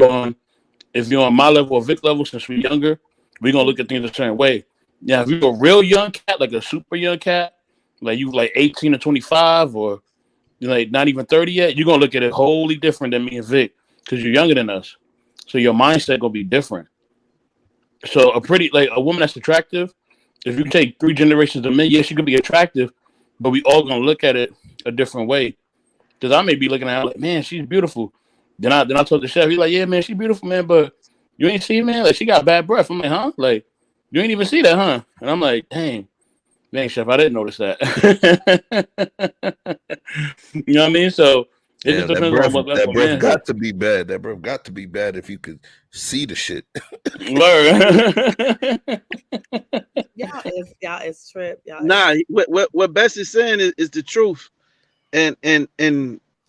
on my level or Vic level, since we're younger, we're gonna look at things a certain way. Now, if you're a real young cat, like a super young cat, like you like 18 or 25, or you're like not even 30 yet, you're gonna look at it wholly different than me and Vic because you're younger than us. So your mindset gonna be different. So a woman that's attractive, if you take 3 generations of men, yes, she could be attractive, but we all gonna look at it a different way. Because I may be looking at her like, man, she's beautiful. Then I told the chef, he's like, yeah, man, she's beautiful, man, but you ain't see, man, like she got bad breath. I'm like, huh? Like, you ain't even see that, huh? And I'm like, dang, chef, I didn't notice that. You know what I mean? So it just That depends breath, on what that breath man. got to be bad. That breath got to be bad if you could see the shit. Y'all is trip. Nah, what Bess is saying is the truth, and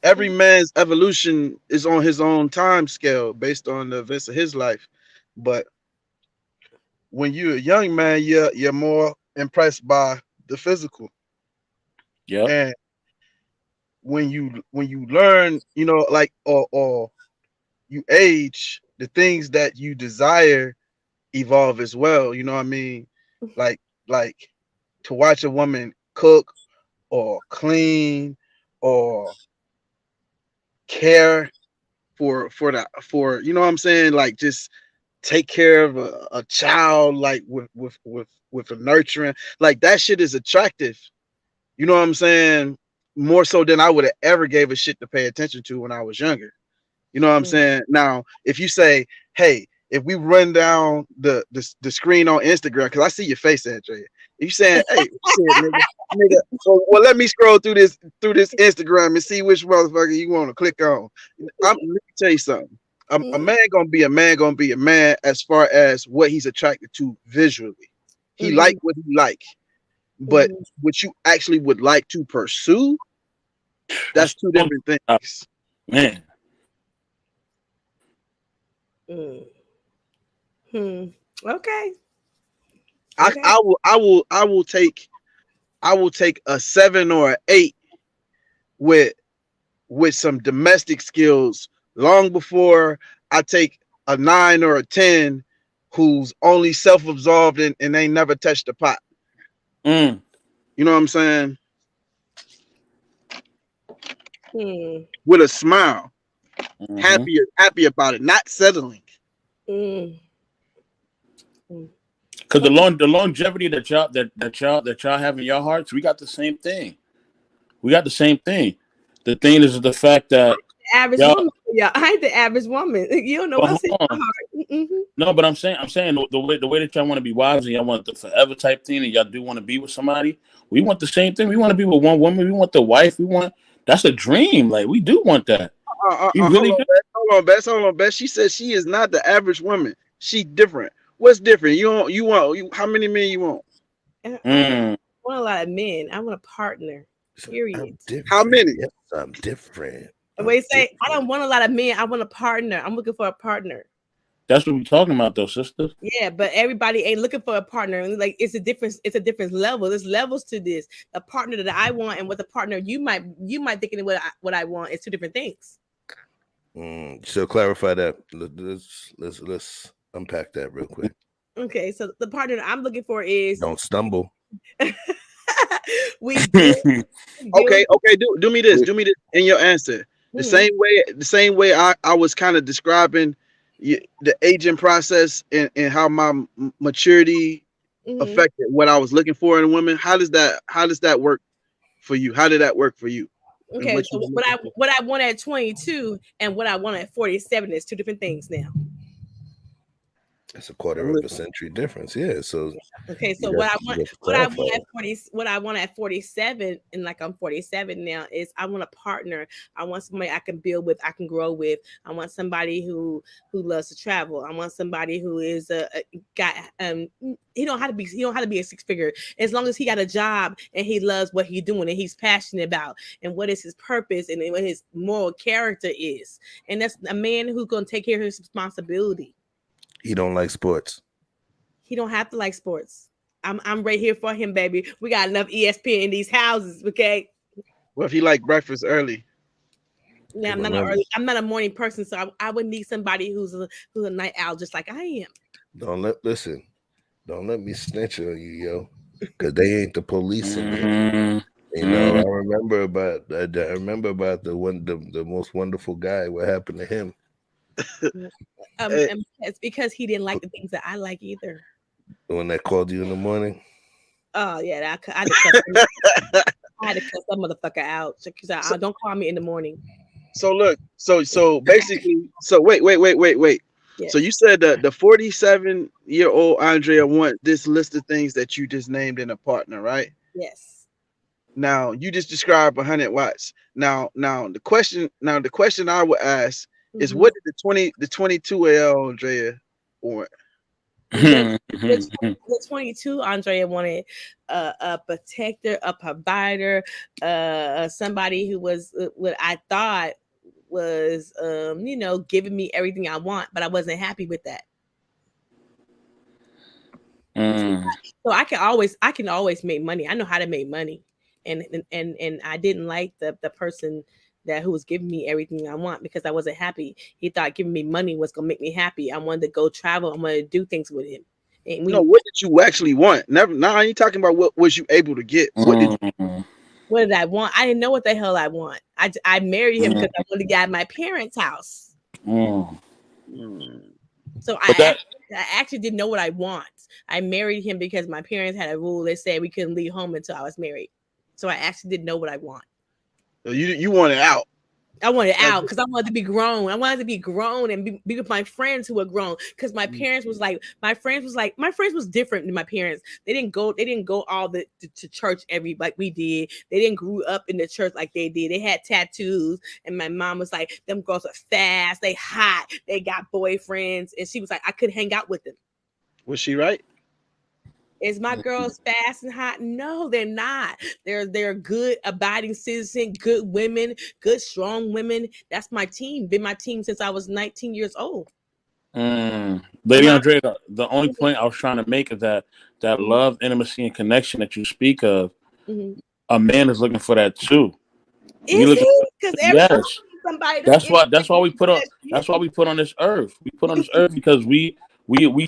every man's evolution is on his own time scale based on the events of his life. But when you're a young man, you're more impressed by the physical. Yeah. And when you learn, like or you age, the things that you desire evolve as well. You know what I mean? Like to watch a woman cook or clean or care for you know what I'm saying, like just take care of a child, like with a nurturing, like that shit is attractive. You know what I'm saying? More so than I would have ever gave a shit to pay attention to when I was younger. You know what I'm saying? Now, if you say, hey, if we run down the screen on Instagram, because I see your face, Andrea. You saying, hey, shit, nigga, well, let me scroll through this Instagram and see which motherfucker you want to click on. Let me tell you something. A man gonna be a man as far as what he's attracted to visually. He like what he like, but what you actually would like to pursue, that's two different things. Man. Okay. I will take a 7 or an 8 with some domestic skills long before I take a 9 or a 10 who's only self-absorbed and ain't never touched the pot. You know what I'm saying? With a smile, happy about it, not settling. Because the longevity that y'all have in your hearts, we got the same thing. The thing is the fact that average woman. Yeah, I ain't the average woman. You don't know what's in my heart. No, but I'm saying the way that y'all want to be wives and y'all want the forever type thing, and y'all do want to be with somebody. We want the same thing. We want to be with one woman. We want the wife. That's a dream. Like we do want that. Hold on, Bess. She said she is not the average woman. She different. What's different? How many men you want? I want a lot of men. I want a partner. Period. How many? Yes, I'm different. I don't want a lot of men. I want a partner. I'm looking for a partner. That's what we're talking about, though, sister. Yeah, but everybody ain't looking for a partner. Like it's a different level. There's levels to this. The partner that I want and what the partner you might thinking what I want is two different things. So clarify that. Let's unpack that real quick. Okay, so the partner that I'm looking for is don't stumble. We do. Okay. Do me this in your answer. The same way I was kind of describing the aging process and how my maturity affected what I was looking for in a woman. How does that work for you? How did that work for you? Okay, so what I want at 22 and what I want at 47 is two different things now. That's a quarter of a century difference. Yeah. So okay, so what I want at 47, and like I'm 47 now, is I want a partner. I want somebody I can build with, I can grow with. I want somebody who loves to travel. I want somebody who is a guy. He don't have to be a 6-figure. As long as he got a job and he loves what he's doing and he's passionate about and what is his purpose and what his moral character is. And that's a man who's gonna take care of his responsibility. He don't like sports. He don't have to like sports. I'm right here for him, baby. We got enough ESPN in these houses, okay? Well, if he like breakfast early. Yeah, I'm not a morning person, so I would need somebody who's a night owl just like I am. Don't let me snitch on you, yo, because they ain't the police in here. You know, I remember about the most wonderful guy. What happened to him? Hey. And it's because he didn't like the things that I like either. The one that called you in the morning. Oh yeah, I had to cuss I had to cuss that motherfucker out. Because don't call me in the morning. So look, so basically, so wait. Yeah. So you said that the 47-year-old Andrea want this list of things that you just named in a partner, right? Yes. Now you just described 100 watts. Now the question I would ask is, what did the 22-year-old Andrea want? The 22 Andrea wanted a protector, a provider, somebody who was what I thought was giving me everything I want, but I wasn't happy with that. So I can always make money. I know how to make money, and I didn't like the person who was giving me everything I want because I wasn't happy. He thought giving me money was gonna make me happy. I wanted to go travel. I wanted to do things with him. No, what did you actually want? Never. Now I ain't talking about what was you able to get. What did you? What did I want? I didn't know what the hell I want. I married him because I wanted to get out of my parents' house. So I actually didn't know what I want. I married him because my parents had a rule that said we couldn't leave home until I was married. So I actually didn't know what I want. So you wanted out. I wanted out because I wanted to be grown. I wanted to be grown and be with my friends who were grown. Because my friends was different than my parents. They didn't go all to church like we did. They didn't grow up in the church like they did. They had tattoos, and my mom was like, "Them girls are fast. They hot. They got boyfriends." And she was like, "I could hang out with them." Was she right? Is my girls fast and hot? No, they're not. They're good, abiding citizen, good women, good, strong women. That's my team. Been my team since I was 19 years old. Lady Andrea, the only point I was trying to make is that love, intimacy, and connection that you speak of, a man is looking for that too. Is he? Because yes. That's why we put on this earth. We put on this earth because we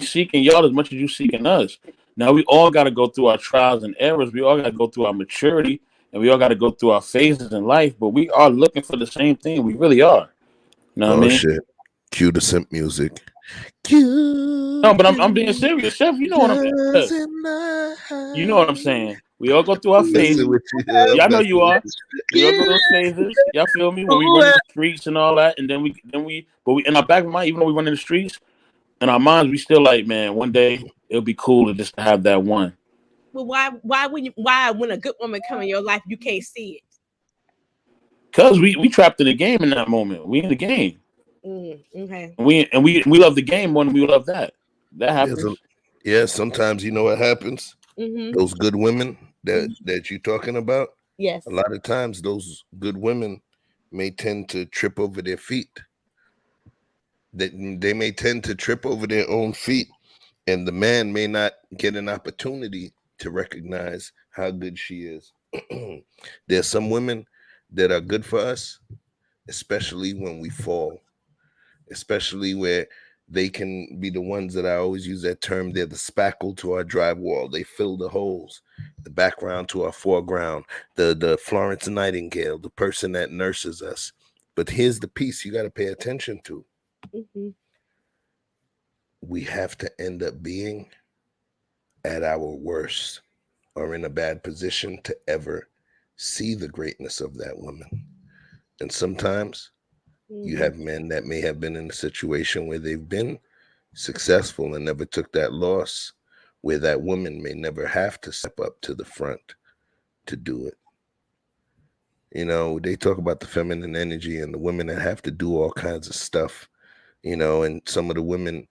seeking y'all as much as you seeking us. Now we all got to go through our trials and errors. We all got to go through our maturity, and we all got to go through our phases in life. But we are looking for the same thing. We really are. You know what I mean? Shit! Cue the simp music. No, but I'm being serious, Chef. You know what I'm saying. You know what I'm saying. We all go through our phases. Yeah, I know you are. We all go through those phases. Y'all feel me? When we run in the streets and all that, and then we in our back of mind, even though we run in the streets, in our minds, we still like, man, one day it'll be cool to just have that one. Well, why when a good woman come in your life, you can't see it? Because we trapped in the game in that moment. We in the game. Okay. We love the game more than we love that. That happens. Sometimes you know what happens. Those good women that you're talking about. Yes. A lot of times those good women may tend to trip over their feet. That they may tend to trip over their own feet, and the man may not get an opportunity to recognize how good she is. There's some women that are good for us, especially when we fall, especially where they can be the ones that I always use that term. They're the spackle to our drywall. They fill the holes, the background to our foreground, the Florence Nightingale, the person that nurses us. But here's the piece you got to pay attention to. We have to end up being at our worst or in a bad position to ever see the greatness of that woman. And sometimes you have men that may have been in a situation where they've been successful and never took that loss, where that woman may never have to step up to the front to do it. You know, they talk about the feminine energy and the women that have to do all kinds of stuff, you know, and some of the women,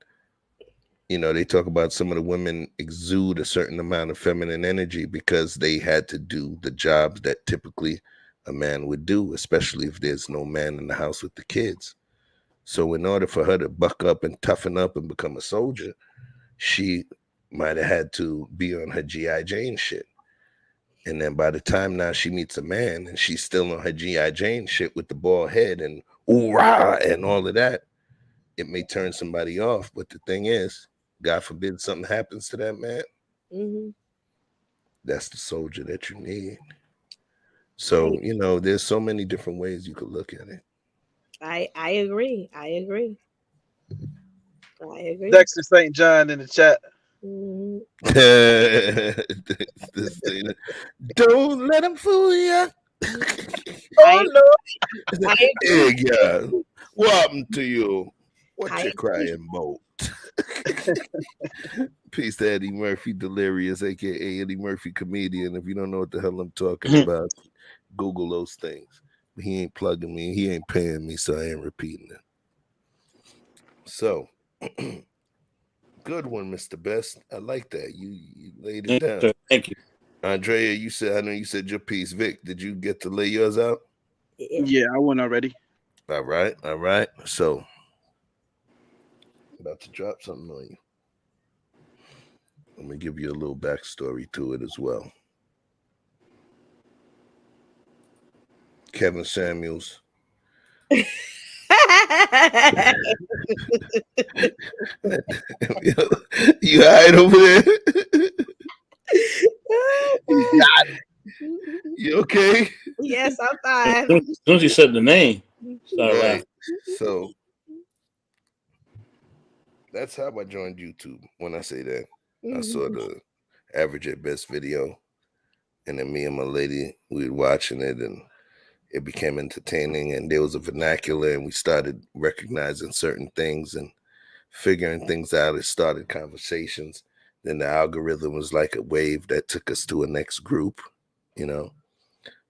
you know, they talk about some of the women exude a certain amount of feminine energy because they had to do the jobs that typically a man would do, especially if there's no man in the house with the kids. So in order for her to buck up and toughen up and become a soldier, she might have had to be on her G.I. Jane shit. And then by the time now she meets a man and she's still on her G.I. Jane shit with the bald head and ooh-rah and all of that, it may turn somebody off. But the thing is, God forbid something happens to that man. That's the soldier that you need. So, you know, there's so many different ways you could look at it. I agree. I agree. Dexter St. John in the chat. Mhm. This thing, don't let him fool ya. Oh no. Hey, yeah. What happened to you? What I you agree. crying about? Peace to Eddie Murphy, Delirious, aka Eddie Murphy comedian. If you don't know what the hell I'm talking about, Google those things. He ain't plugging me, he ain't paying me, so I ain't repeating it. So good one, Mr. Best. I like that. You laid it down. Thank you. Andrea, I know you said your piece. Vic, did you get to lay yours out? Yeah, I went already. All right. So about to drop something on you. Let me give you a little backstory to it as well. Kevin Samuels. You hide over there? You okay? Yes, I'm fine. As soon as you said the name, started Right. laughing. So that's how I joined YouTube. When I say that, I saw the Average at Best video, and then me and my lady, we were watching it, and it became entertaining, and there was a vernacular, and we started recognizing certain things and figuring things out. It started conversations. Then the algorithm was like a wave that took us to a next group,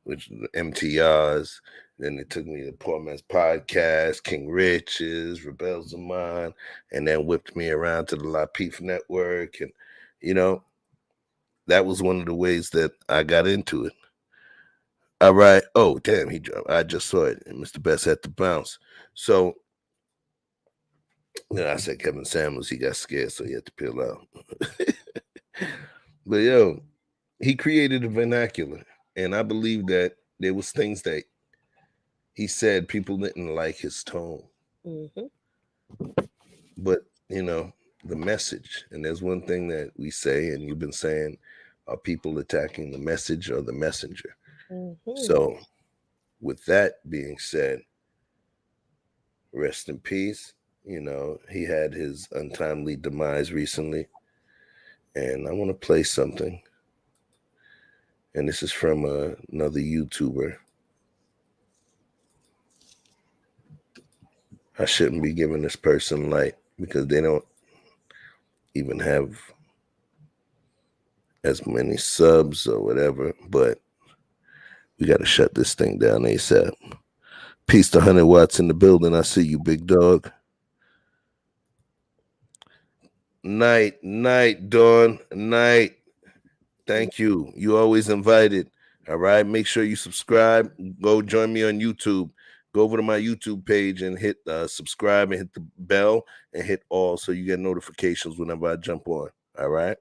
which MTRs. Then it took me to Poor Man's Podcast, King Rich's, Rebel Zaman, and then whipped me around to the Lapeef Network. And, that was one of the ways that I got into it. All right. Oh, damn, he dropped. I just saw it. And Mr. Best had to bounce. So, I said Kevin Samuels, he got scared, so he had to peel out. But, he created a vernacular. And I believe that there was things that he said people didn't like his tone. But, the message. And there's one thing that we say, and you've been saying, are people attacking the message or the messenger? So, with that being said, rest in peace. He had his untimely demise recently. And I want to play something. And this is from another YouTuber. I shouldn't be giving this person light because they don't even have as many subs or whatever, but we got to shut this thing down ASAP. Peace to 100 Watts in the building. I see you, big dog. Night, Dawn, night. Thank you. You always invited. All right. Make sure you subscribe. Go join me on YouTube. Go over to my YouTube page and hit subscribe and hit the bell and hit all so you get notifications whenever I jump on. All right.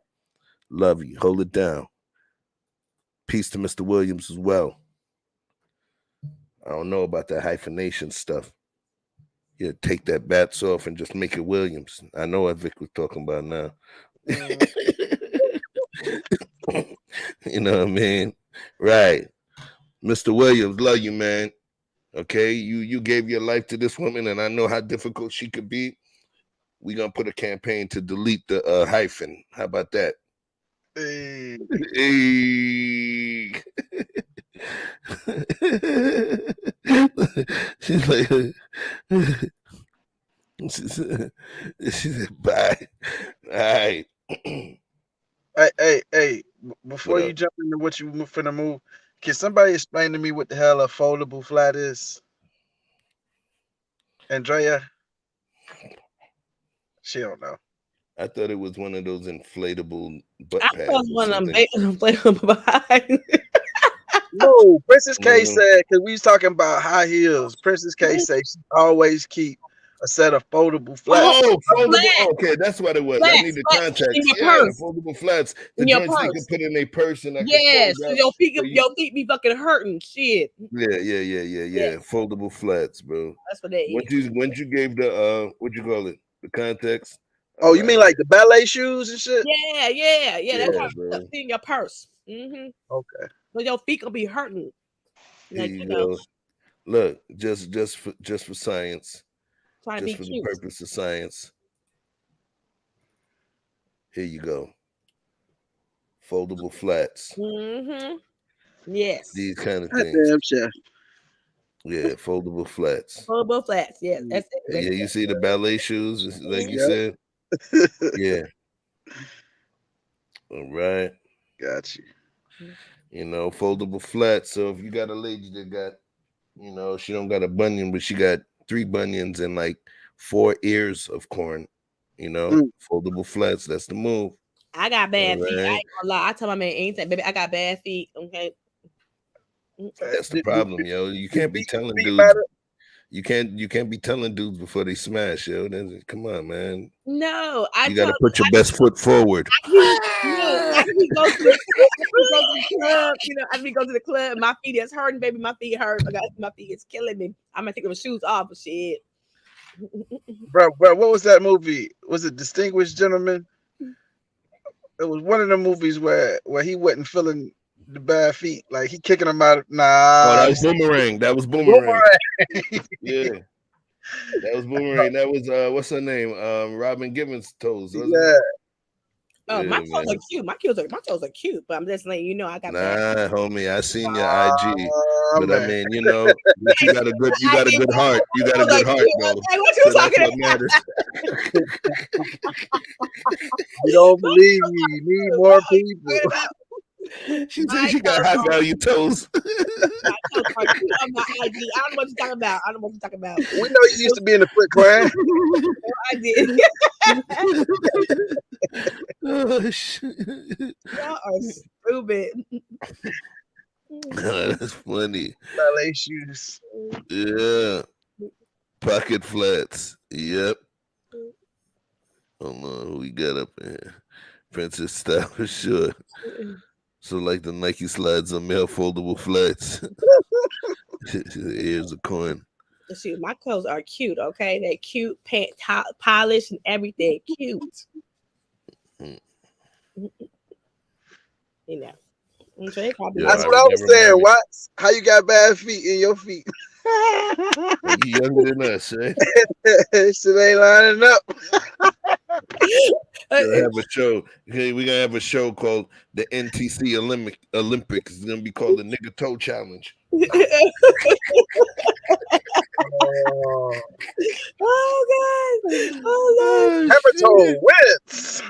Love you. Hold it down. Peace to Mr. Williams as well. I don't know about that hyphenation stuff. Yeah, take that bats off and just make it Williams. I know what Vic was talking about now. You know what I mean? Right. Mr. Williams, love you, man. Okay, you gave your life to this woman, and I know how difficult she could be. We're going to put a campaign to delete the hyphen. How about that? Hey. She's like, she said, bye. All right. Hey, before you jump into what you finna move, can somebody explain to me what the hell a foldable flat is? Andrea? She don't know. I thought it was one of those inflatable butt I pads. thought one of them inflatable behind. No, Princess K said, because we was talking about high heels. Princess K said she always keep a set of foldable flats. Oh, foldable. Okay, that's what it was. I need the context. In your Yeah, purse. foldable flats. The In your joints they purse. can put in a purse and I can Yes, fold up. your feet be fucking hurting. Shit. Yeah. Foldable flats, bro. That's what they is. Once you gave the what you call it, the context. Oh, you mean like the ballet shoes and shit? Yeah. That's how bro. it's in your purse. Mm-hmm. Okay. So your feet gonna be hurting. Here you go. Look, just for science, Trying to just be for cute. the purpose of science. Here you go. Foldable flats. Mm-hmm. Yes. These kind of God things. damn, chef. Yeah, foldable flats. Foldable flats. Yes, that's it. Yeah, you see the ballet shoes, like you Yep. said? Yeah. All right. Got you. You know, foldable flats. So if you got a lady that got, you know, she don't got a bunion, but she got 3 bunions and like 4 ears of corn, you know, foldable flats. That's the move. I got bad feet. I Right. ain't gonna lie. I tell my man anything, baby. I got bad feet. Okay. That's the problem, yo. You can't be telling feet dudes. matter? You can't be telling dudes before they smash, yo. Come on, man. No, I You got to told put your best foot forward. after we go to the club, you know, after we go to the club, my feet is hurting, baby. My feet hurt. My feet is killing me. I'm gonna take my shoes off, but shit. Bro, what was that movie? Was it Distinguished Gentleman? It was one of the movies where he wasn't feeling the bad feet, like he kicking them out. Nah, Oh, that was Boomerang. That was Boomerang. Yeah, that was Boomerang. That was what's her name? Robin Givens' toes. Wasn't it? Oh, Yeah, my toes man. are cute. My toes are cute, but I'm just letting you know I got Nah, homie, I seen your IG, but I mean, you know, but you got a good heart. You got a good heart, though. Hey, what you So that's talking what matters. You don't believe me? You need more people. She said she got high value toes. My toes are cute on my IG. I don't know what you're talking about. We know you used to be in the Foot Clan. I did. Oh, shit. Y'all are stupid. That's funny. Ballet shoes. Yeah. Pocket flats. Yep. Hold on, who we got up in here? Princess Style for sure. So like the Nike slides are male foldable flats. Here's a coin. Shoot, my clothes are cute, okay? They're cute, polish and everything. Cute. You know. I'm sure they probably That's what I was saying. What? How you got bad feet in your feet? You younger than us, eh? Shit ain't lining up. We're gonna have a show. Okay, we're gonna have a show called the NTC Olympics. It's gonna be called the Nigga Toe Challenge. Oh God! Oh Hammer toe wins.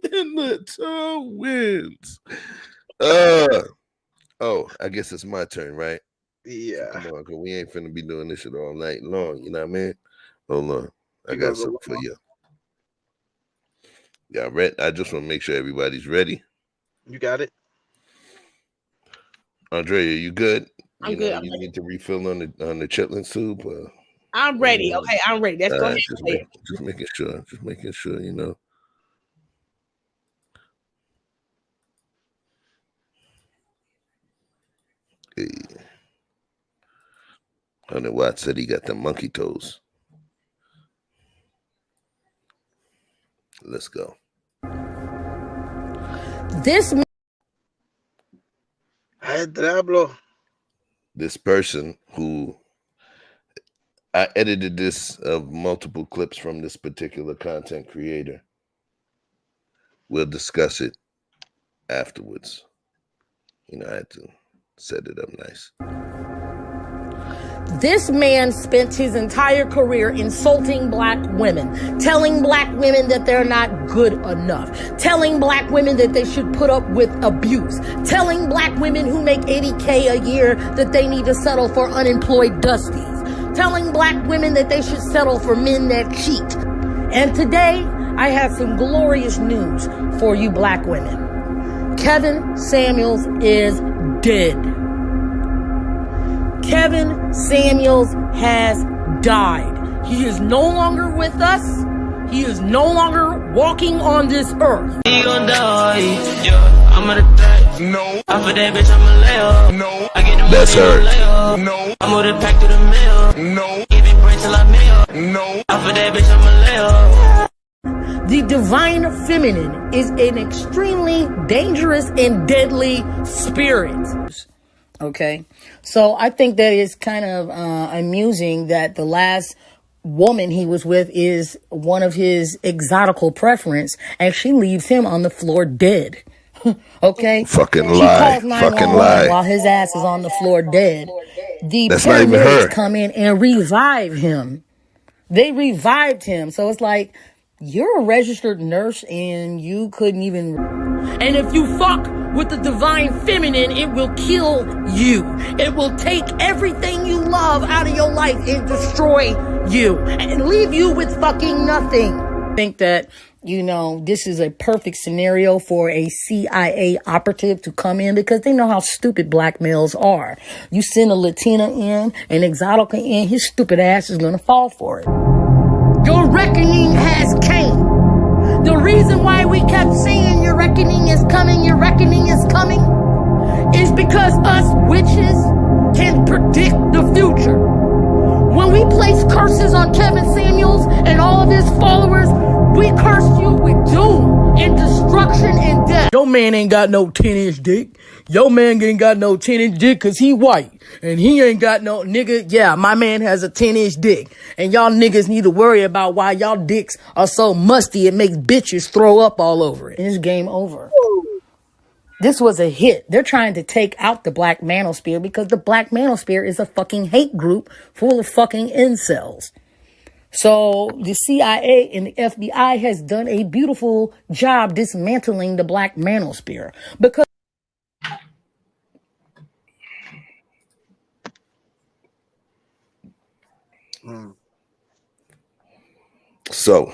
The toe wins. Oh, I guess it's my turn, right? Yeah. Come on, cause we ain't finna be doing this shit all night long. You know what I mean? Hold on, I got something for you. Y'all ready? I just want to make sure everybody's ready. You got it, Andrea, you good? I'm good. You need to refill on the chitlins tube. I'm ready. Okay, I'm ready. Let's go ahead. Just making sure. Just making sure. You know. Hey. 100 Watts said he got the monkey toes. Let's go. This person who I edited this of multiple clips from this particular content creator. We'll discuss it afterwards. You know, I had to set it up nice. This man spent his entire career insulting black women, telling black women that they're not good enough, telling black women that they should put up with abuse, telling black women who make $80K a year that they need to settle for unemployed dusties, telling black women that they should settle for men that cheat. And today, I have some glorious news for you black women. Kevin Samuels is dead. Kevin Samuels has died. He is no longer with us. He is no longer walking on this earth. He gon' die. Yeah, I'm gonna die. No. After that bitch, I'ma lay up. No. I get the money, That's her. lay up. No. I'm gonna pack to the mail. No. Give it break till I mail. No. After that bitch, I'ma lay up. The divine feminine is an extremely dangerous and deadly spirit. Okay, so I think that it's kind of amusing that the last woman he was with is one of his exotical preference, and she leaves him on the floor dead. Okay? Fucking She lie. calls Fucking 911 lie. while his ass is on the floor dead. The That's not even paramedics her. come in and revive him. They revived him. So it's like, you're a registered nurse and you couldn't even. And if you fuck with the divine feminine, it will kill you. It will take everything you love out of your life and destroy you and leave you with fucking nothing. I think that, you know, this is a perfect scenario for a CIA operative to come in because they know how stupid black males are. You send a Latina in, an exotica in, his stupid ass is gonna fall for it. Your reckoning has came. The reason why we kept saying your reckoning is coming is because us witches can predict the future. When we place curses on Kevin Samuels and all of his followers, we curse you with doom and destruction and death. Your man ain't got no 10-inch dick. Your man ain't got no 10-inch dick because he white. And he ain't got no nigga. Yeah, my man has a 10-inch dick. And y'all niggas need to worry about why y'all dicks are so musty it makes bitches throw up all over it. And it's game over. This was a hit. They're trying to take out the black manosphere because the black manosphere is a fucking hate group full of fucking incels. So the CIA and the FBI has done a beautiful job dismantling the black manosphere because So,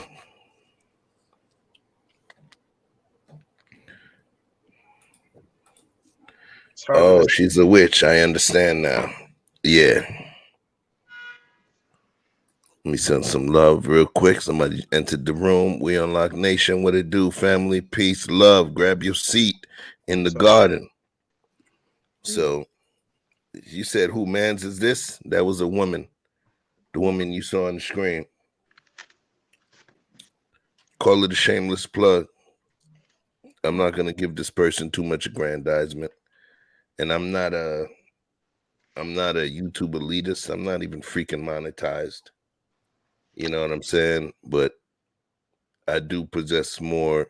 oh, she's a witch. I understand now. Yeah. Let me send some love real quick. Somebody entered the room. We Unlock Nation. What it do, family? Peace, love. Grab your seat in the garden. So, you said, who man's is this? That was a woman. The woman you saw on the screen. Call it a shameless plug. I'm not going to give this person too much aggrandizement. And I'm not a YouTube elitist. I'm not even freaking monetized. You know what I'm saying? But I do possess more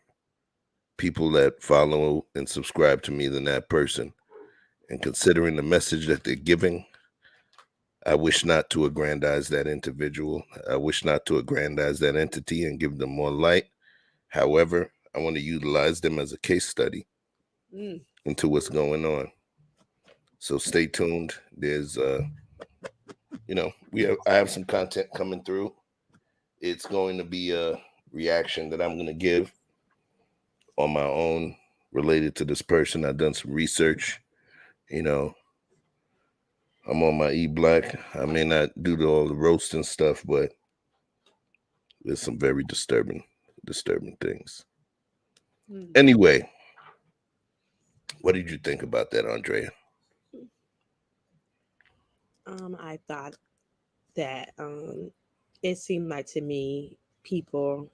people that follow and subscribe to me than that person. And considering the message that they're giving, I wish not to aggrandize that individual. I wish not to aggrandize that entity and give them more light. However, I want to utilize them as a case study into what's going on. So stay tuned. There's I have some content coming through. It's going to be a reaction that I'm going to give on my own related to this person. I've done some research. You know, I'm on my E-Black. I may not do all the roasting stuff, but there's some very disturbing things. Anyway, what did you think about that, Andrea? I thought that it seemed like to me people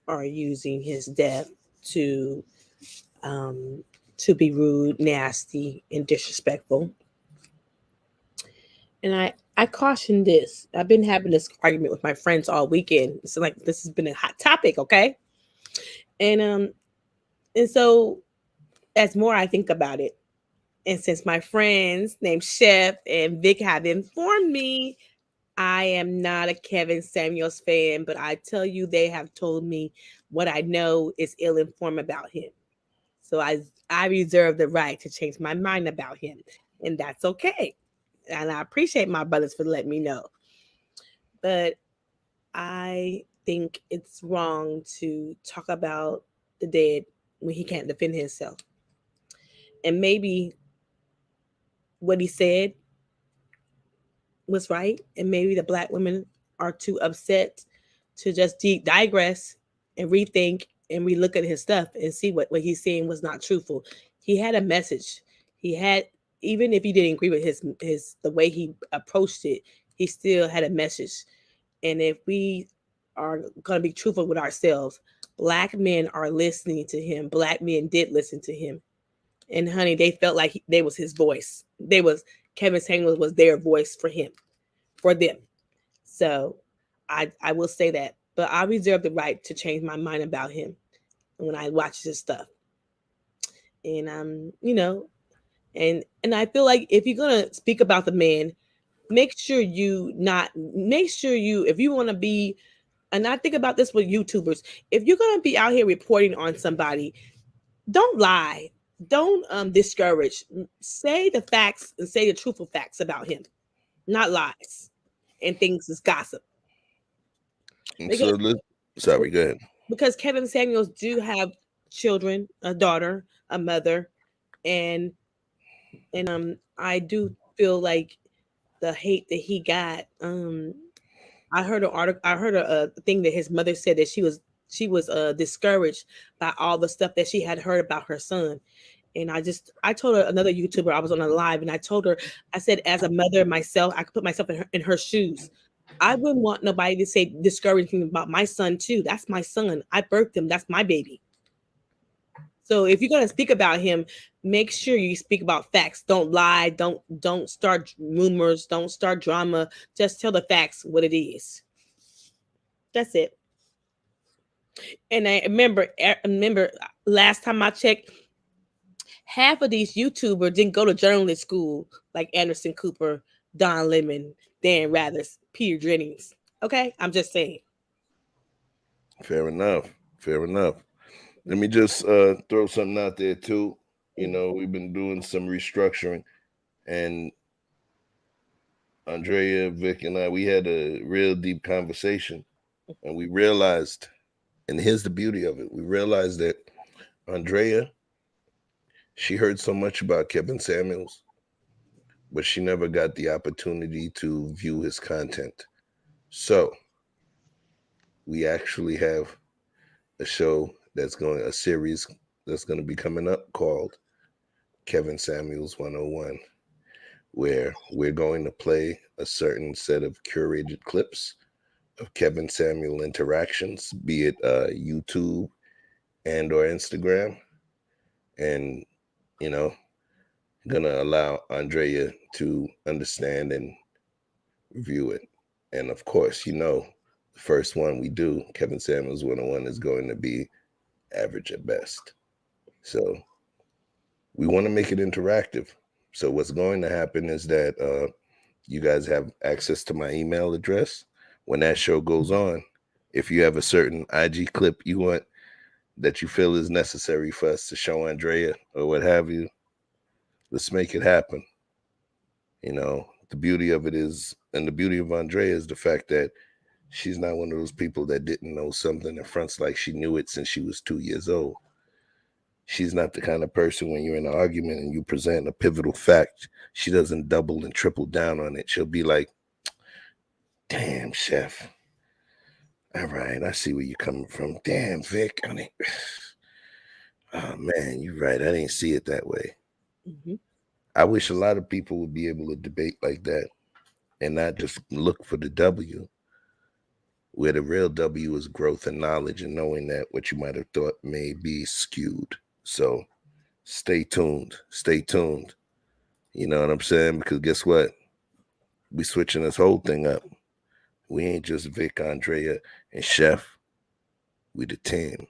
are using his death to be rude, nasty, and disrespectful. And I caution this. I've been having this argument with my friends all weekend. So like this has been a hot topic, okay? And so as more I think about it, and since my friends named Chef and Vic have informed me, I am not a Kevin Samuels fan, but I tell you, they have told me what I know is ill-informed about him. So I reserve the right to change my mind about him, and that's okay. And I appreciate my brothers for letting me know. But I think it's wrong to talk about the dead when he can't defend himself. And maybe what he said was right, and maybe the black women are too upset to just digress and rethink and relook at his stuff and see what he's saying was not truthful. He had a message. He had, even if you didn't agree with his the way he approached it, he still had a message. And if we are going to be truthful with ourselves, black men are listening to him. Black men did listen to him. And honey, they felt like they was his voice. Kevin Samuels was their voice for him, for them. So I will say that, but I reserve the right to change my mind about him when I watch his stuff. And you know, and I feel like if you're gonna speak about the man, make sure you if you want to be, and I think about this with YouTubers, if you're gonna be out here reporting on somebody, don't lie, don't discourage. Say the facts and say the truthful facts about him, not lies and things is gossip. So sorry, go ahead. Because Kevin Samuels do have children, a daughter, a mother, and I do feel like the hate that he got. I heard an article. I heard a thing that his mother said that she was discouraged by all the stuff that she had heard about her son. And I told her, another YouTuber, I was on a live, and I told her, I said, as a mother myself, I could put myself in her shoes. I wouldn't want nobody to say discouraging about my son too. That's my son. I birthed him. That's my baby. So if you're going to speak about him, make sure you speak about facts. Don't lie. Don't start rumors. Don't start drama. Just tell the facts what it is. That's it. And I remember last time I checked, half of these YouTubers didn't go to journalist school, like Anderson Cooper, Don Lemon, Dan Rathers, Peter Jennings. Okay, I'm just saying. Fair enough. Let me just throw something out there too. You know, we've been doing some restructuring, and Andrea, Vic, and I, we had a real deep conversation, and we realized, and here's the beauty of it, we realized that Andrea, she heard so much about Kevin Samuels, but she never got the opportunity to view his content. So we actually have a series that's going to be coming up called Kevin Samuels 101, where we're going to play a certain set of curated clips of Kevin Samuel interactions, be it YouTube and or Instagram, and you know, gonna allow Andrea to understand and review it. And of course, you know, the first one we do, Kevin Samuels 101, is going to be average at best. So we want to make it interactive. So what's going to happen is that you guys have access to my email address. When that show goes on, if you have a certain IG clip you want that you feel is necessary for us to show Andrea or what have you, let's make it happen. You know, the beauty of it is, and the beauty of Andrea is the fact that she's not one of those people that didn't know something and fronts like she knew it since she was 2 years old. She's not the kind of person when you're in an argument and you present a pivotal fact, she doesn't double and triple down on it. She'll be like, damn, Chef. All right, I see where you're coming from. Damn, Vic. Oh, man, you're right. I didn't see it that way. Mm-hmm. I wish a lot of people would be able to debate like that and not just look for the W, where the real W is growth and knowledge and knowing that what you might have thought may be skewed. So stay tuned. You know what I'm saying? Because guess what? We switching this whole thing up. We ain't just Vic, Andrea, and Chef. We the team.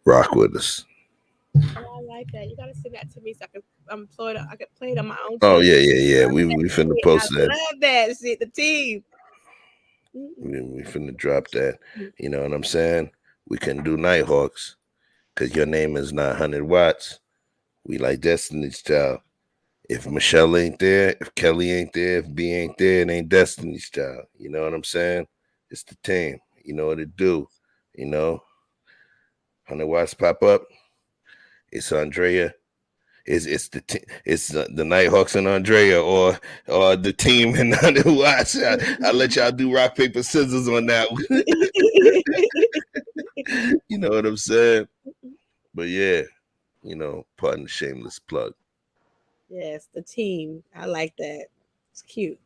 Rock with us. I like like that. You gotta send that to me so I can I can play it on my own. Oh too. yeah. We finna post I that. love that shit. The team. We finna drop that. You know what I'm saying? We couldn't do Nighthawks because your name is not 100 watts. We like Destiny's Child. If Michelle ain't there, if Kelly ain't there, if B ain't there, it ain't Destiny's Child. You know what I'm saying? It's the team. You know what it do. You know, 100 watts pop up. It's Andrea. It's the Nighthawks and Andrea, or the team and 100 watts. I'll let y'all do rock paper scissors on that one. You know what I'm saying? But yeah, you know, pardon the shameless plug. Yes, the team. I like that. It's cute.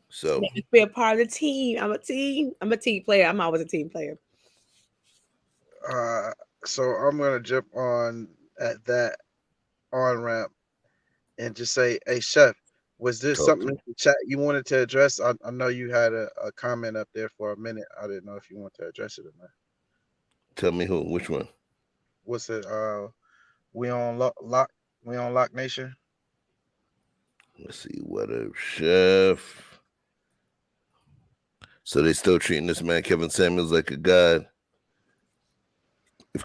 So be a part of the team. I'm a team player. I'm always a team player. So I'm gonna jump on at that on ramp and just say, hey Chef, was there something in the chat you wanted to address? I know you had a comment up there for a minute. I didn't know if you want to address it or not. Tell me who, which one? What's it? We on Lock Nation. Let's see, what a Chef. So they still treating this man Kevin Samuels like a god. If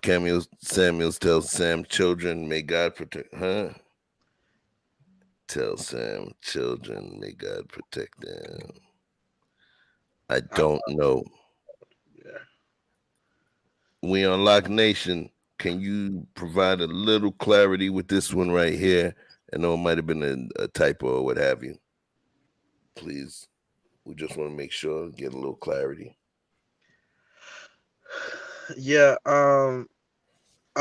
Samuels tells Sam children, may God protect, Tell Sam children, may God protect them. I don't know. Yeah. We on Lock Nation. Can you provide a little clarity with this one right here? I know it might have been a typo or what have you. Please. We just want to make sure, get a little clarity. Yeah, I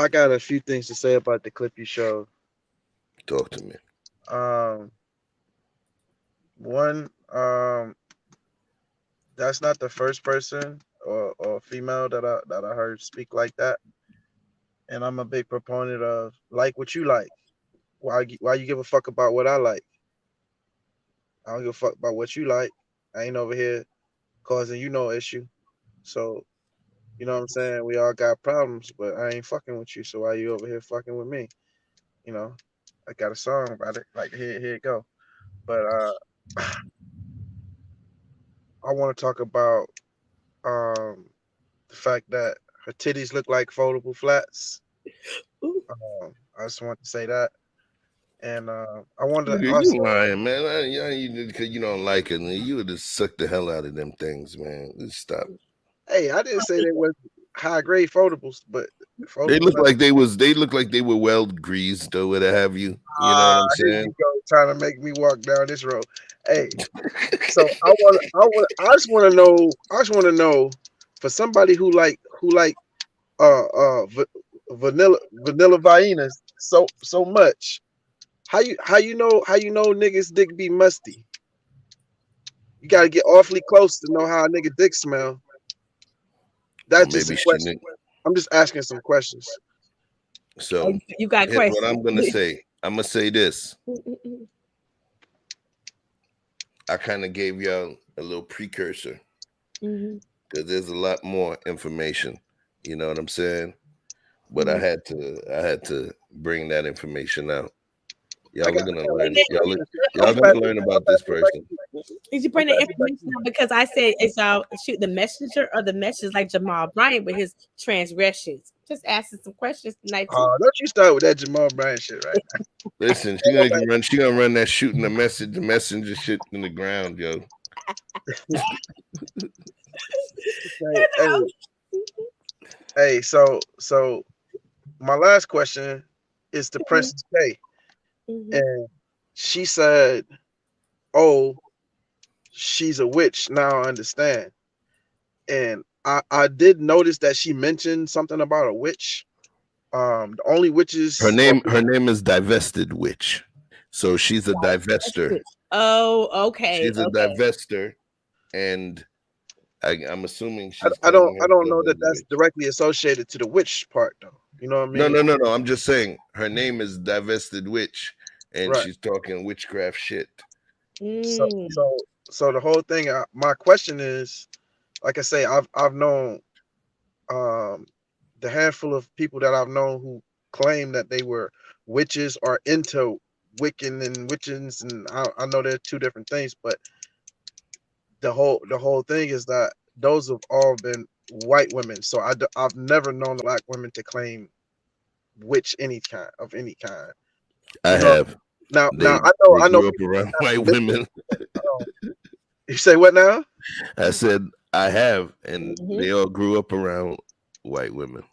got a few things to say about the clip you showed. Talk to me. One, that's not the first person or female that I heard speak like that. And I'm a big proponent of like what you like. Why you give a fuck about what I like? I don't give a fuck about what you like. I ain't over here causing you no issue. So, you know what I'm saying? We all got problems, but I ain't fucking with you. So why you over here fucking with me? You know, I got a song about it. Like here it go. But I want to talk about the fact that her titties look like foldable flats. I just want to say that. And I wanted to also, you lying, man. Because you don't like it, you would just suck the hell out of them things, man. Just stop. hey, I didn't say they were high grade foldables, but They look like they were well greased or whatever have you. You know what I'm Here saying? you go, trying to make me walk down this road. Hey, so I just want to know for somebody who like vanilla vainas so much. How you know niggas dick be musty? You gotta get awfully close to know how a nigga dick smell. That's just a question. I'm just asking some questions. So you got here's questions. what I'm gonna say. I'm gonna say this. I kind of gave y'all a little precursor because there's a lot more information. You know what I'm saying? But I had to bring that information out. Y'all are gonna learn. Y'all gonna learn about this person. Did you bring the information out? Because I said it's y'all shoot the messenger or the message like Jamal Bryant with his transgressions. Just asking some questions tonight. Don't you start with that Jamal Bryant shit right now. Listen, she gonna run that shooting the messenger shit in the ground, yo. Hey, so my last question is to Princess K. And she said, oh, she's a witch. Now I understand. And I did notice that she mentioned something about a witch. The only witches. Her name is Divested Witch. So she's a divester. Oh, okay. She's a divester, and I'm assuming she's. I don't know that that's directly associated to the witch part, though. You know what I mean? No. I'm just saying her name is Divested Witch, and she's talking witchcraft shit. So the whole thing. My question is, like I say, I've known the handful of people that I've known claim that they were witches or into Wiccan and witches, and I know they're two different things, but the whole thing is that those have all been white women. So I've never known black women to claim witch any kind. I You know, have. now They I know grew up people around have white witches. women. You say what now? I said I have, and Mhm. they all grew up around white women.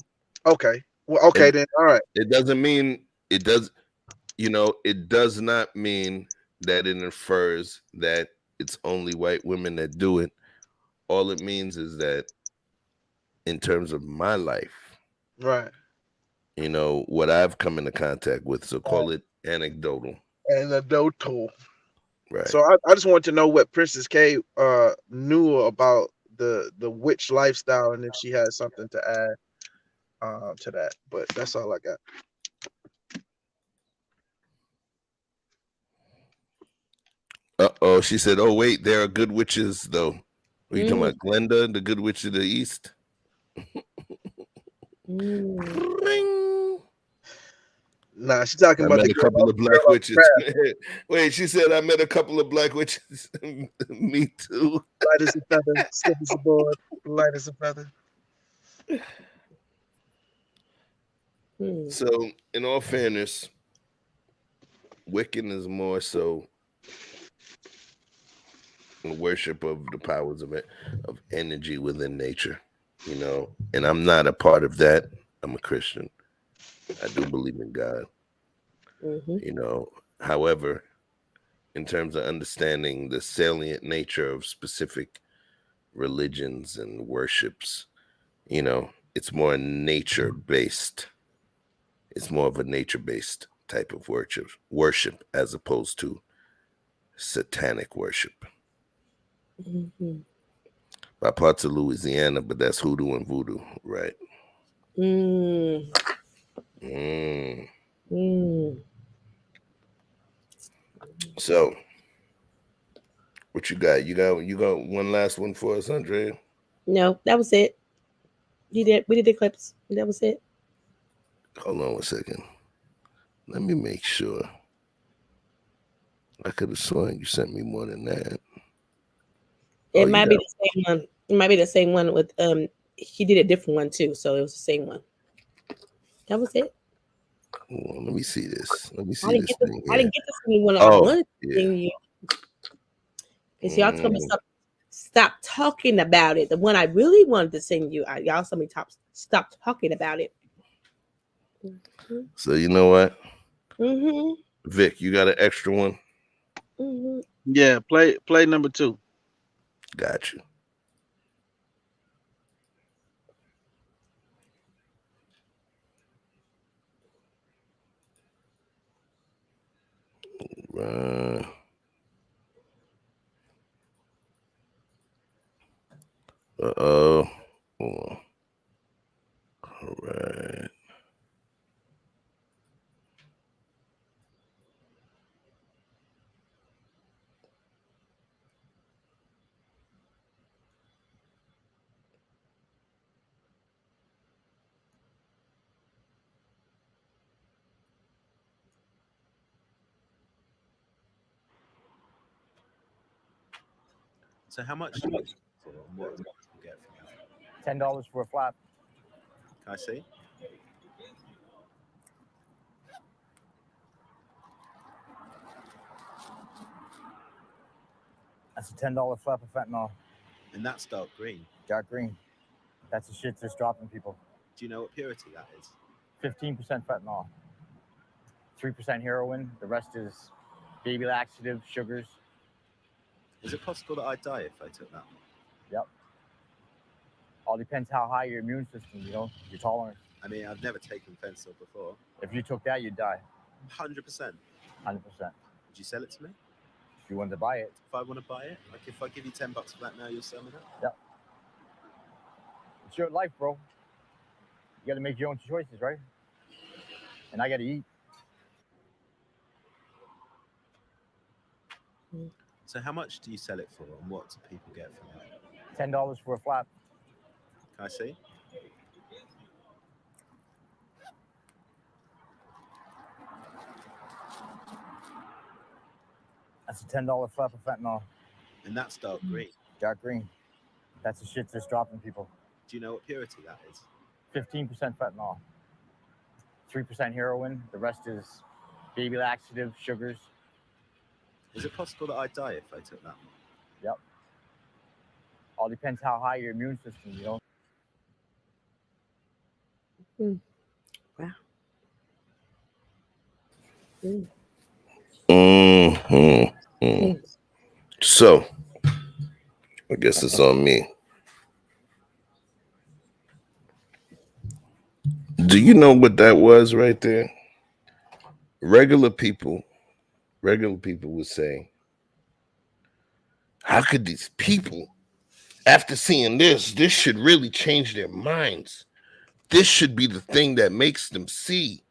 Okay. Well, okay then. All right. It doesn't mean it does. It does not mean that it infers that it's only white women that do it. All it means is that in terms of my life, Right. what I've come into contact with, so call it anecdotal. Anecdotal. Right. So I just want to know what Princess K knew about the witch lifestyle, and if she had something to add to that. But that's all I got. Uh-oh, she said, oh, wait, there are good witches, though. Are you talking Mm. about Glenda, the good witch of the East? Nah, she's talking I about met the a couple of girl black off the witches. crab. Wait, she said I met a couple of black witches. Me too. Light as a feather, stiff as a board, light as a feather. So, in all fairness, Wiccan is more so worship of the powers of energy within nature, and I'm not a part of that. I'm a Christian. I do believe in God. However, in terms of understanding the salient nature of specific religions and worships, it's more nature-based. It's more of a nature-based type of worship as opposed to satanic worship. By parts of Louisiana, but that's hoodoo and voodoo, right? So, what you got? You got one last one for us, Andrea? No, that was it. We did the clips. That was it. Hold on 1 second. Let me make sure. I could have sworn you sent me more than that. It might be the same one. It might be the same one with he did a different one too, so it was the same one. That was it. Well, let me see this. Let me see I didn't this get thing. I didn't get the one I wanted to send you. Because y'all told me stop talking about it. The one I really wanted to send you, y'all told me stop talking about it. So you know what? Mm-hmm. Vic, you got an extra one? Mm-hmm. Yeah, play number 2. Got you. Uh-oh. All right. So how much do you for and what do people get from that? $10 for a flap. Can I see? That's a $10 flap of fentanyl. And that's dark green. Dark green. That's the shit that's dropping people. Do you know what purity that is? 15% fentanyl. 3% heroin. The rest is baby laxative, sugars. Is it possible that I'd die if I took that? Yep. All depends how high your immune system, your tolerance. I mean, I've never taken fentanyl before. If you took that, you'd die. 100%. 100%. Would you sell it to me? If you wanted to buy it. If I want to buy it? Like if I give you $10 for that now, you'll sell me that? Yep. It's your life, bro. You got to make your own choices, right? And I got to eat. So how much do you sell it for and what do people get from it? $10 for a flap. Can I see? That's a $10 flap of fentanyl. And that's dark green. Dark green. That's the shit that's dropping people. Do you know what purity that is? 15% fentanyl. 3% heroin. The rest is baby laxative, sugars. Is it possible that I'd die if I took that? Yep. All depends how high your immune system, you know. Wow. So, I guess it's on me. Do you know what that was right there? Regular people would say, how could these people, after seeing this should really change their minds. This should be the thing that makes them see.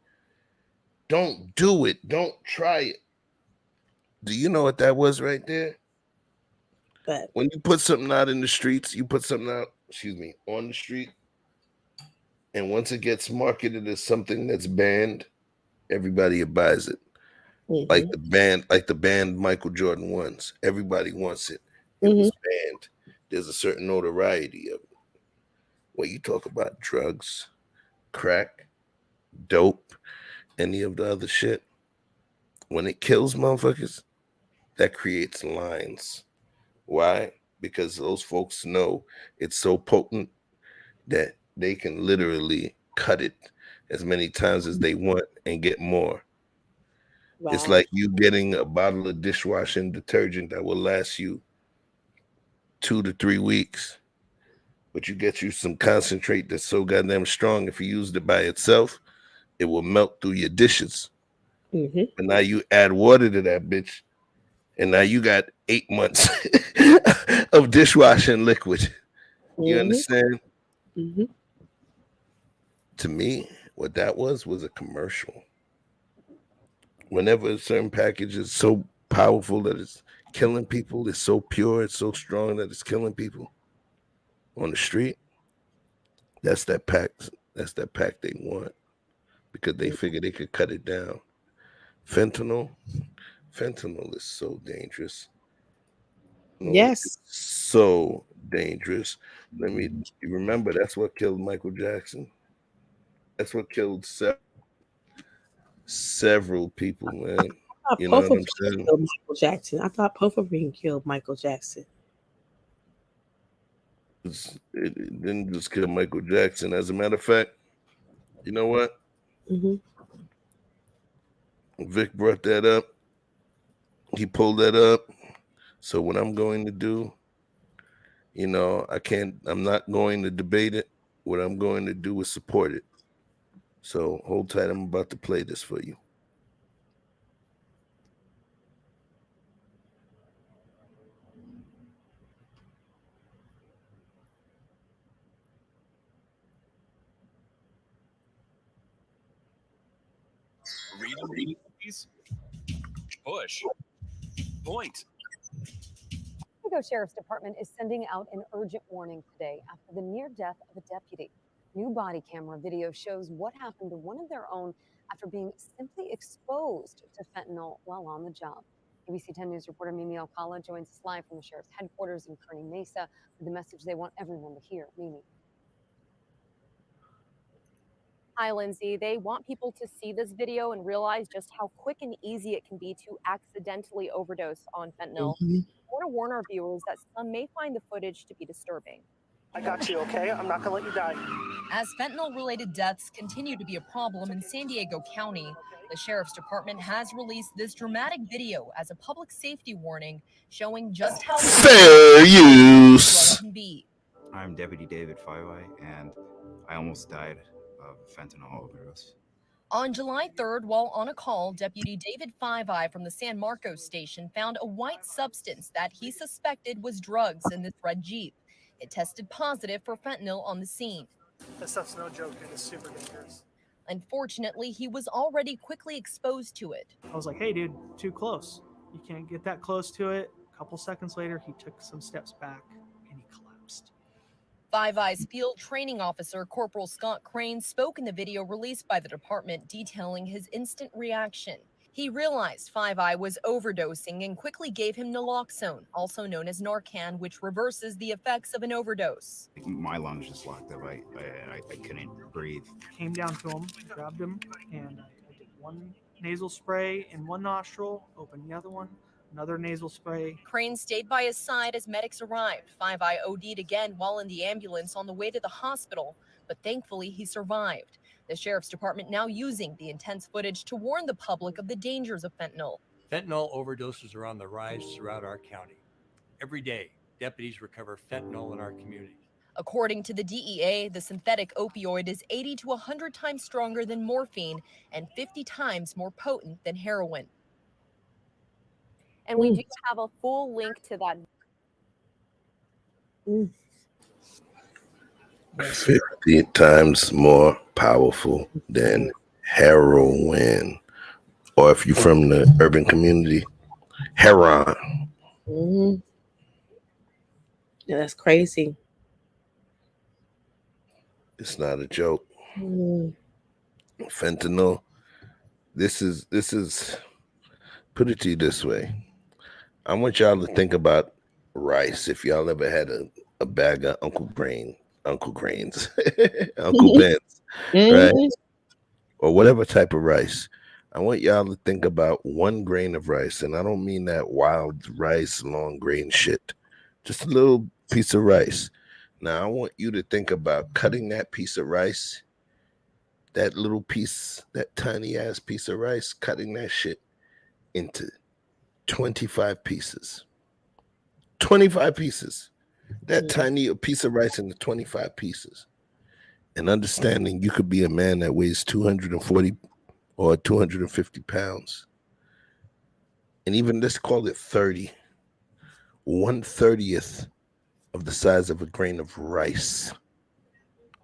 Don't do it. Don't try it. Do you know what that was right there? But when you put something out in the streets, you put something out, on the street, and once it gets marketed as something that's banned, everybody buys it. Like the band Michael Jordan ones. Everybody wants it. It was banned. There's a certain notoriety of it. When you talk about drugs, crack, dope, any of the other shit, when it kills motherfuckers, that creates lines. Why? Because those folks know it's so potent that they can literally cut it as many times as they want and get more. Wow. It's like you getting a bottle of dishwashing detergent that will last you 2 to 3 weeks, but you get you some concentrate that's so goddamn strong, if you used it by itself, it will melt through your dishes. But now you add water to that bitch, and now you got 8 months of dishwashing liquid. You understand? To me, what that was a commercial. Whenever a certain package is so powerful that it's killing people, it's so pure, it's so strong that it's killing people on the street, that's that pack they want, because they figure they could cut it down. Fentanyl is so dangerous. Yes. So dangerous. You remember, that's what killed Michael Jackson. That's what killed several people, man. You know what I'm saying? Killed Michael Jackson. I thought Potluck killed Michael Jackson. It didn't just kill Michael Jackson. As a matter of fact, you know what? Vic brought that up. He pulled that up. So what I'm going to do, I'm not going to debate it. What I'm going to do is support it. So hold tight. I'm about to play this for you. Read, please. Push. Point. Chicago Sheriff's Department is sending out an urgent warning today after the near death of a deputy. New body camera video shows what happened to one of their own after being simply exposed to fentanyl while on the job. ABC 10 News reporter Mimi Alcala joins us live from the sheriff's headquarters in Kearney Mesa with the message they want everyone to hear. Mimi. Hi, Lindsay. They want people to see this video and realize just how quick and easy it can be to accidentally overdose on fentanyl. I want to warn our viewers that some may find the footage to be disturbing. I got you, okay? I'm not gonna let you die. As fentanyl-related deaths continue to be a problem in San Diego County, the Sheriff's Department has released this dramatic video as a public safety warning showing just how fair use can be. I'm Deputy David Faiwai, and I almost died of fentanyl overdose. On July 3rd, while on a call, Deputy David Faiwai from the San Marcos station found a white substance that he suspected was drugs in this red Jeep. It tested positive for fentanyl on the scene. That stuff's no joke, and it's super dangerous. Unfortunately, he was already quickly exposed to it. I was like, hey, dude, too close. You can't get that close to it. A couple seconds later, he took some steps back, and he collapsed. Faiwai's field training officer, Corporal Scott Crane, spoke in the video released by the department detailing his instant reaction. He realized Five Eye was overdosing and quickly gave him naloxone, also known as Narcan, which reverses the effects of an overdose. My lungs just locked up. I couldn't breathe. Came down to him, grabbed him, and I did one nasal spray in one nostril, opened the other one, another nasal spray. Crane stayed by his side as medics arrived. Five Eye OD'd again while in the ambulance on the way to the hospital, but thankfully he survived. The sheriff's department now using the intense footage to warn the public of the dangers of fentanyl. Fentanyl overdoses are on the rise throughout our county. Every day, deputies recover fentanyl in our communities. According to the DEA, the synthetic opioid is 80 to 100 times stronger than morphine and 50 times more potent than heroin. And we do have a full link to that. 50 times more powerful than heroin. Or if you're from the urban community, heroin. Yeah, that's crazy. It's not a joke. Fentanyl. This is put it to you this way. I want y'all to think about rice. If y'all ever had a bag of Uncle Grains, Uncle Ben's, right? Or whatever type of rice. I want y'all to think about 1 grain of rice, and I don't mean that wild rice, long grain shit. Just a little piece of rice. Now I want you to think about cutting that piece of rice, that little piece, that tiny ass piece of rice, cutting that shit into 25 pieces. 25 pieces. That tiny piece of rice into 25 pieces. And understanding you could be a man that weighs 240 or 250 pounds. And even let's call it 30. 1/30th of the size of a grain of rice.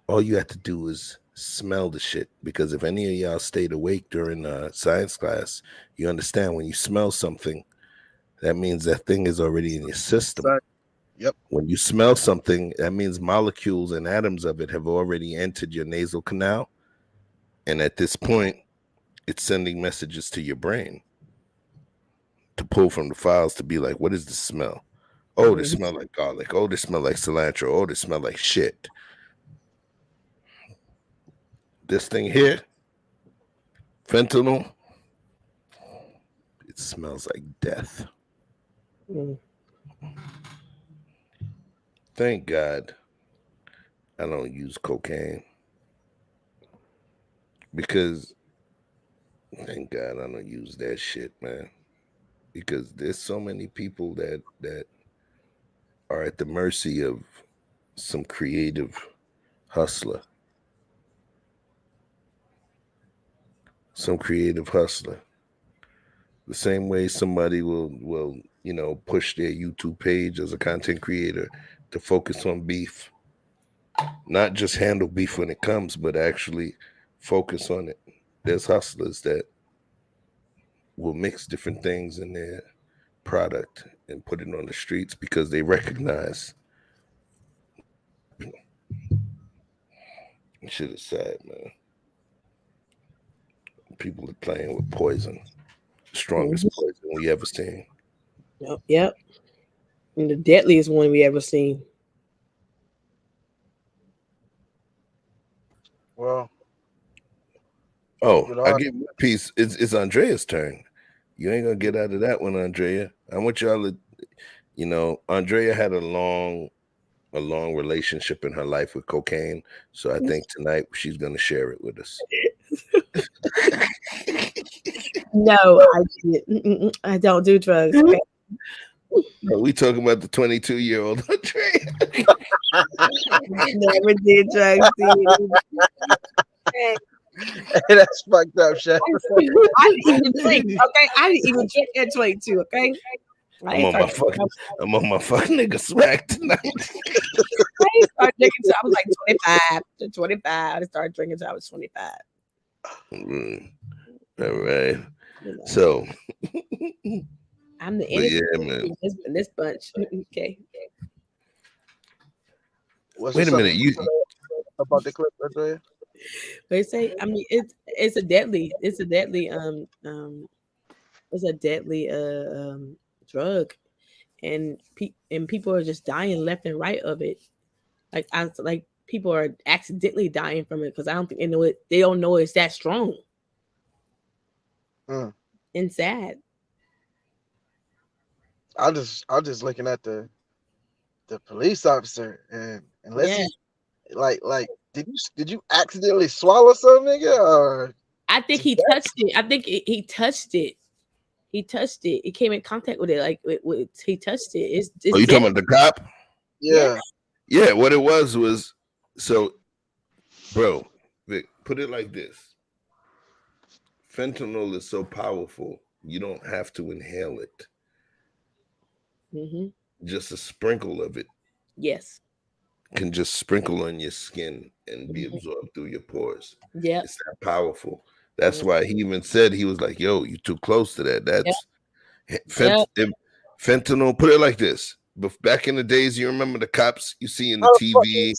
All you have to do is smell the shit. Because if any of y'all stayed awake during science class, you understand when you smell something, that means that thing is already in your system. Yep. When you smell something, that means molecules and atoms of it have already entered your nasal canal. And at this point, it's sending messages to your brain to pull from the files to be like, what is the smell? Oh, this smell like garlic. Oh, this smell like cilantro. Oh, this smell like shit. This thing here, fentanyl, it smells like death. Thank God I don't use cocaine. Because thank God I don't use that shit, man. Because there's so many people that are at the mercy of some creative hustler. Some creative hustler. The same way somebody will push their YouTube page as a content creator to focus on beef. Not just handle beef when it comes, but actually focus on it. There's hustlers that will mix different things in their product and put it on the streets because they recognize shit is sad, man. People are playing with poison. The strongest poison we ever seen. Yep. And the deadliest one we ever seen. Well. Oh, I give you a piece. It's Andrea's turn. You ain't gonna get out of that one, Andrea. I want y'all to, Andrea had a long relationship in her life with cocaine. So I think tonight she's gonna share it with us. No, I didn't. I don't do drugs. Okay? No, we talking about the 22-year-old Andrea. Never did drugs. Hey, that's fucked up, Chef. I didn't even drink. Okay, I didn't even drink at 22. Okay. I'm on my fucking nigga smack tonight. I started drinking till I was like 25. I started drinking till I was 25. All right. So I'm the man. In this bunch. Okay. Wait a minute. You about the clip, Andrea? They say, I mean, it's a deadly It's a deadly drug, and people are just dying left and right of it. Like people are accidentally dying from it because I don't think they know it. They don't know it's that strong. And sad. I just looking at the police officer and unless he like did you accidentally swallow something, nigga? Or I think he touched it. I think he touched it. He touched it. He came in contact with it. Like he touched it. It's Oh, you talking about the cop? Yeah. Yeah, what it was so, bro, Vic, put it like this. Fentanyl is so powerful, you don't have to inhale it. Just a sprinkle of it. Yes. Can just sprinkle on your skin and be absorbed through your pores. Yeah. It's that powerful. That's why he even said, he was like, yo, you too close to that. That's fentanyl. Put it like this. But back in the days, you remember the cops you see in the TV.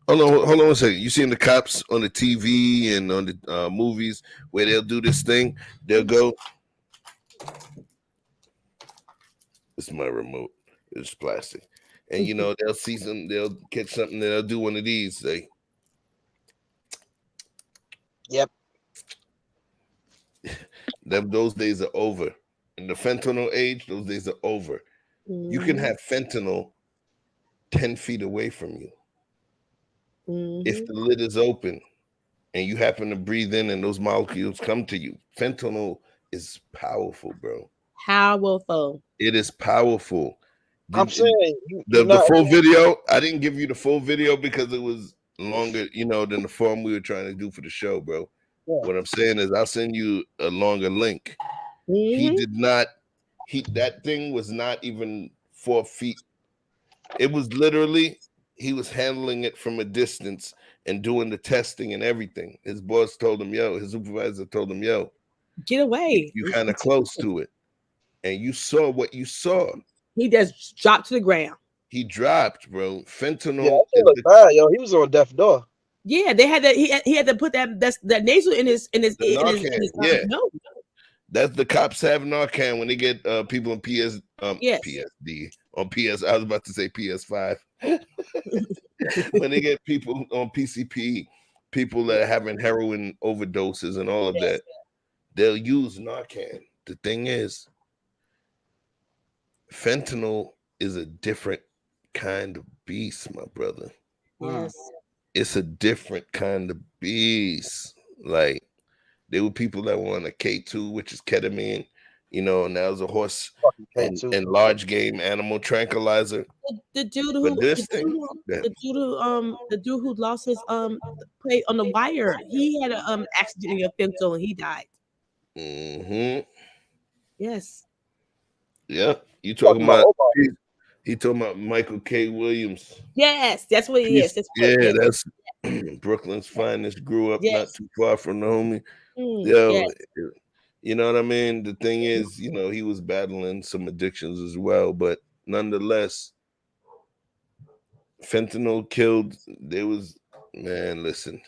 Hold on 1 second. You seen the cops on the TV and on the movies where they'll do this thing. They'll go. It's my remote. It's plastic. And they'll see they'll catch something, they'll do one of these. Yep. Those days are over. In the fentanyl age, those days are over. You can have fentanyl 10 feet away from you. If the lid is open and you happen to breathe in and those molecules come to you, fentanyl is powerful, bro. Powerful. It is powerful. I'm saying the full video, I didn't give you the full video because it was longer, than the form we were trying to do for the show, bro. Yeah. What I'm saying is I'll send you a longer link. That thing was not even 4 feet. It was literally, he was handling it from a distance and doing the testing and everything. His boss told him, his supervisor told him, get away. You're kind of close to it. And you saw what you saw. He just dropped to the ground. He dropped, bro. Fentanyl. Yeah, bad, yo. He was on death door. Yeah, they had that. He had to put that nasal in his nose. That's the cops have Narcan when they get people on PSD on PS. I was about to say PS5. When they get people on PCP, people that are having heroin overdoses and all of that, they'll use Narcan. The thing is, fentanyl is a different kind of beast, my brother. Yes. It's a different kind of beast. Like, there were people that were on a K2, which is ketamine, and that was a horse and large game animal tranquilizer. The dude who lost his play on the wire, he had an accident in fentanyl and he died. Yes. Yeah, you talking about? He talking about Michael K. Williams. Yes, that's what he is. That's Brooklyn's finest. Grew up not too far from the homie. You know what I mean? The thing is, he was battling some addictions as well, but nonetheless, fentanyl killed. Listen.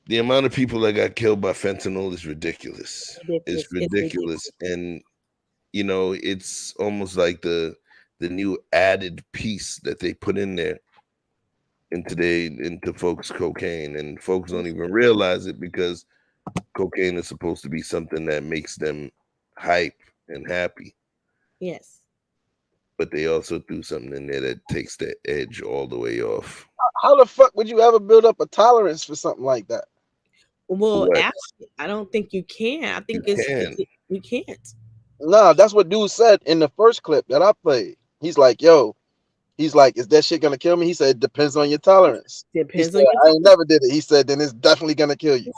The amount of people that got killed by fentanyl is ridiculous. It's ridiculous. And it's almost like the new added piece that they put in there into folks' cocaine, and folks don't even realize it because cocaine is supposed to be something that makes them hype and happy. Yes. But they also threw something in there that takes the edge all the way off. How the fuck would you ever build up a tolerance for something like that? Well, actually, I don't think you can. I think you can't. No, that's what dude said in the first clip that I played. He's like, is that shit gonna kill me? He said, it depends on your tolerance. Depends on your tolerance. I ain't never did it. He said, then it's definitely gonna kill you.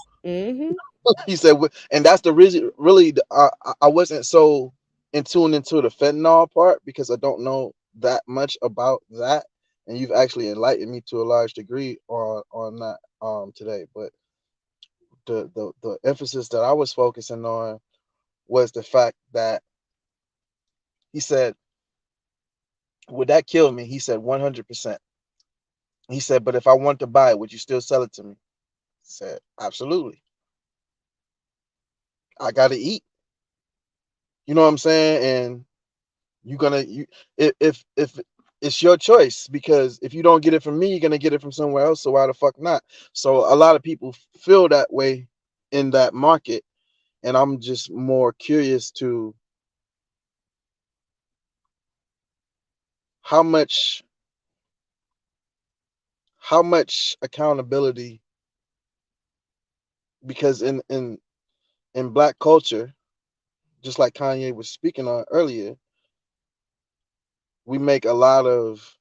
He said, and that's the reason. Really, I wasn't so in tune into the fentanyl part because I don't know that much about that, and you've actually enlightened me to a large degree on that today. But the emphasis that I was focusing on was the fact that he said, would that kill me? He said 100%. He said, but if I want to buy it, would you still sell it to me? I said, absolutely. I gotta eat. You know what I'm saying? And if it's your choice, because if you don't get it from me, you're gonna get it from somewhere else. So why the fuck not? So a lot of people feel that way in that market, and I'm just more curious to how much accountability, because in Black culture, just like Kanye was speaking on earlier, we make a lot of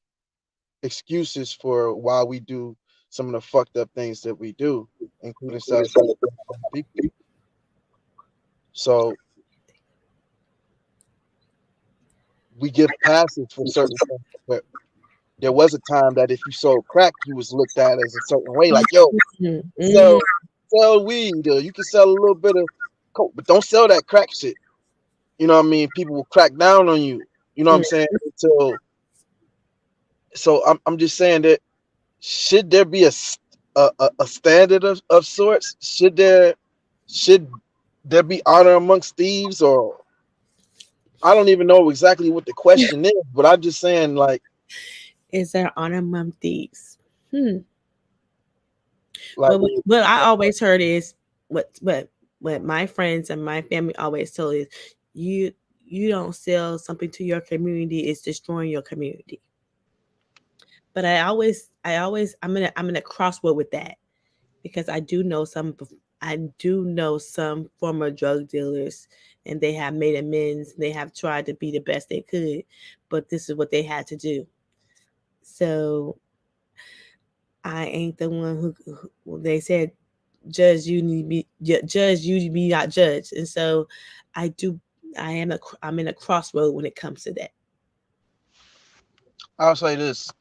excuses for why we do some of the fucked up things that we do, including selling people. So we give passes for certain things. But there was a time that if you sold crack, you was looked at as a certain way, like, yo, sell weed, or you can sell a little bit of coke, but don't sell that crack shit. You know what I mean? People will crack down on you. You know what I'm saying? So I'm just saying that should there be a standard of sorts? Should there be honor amongst thieves? Or I don't even know exactly what the question is, but I'm just saying, like, is there honor among thieves? Like, what I always heard is what my friends and my family always tell is you don't sell something to your community, it's destroying your community. But I'm in a crossroad with that, because I do know some former drug dealers, and they have made amends. They have tried to be the best they could, but this is what they had to do. So I ain't the one who they said, judge you need be judge you to be not judged. And so I'm in a crossroad when it comes to that. I'll say this.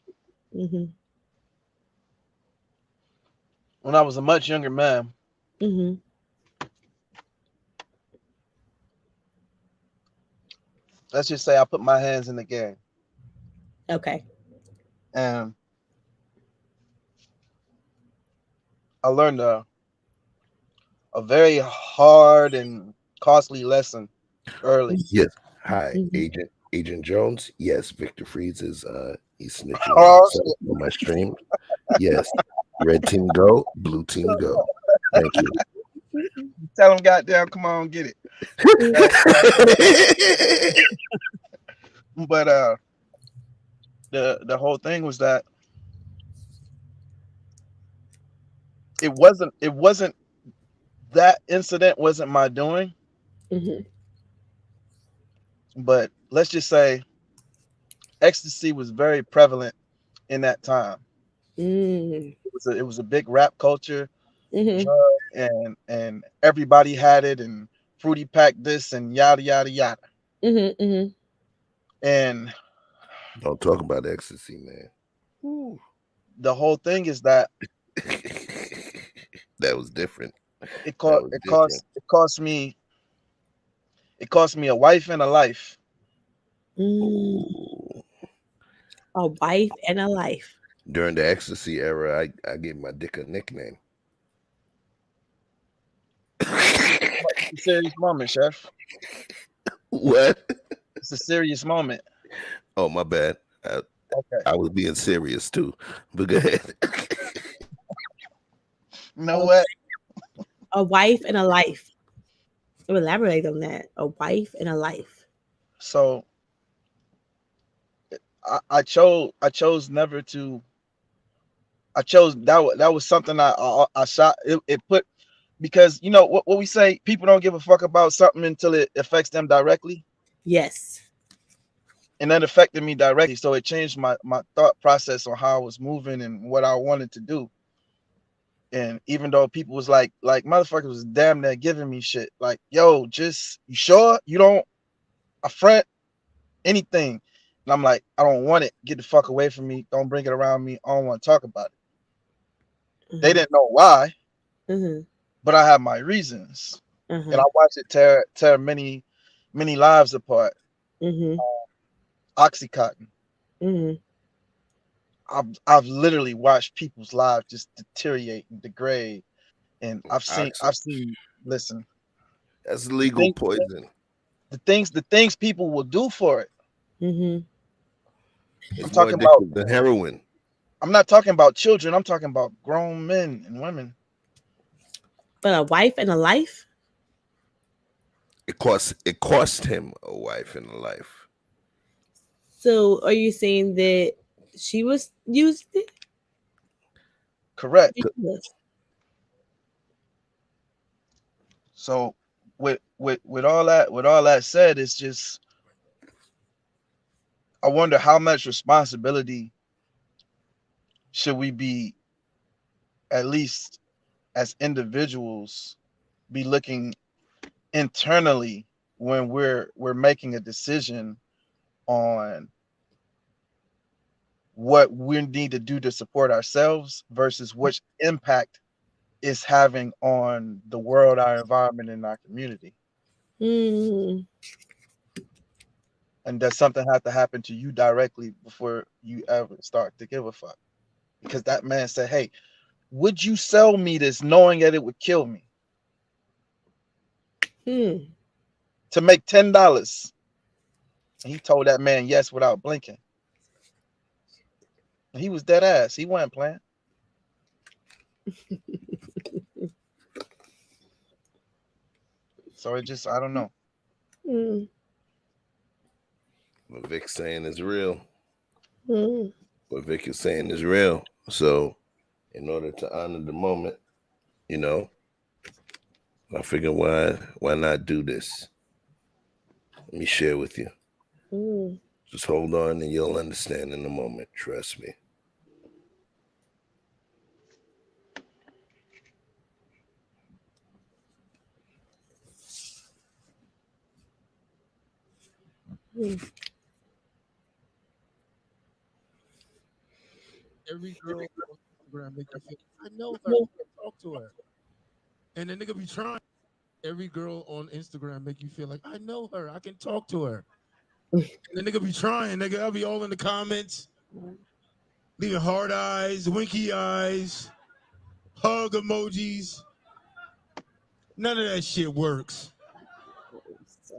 Mm-hmm. When I was a much younger man, Mm-hmm. let's just say I put my hands in the game. Okay. And I learned a very hard and costly lesson early. Yes. Hi, Agent Jones. Yes, Victor Freeze is he's snitching on Oh, himself on my stream. Yes. Red team go, blue team go. Thank you. Tell them, goddamn, come on, get it. But the whole thing was that it wasn't that incident wasn't my doing. But let's just say ecstasy was very prevalent in that time. It was a big rap culture drug, and everybody had it, and Fruity Pack this and yada yada yada. And don't talk about ecstasy, man. Ooh. The whole thing is that that was different. It cost me a wife and a life. A wife and a life. During the ecstasy era, I gave my dick a nickname. It's a serious moment, Chef. What? It's a serious moment. Oh, my bad. I was being serious too. But go ahead. No what? A wife and a life. Elaborate on that. A wife and a life. So I chose never to. I chose that was something I shot. It put, because you know what we say, people don't give a fuck about something until it affects them directly. Yes. And that affected me directly. So it changed my thought process on how I was moving and what I wanted to do. And even though people was like motherfuckers was damn near giving me shit, like, yo, just, you sure you don't affront anything? And I'm like, I don't want it. Get the fuck away from me. Don't bring it around me. I don't want to talk about it. They didn't know why, but I have my reasons. And I watched it tear many lives apart. Oxycontin. I've literally watched people's lives just deteriorate and degrade. And I've seen listen, That's legal poison. The things people will do for it. Mm-hmm. It's I'm more talking about addictive than heroin. I'm not talking about children. I'm talking about grown men and women. But a wife and a life? It cost him a wife and a life. So are you saying that she was used it? Correct. So with all that said, it's just I wonder how much responsibility should we be, at least as individuals, be looking internally when we're making a decision on what we need to do to support ourselves versus which impact it's having on the world, our environment, and our community. Mm. And does something have to happen to you directly before you ever start to give a fuck? Because that man said, hey, would you sell me this knowing that it would kill me? To make $10. And he told that man yes without blinking. And he was dead ass. He wasn't playing. So it just, I don't know. What Vic's saying is real. Mm. What Vic is saying is real. So in order to honor the moment, you know, I figure why not do this? Let me share with you. Mm. Just hold on and you'll understand in a moment. Trust me. Mm. Every girl on Instagram make you feel, I know her, I can talk to her. And the nigga be trying. Every girl on Instagram make you feel like, I know her, I can talk to her. And the nigga be trying, nigga. I'll be all in the comments, leaving hard eyes, winky eyes, hug emojis. None of that shit works.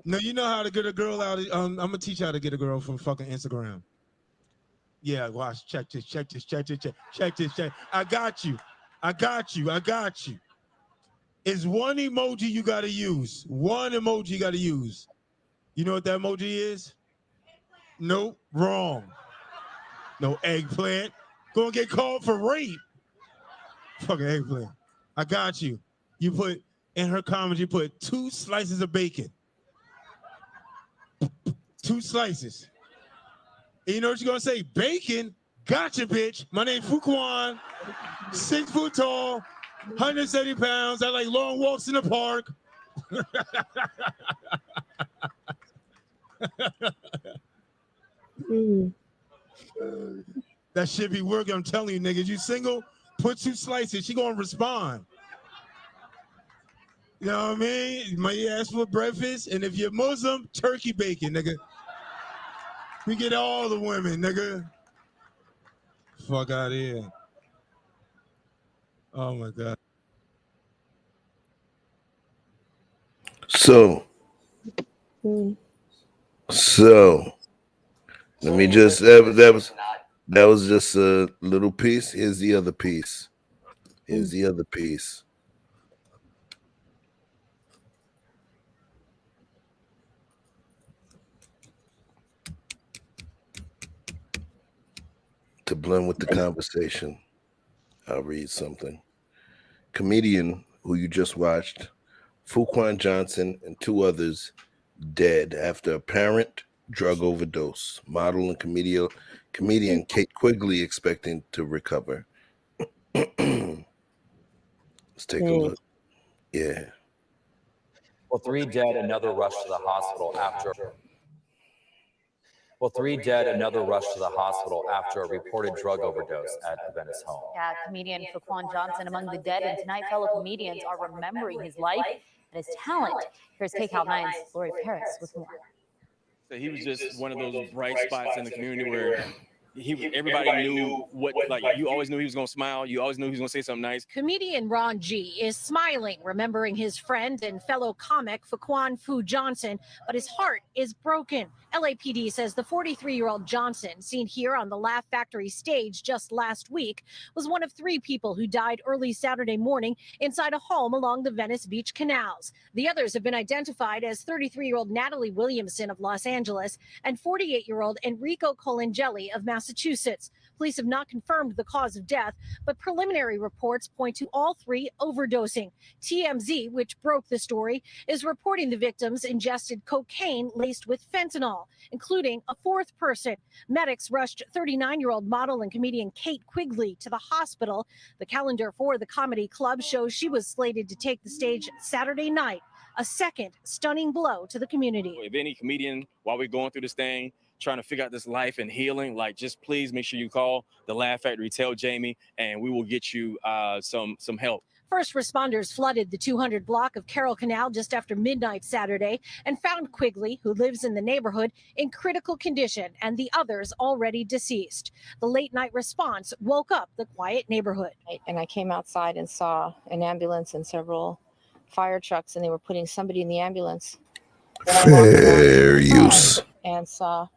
No, you know how to get a girl out. I'm gonna teach you how to get a girl from fucking Instagram. Yeah, watch. Check this. Check this. Check this. Check this. Check. I got you. I got you. I got you. It's one emoji you gotta use. One emoji you gotta use. You know what that emoji is? Nope. Wrong. No eggplant. Gonna get called for rape. Fucking eggplant. I got you. You put in her comments. You put 2 slices of bacon. 2 slices. And you know what you're gonna say? Bacon? Gotcha, bitch. My name's Fuquan. 6 foot tall, 170 pounds. I like long walks in the park. That shit be working. I'm telling you, niggas. You single? Put 2 slices. She gonna respond. You know what I mean? Might ask for breakfast, and if you're Muslim, turkey bacon, nigga. We get all the women, nigga. Fuck out of here. Oh my god. So let me just that was just a little piece. Here's the other piece. Here's the other piece. To blend with the conversation, I'll read something. Comedian who you just watched, Fuquan Johnson and 2 others dead after apparent drug overdose. Model and comedian Kate Quigley expecting to recover. Let's take a look. Yeah. Well, 3 dead, another rush to the hospital after. Well, 3 dead, another rush to the hospital after a reported drug overdose at the Venice home. Yeah, comedian Fuquan Johnson among the dead, and tonight fellow comedians are remembering his life and his talent. Here's KCAL 9's Lori Paris with more. So he was just one of those bright spots in the community where everybody knew what, like, you always knew he was gonna smile. You always knew he was gonna say something nice. Comedian Ron G is smiling, remembering his friend and fellow comic Faquan Fu Johnson, but his heart is broken. LAPD says the 43-year-old Johnson, seen here on the Laugh Factory stage just last week, was one of 3 people who died early Saturday morning inside a home along the Venice Beach canals. The others have been identified as 33-year-old Natalie Williamson of Los Angeles and 48-year-old Enrico Colangeli of Massachusetts. Police have not confirmed the cause of death, but preliminary reports point to all 3 overdosing. TMZ, which broke the story, is reporting the victims ingested cocaine laced with fentanyl, including a 4th person. Medics rushed 39-year-old model and comedian Kate Quigley to the hospital. The calendar for the comedy club shows she was slated to take the stage Saturday night, a second stunning blow to the community. If any comedian, while we're going through this thing, trying to figure out this life and healing, like, just please make sure you call the Laugh Factory, tell Jamie, and we will get you some help. First responders flooded the 200 block of Carroll Canal just after midnight Saturday and found Quigley, who lives in the neighborhood, in critical condition, and the others already deceased. The late night response woke up the quiet neighborhood. And I came outside and saw an ambulance and several fire trucks, and they were putting somebody in the ambulance. Fair use. And saw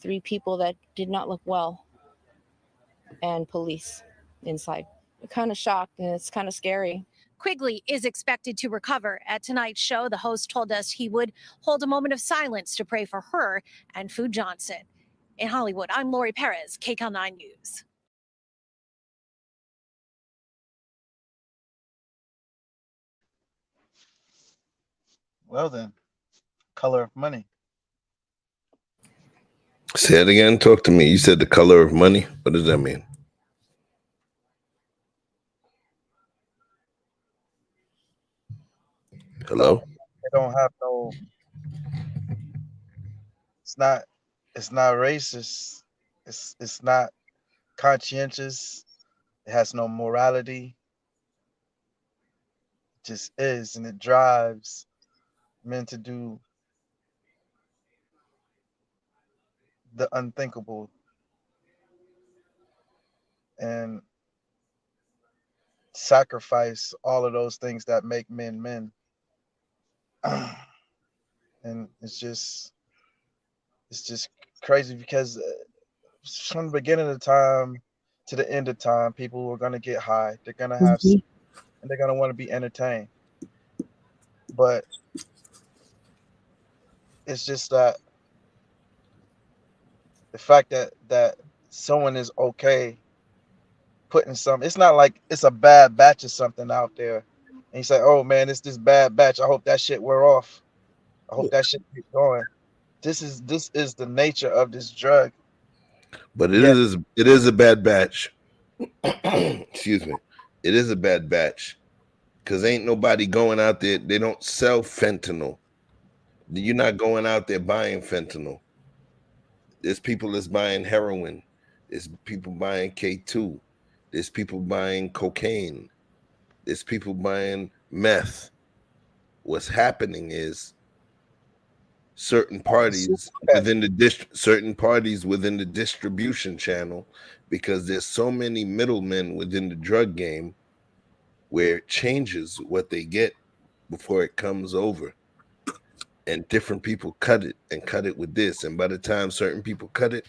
3 people that did not look well and police inside. Kind of shocked, and it's kind of scary. Quigley is expected to recover. At tonight's show, the host told us he would hold a moment of silence to pray for her and Fu Johnson. In Hollywood, I'm Lori Perez, KCAL 9 News. Well then, Color of Money. Say it again. Talk to me. You said The Color of Money. What does that mean? Hello? They don't have no. It's not racist. It's not conscientious. It has no morality. It just is, and it drives men to do the unthinkable and sacrifice all of those things that make men men. And it's just crazy because from the beginning of the time to the end of time, people are going to get high. They're going to have and they're going to want to be entertained. But it's just that the fact that someone is okay putting some, it's not like it's a bad batch of something out there. And you say, oh man, it's this bad batch. I hope that shit wear off. I hope that shit keep going. This is the nature of this drug. But it is a bad batch. Excuse me. It is a bad batch. Because ain't nobody going out there. They don't sell fentanyl. You're not going out there buying fentanyl. There's people that's buying heroin. There's people buying K2. There's people buying cocaine. There's people buying meth. What's happening is certain parties within the distribution channel, because there's so many middlemen within the drug game, where it changes what they get before it comes over, and different people cut it with this, and by the time certain people cut it,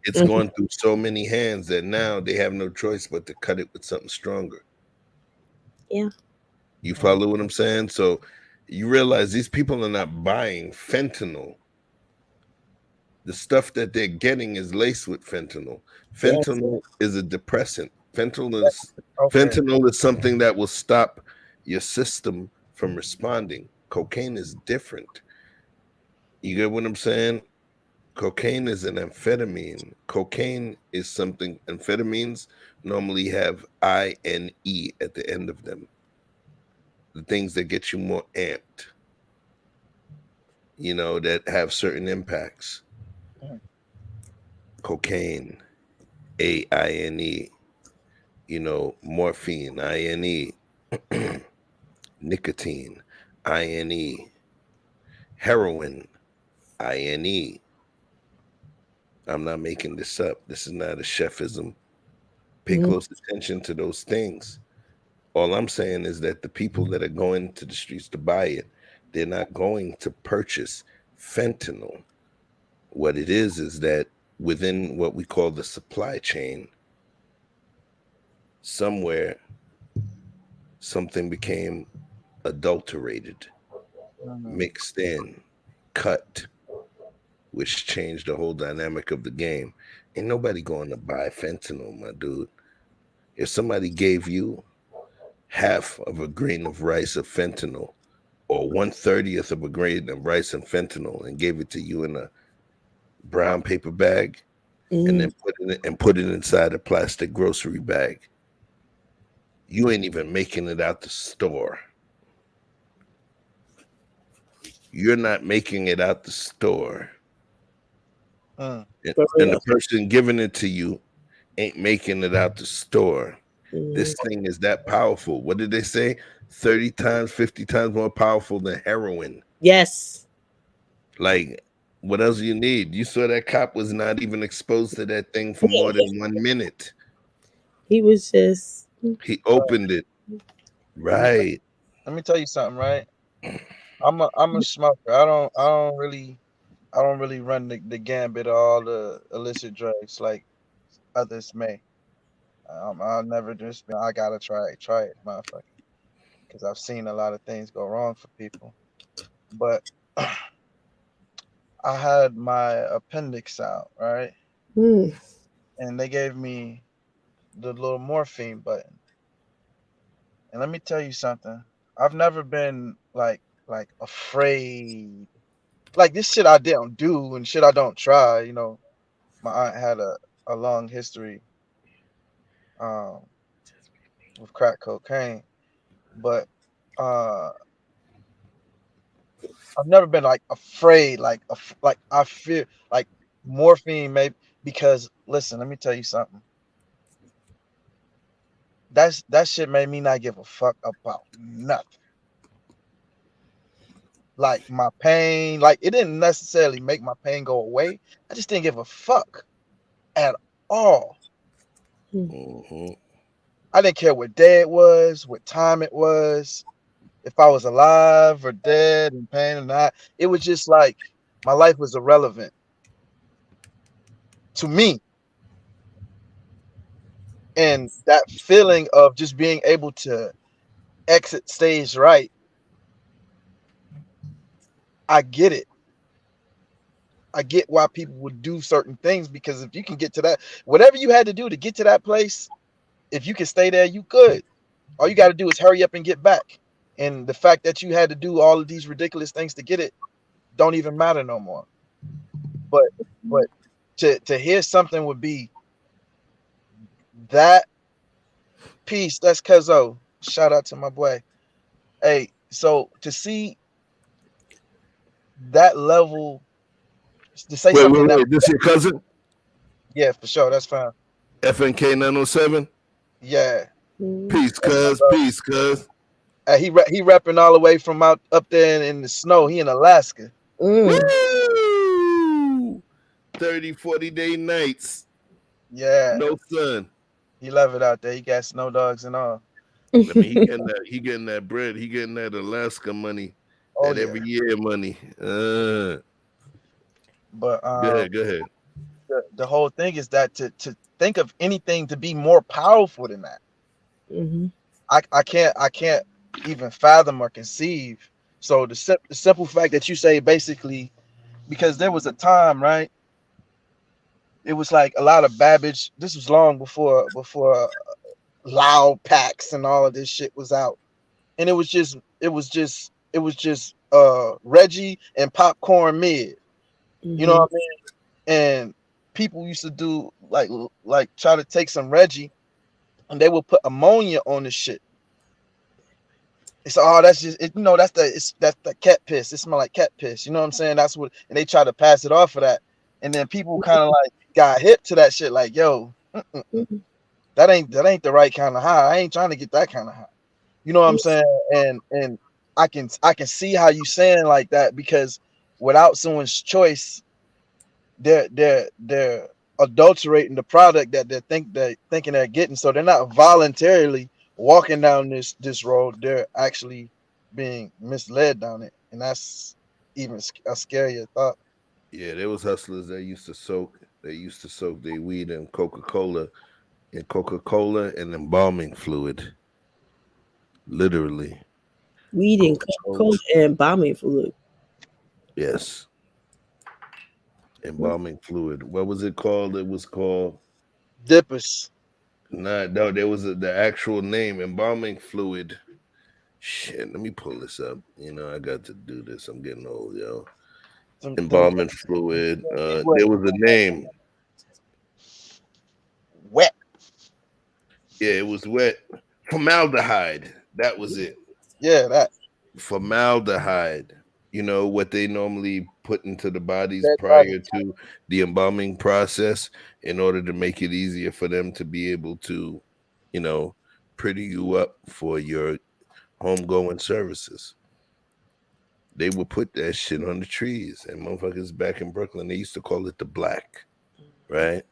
it's going through so many hands that now they have no choice but to cut it with something stronger. Yeah. You follow what I'm saying? So you realize these people are not buying fentanyl. The stuff that they're getting is laced with fentanyl. Fentanyl is a depressant. Fentanyl is something that will stop your system from responding. Cocaine is different. You get what I'm saying? Cocaine is an amphetamine. Cocaine is something. Amphetamines normally have I-N-E at the end of them. The things that get you more amped, that have certain impacts. Cocaine, A-I-N-E, morphine, I-N-E, nicotine, I-N-E, heroin, I-N-E. I'm not making this up. This is not a chefism. Pay close attention to those things. All I'm saying is that the people that are going to the streets to buy it, they're not going to purchase fentanyl. What it is that within what we call the supply chain, somewhere something became adulterated, mixed in, cut, which changed the whole dynamic of the game. Ain't nobody going to buy fentanyl, my dude. If somebody gave you half of a grain of rice of fentanyl or 1/30th of a grain of rice and fentanyl and gave it to you in a brown paper bag and then put it inside a plastic grocery bag, you ain't even making it out the store. You're not making it out the store. And the person giving it to you ain't making it out the store. This thing is that powerful. What did they say? 30 times, 50 times more powerful than heroin. Yes. Like, what else do you need? You saw that cop was not even exposed to that thing for more than 1 minute. He was just... He opened it. Right. Let me tell you something, right? I'm a smoker. I don't really run the gambit of all the illicit drugs like others may. I'll never just be, I gotta try it, motherfucker. Because I've seen a lot of things go wrong for people. But I had my appendix out, right? And they gave me the little morphine button. And let me tell you something. I've never been like afraid. Like this shit I don't do and shit I don't try. You know, my aunt had a long history with crack cocaine. But I've never been like afraid, like I fear like morphine maybe because listen, let me tell you something. That shit made me not give a fuck about nothing. Like my pain, like it didn't necessarily make my pain go away. I just didn't give a fuck at all. I didn't care what day it was, what time it was, if I was alive or dead, in pain or not. It was just like my life was irrelevant to me. And that feeling of just being able to exit stage right, I get it. I get why people would do certain things because if you can get to that, whatever you had to do to get to that place, if you can stay there, you could. All you got to do is hurry up and get back. And the fact that you had to do all of these ridiculous things to get it don't even matter no more. But to hear something would be that piece. That's Cuzzo. Shout out to my boy. Hey, so to see that level, to say something Wait, this your cousin? Yeah, for sure. That's fine. FNK 907? Yeah. Peace, cuz. Peace, cuz. He repping all the way from up there in the snow. He in Alaska. Woo! 30, 40-day nights. Yeah. No sun. He love it out there. He got snow dogs and all. I mean, he getting that bread. He getting that Alaska money. Oh, that every year money. But go ahead. The whole thing is that to think of anything to be more powerful than that. I can't even fathom or conceive. So the simple fact that you say basically, because there was a time, right? It was like a lot of Babbage. This was long before loud packs and all of this shit was out, and it was just Reggie and Popcorn Mid. You know what I mean? And people used to do like try to take some Reggie, and they would put ammonia on the shit. It's that's just that's the cat piss. It smell like cat piss. You know what I'm saying? That's what, and they try to pass it off for that. And then people kind of like got hip to that shit. Like, yo, that ain't the right kind of high. I ain't trying to get that kind of high. You know what I'm saying? And I can see how you saying like that, because without someone's choice, they're adulterating the product that they're thinking they're getting, so they're not voluntarily walking down this road. They're actually being misled down it, and that's even a scarier thought. Yeah, there was hustlers that used to soak. They used to soak their weed in Coca-Cola, and embalming fluid. Literally, Weed and Coca-Cola and embalming fluid. yes, embalming fluid. What was it called? It was called Dippers. No, there was the actual name, embalming fluid. Shit, let me pull this up. You know, I got to do this. I'm getting old, yo. Embalming fluid. There was a name. Wet. Yeah, it was wet. Formaldehyde. That was it. Yeah, that. Formaldehyde. You know what they normally put into the bodies Dead prior bodies. to the embalming process in order to make it easier for them to be able to, pretty you up for your homegoing services. They would put that shit on the trees, and motherfuckers back in Brooklyn, they used to call it the black, right?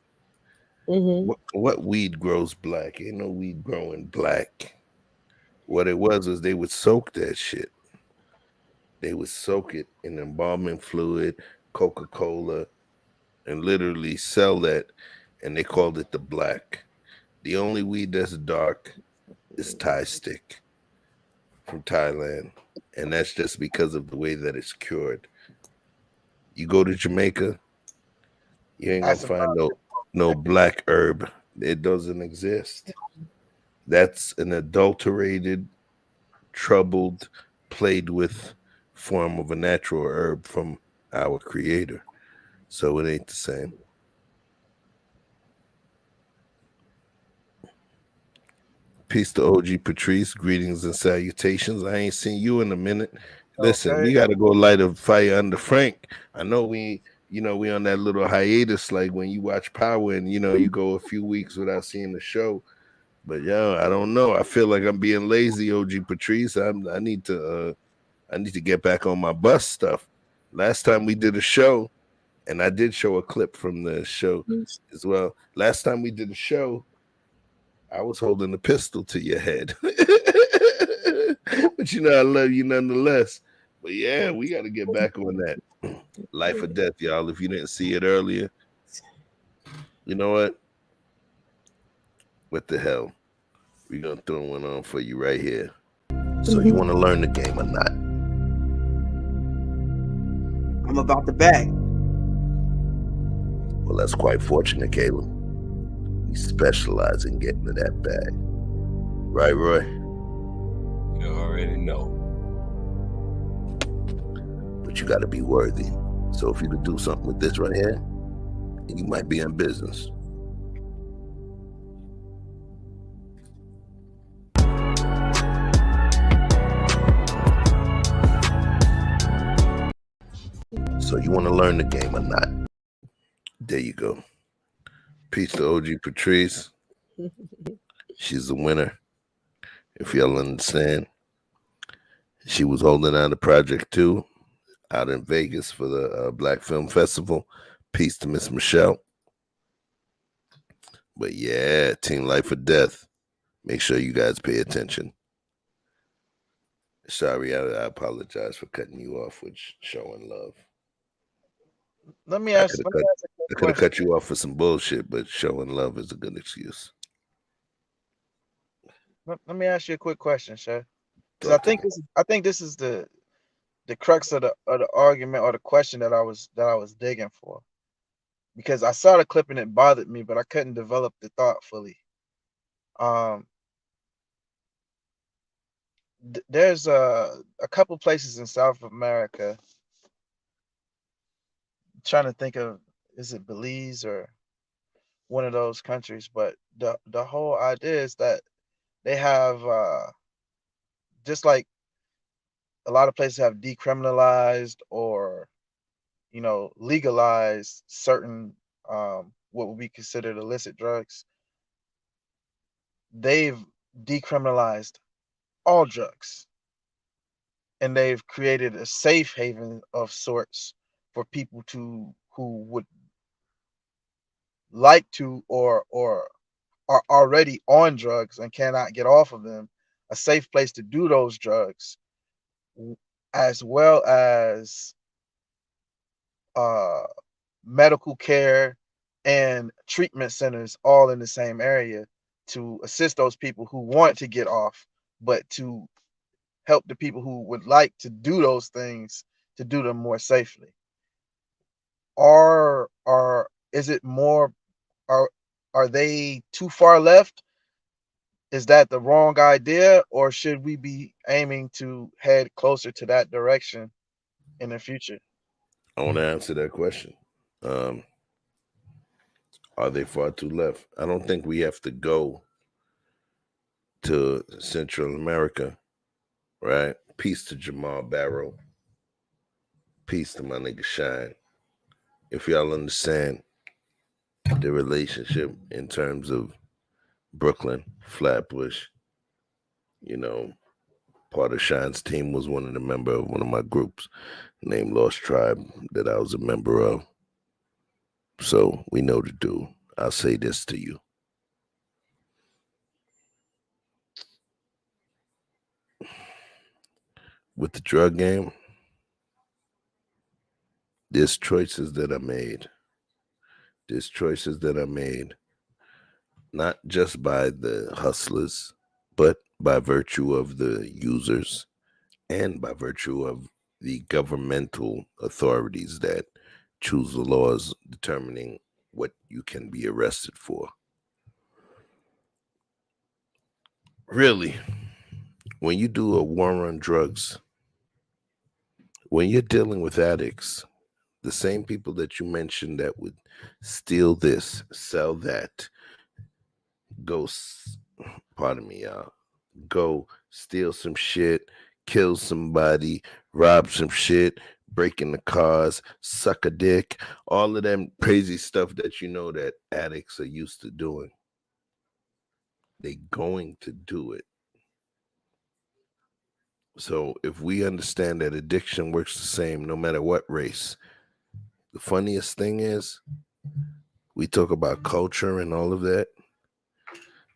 Mm-hmm. What weed grows black? Ain't no weed growing black. What it was they would soak that shit. They would soak it in embalming fluid, Coca-Cola, and literally sell that, and they called it the black. The only weed that's dark is Thai stick from Thailand, and that's just because of the way that it's cured. You go to Jamaica, you ain't gonna find no black herb. It doesn't exist. That's an adulterated, troubled, played with form of a natural herb from our creator. So it ain't the same. Peace to OG Patrice. Greetings and salutations. I ain't seen you in a minute. Listen, Okay. we got to go light a fire under Frank. I know we on that little hiatus, like when you watch Power and, you go a few weeks without seeing the show. But, I don't know. I feel like I'm being lazy, OG Patrice. I need to get back on my bus stuff. Last time we did a show, and I did show a clip from the show as well. Last time we did a show, I was holding a pistol to your head. But I love you nonetheless. But yeah, we got to get back on that. Life or death, y'all. If you didn't see it earlier, you know what? What the hell? We're going to throw one on for you right here. So you want to learn the game or not? I'm about the bag. Well, that's quite fortunate, Caleb. We specialize in getting to that bag. Right, Roy? You already know. But you got to be worthy. So if you could do something with this right here, you might be in business. So you want to learn the game or not? There you go. Peace to OG Patrice. She's the winner. If y'all understand. She was holding down the project too, out in Vegas for the Black Film Festival. Peace to Miss Michelle. But yeah, Team Life or Death. Make sure you guys pay attention. Sorry, I apologize for cutting you off with showing love. Let me ask. I could have cut you off for some bullshit, but showing love is a good excuse. Let me ask you a quick question, Shay. Because I think this is the crux of the argument or the question that I was digging for. Because I saw the clip and it bothered me, but I couldn't develop the thought fully. There's a couple places in South America. I'm trying to think of, is it Belize or one of those countries? But the whole idea is that they have just like a lot of places have decriminalized or legalized certain what would be considered illicit drugs. They've decriminalized all drugs, and they've created a safe haven of sorts for people who would like to or are already on drugs and cannot get off of them, a safe place to do those drugs, as well as medical care and treatment centers all in the same area to assist those people who want to get off, but to help the people who would like to do those things to do them more safely. Is it more are are they too far left? Is that the wrong idea, or should we be aiming to head closer to that direction in the future? I want to answer that question. Um, are they far too left? I don't think we have to go to Central America, right? Peace to Jamal Barrow. Peace to my nigga Shine. If y'all understand the relationship in terms of Brooklyn, Flatbush, you know, part of Shine's team was one of the member of one of my groups named Lost Tribe that I was a member of. So we know the dude. I'll say this to you. With the drug game, there's choices that are made. There's choices that are made not just by the hustlers, but by virtue of the users and by virtue of the governmental authorities that choose the laws determining what you can be arrested for. Really, when you do a war on drugs, when you're dealing with addicts, the same people that you mentioned that would steal this, sell that, pardon me, y'all, go steal some shit, kill somebody, rob some shit, break into cars, suck a dick, all of them crazy stuff that you know that addicts are used to doing. They going to do it. So if we understand that addiction works the same no matter what race, the funniest thing is we talk about culture and all of that.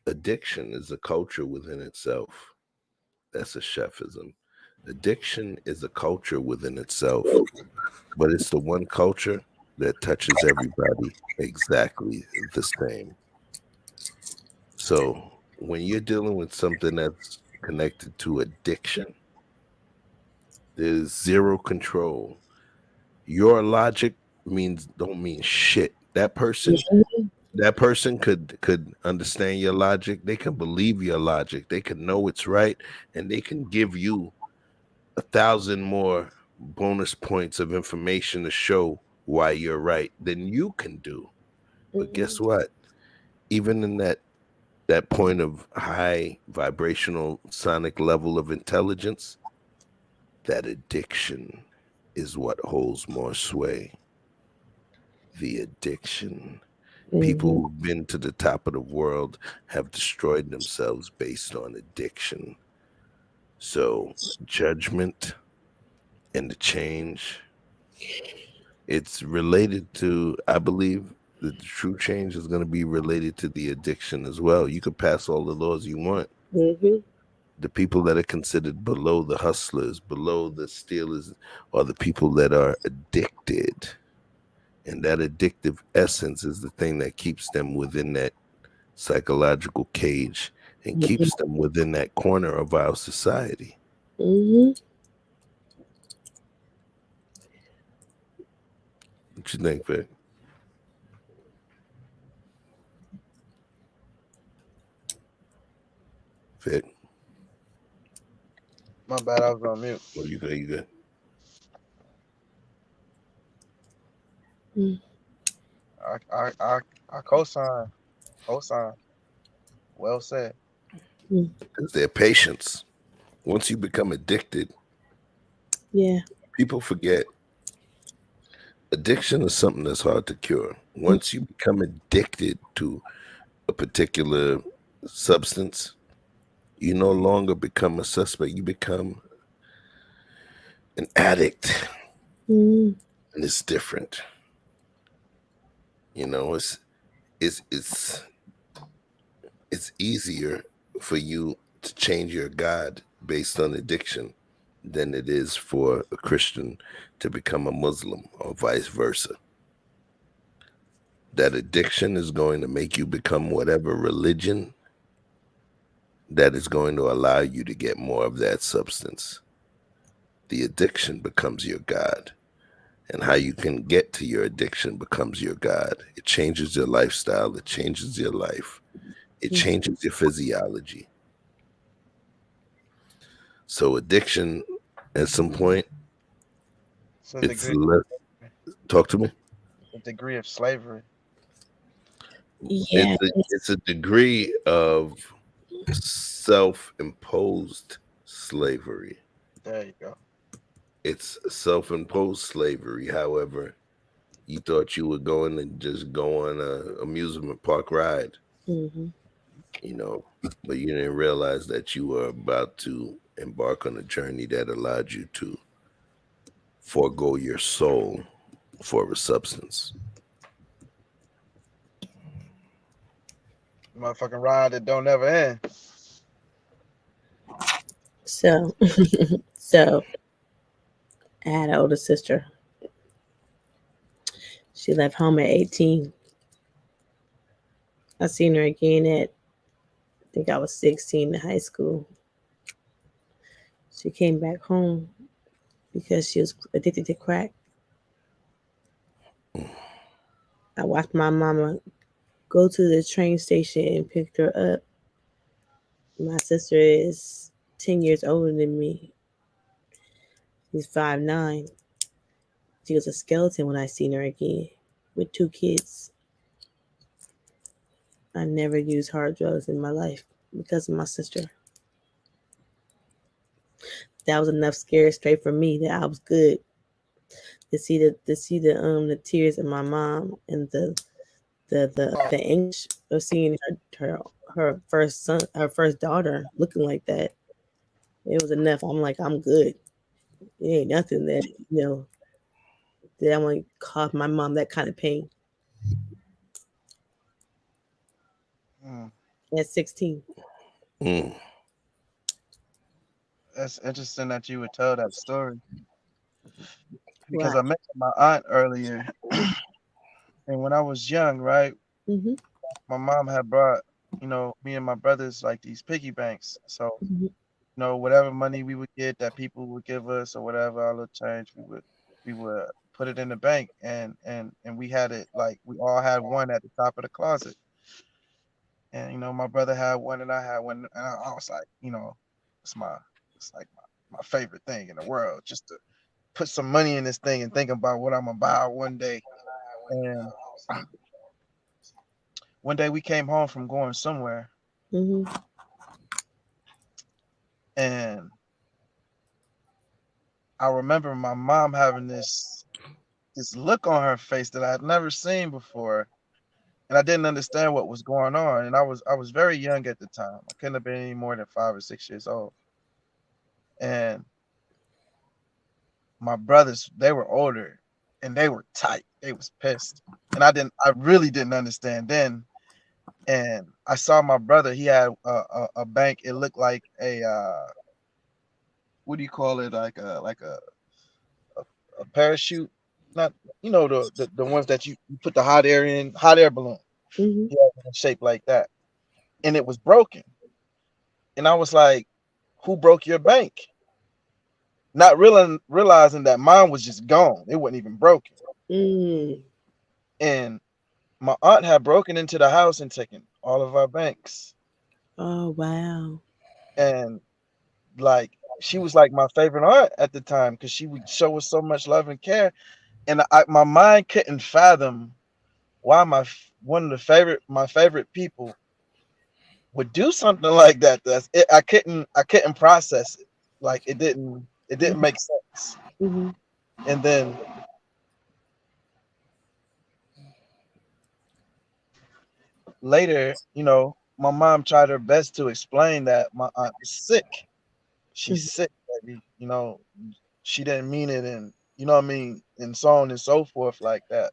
Addiction is a culture within itself. That's a chefism. Addiction is a culture within itself, but it's the one culture that touches everybody exactly the same. So when you're dealing with something that's connected to addiction, there's zero control. Your logic don't mean shit. That person could understand your logic. They can believe your logic. They can know it's right, and they can give you 1,000 more bonus points of information to show why you're right than you can do. But guess what? Even in that point of high vibrational sonic level of intelligence, that addiction is what holds more sway. The addiction. People who've been to the top of the world have destroyed themselves based on addiction. So judgment and the change, it's related to, I believe that the true change is going to be related to the addiction as well. You could pass all the laws you want. The people that are considered below the hustlers, below the stealers, are the people that are addicted. And that addictive essence is the thing that keeps them within that psychological cage and keeps them within that corner of our society. What you think, Vic? Vic? My bad, I was on mute. Oh, you good? You good? I co-sign. Co-sign. Well said. Because their patience. Once you become addicted, people forget. Addiction is something that's hard to cure. Once you become addicted to a particular substance, you no longer become a suspect. You become an addict. And it's different. You know, it's easier for you to change your God based on addiction than it is for a Christian to become a Muslim or vice versa. That addiction is going to make you become whatever religion that is going to allow you to get more of that substance. The addiction becomes your God. And how you can get to your addiction becomes your God. It changes your lifestyle. It changes your life. It changes your physiology. So addiction, at some point, It's a it's degree, less. Talk to me. a degree of slavery. Yeah. It's a degree of self-imposed slavery. There you go. It's self-imposed slavery. However, you thought you were going to just go on a amusement park ride, Mm-hmm. you know, but you didn't realize that you were about to embark on a journey that allowed you to forego your soul for a substance. Motherfucking ride that don't ever end. So, so I had an older sister. She left home at 18. I seen her again at, I think I was 16 in high school. She came back home because she was addicted to crack. I watched my mama go to the train station and picked her up. My sister is 10 years older than me. She's 5'9". She was a skeleton when I seen her again with 2 kids. I never used hard drugs in my life because of my sister. That was enough scare straight for me that I was good. To see the tears of my mom and the anguish of seeing her first son, her first daughter looking like that. It was enough. I'm like, I'm good. It ain't nothing that that I want to cause my mom that kind of pain Mm. at 16. That's interesting that you would tell that story because Right. I mentioned my aunt earlier, and when I was young, right, Mm-hmm. my mom had brought, me and my brothers like these piggy banks. So, Mm-hmm. whatever money we would get that people would give us or whatever our little change, we would put it in the bank, and we had it like we all had one at the top of the closet, and my brother had one and I had one, and I was like, it's my it's like my favorite thing in the world, just to put some money in this thing and think about what I'm gonna buy one day. And one day we came home from going somewhere, Mm-hmm. and I remember my mom having this look on her face that I had never seen before, and I didn't understand what was going on. And I was very young at the time. I couldn't have been any more than 5 or 6 years old. And my brothers, they were older, and they were tight. They was pissed, and I really didn't understand then. And I saw my brother. He had a bank. It looked like a what do you call it? Like a parachute, not the ones that you put the hot air in, hot air balloon. Mm-hmm. He had one shaped like that, and it was broken. And I was like, "Who broke your bank?" Not realizing that mine was just gone. It wasn't even broken. Mm. And my aunt had broken into the house and taken all of our banks. Oh wow. And like she was like my favorite aunt at the time because she would show us so much love and care. And my mind couldn't fathom why one of my favorite people would do something like that. I couldn't process it. Like it didn't make sense. Mm-hmm. And then later, my mom tried her best to explain that my aunt is sick. She's sick, baby. She didn't mean it, and you know what I mean, and so on and so forth like that.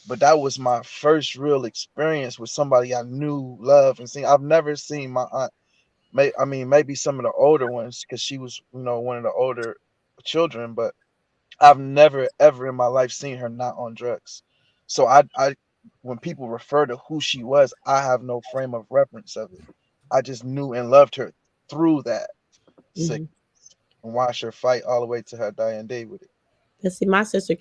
but that was my first real experience with somebody I knew, loved, and seen. I've never seen my aunt. Maybe some of the older ones, because she was, one of the older children, but I've never ever in my life seen her not on drugs. So I when people refer to who she was, I have no frame of reference of it. I just knew and loved her through that sick and watched her fight all the way to her dying day with it. But see, my sister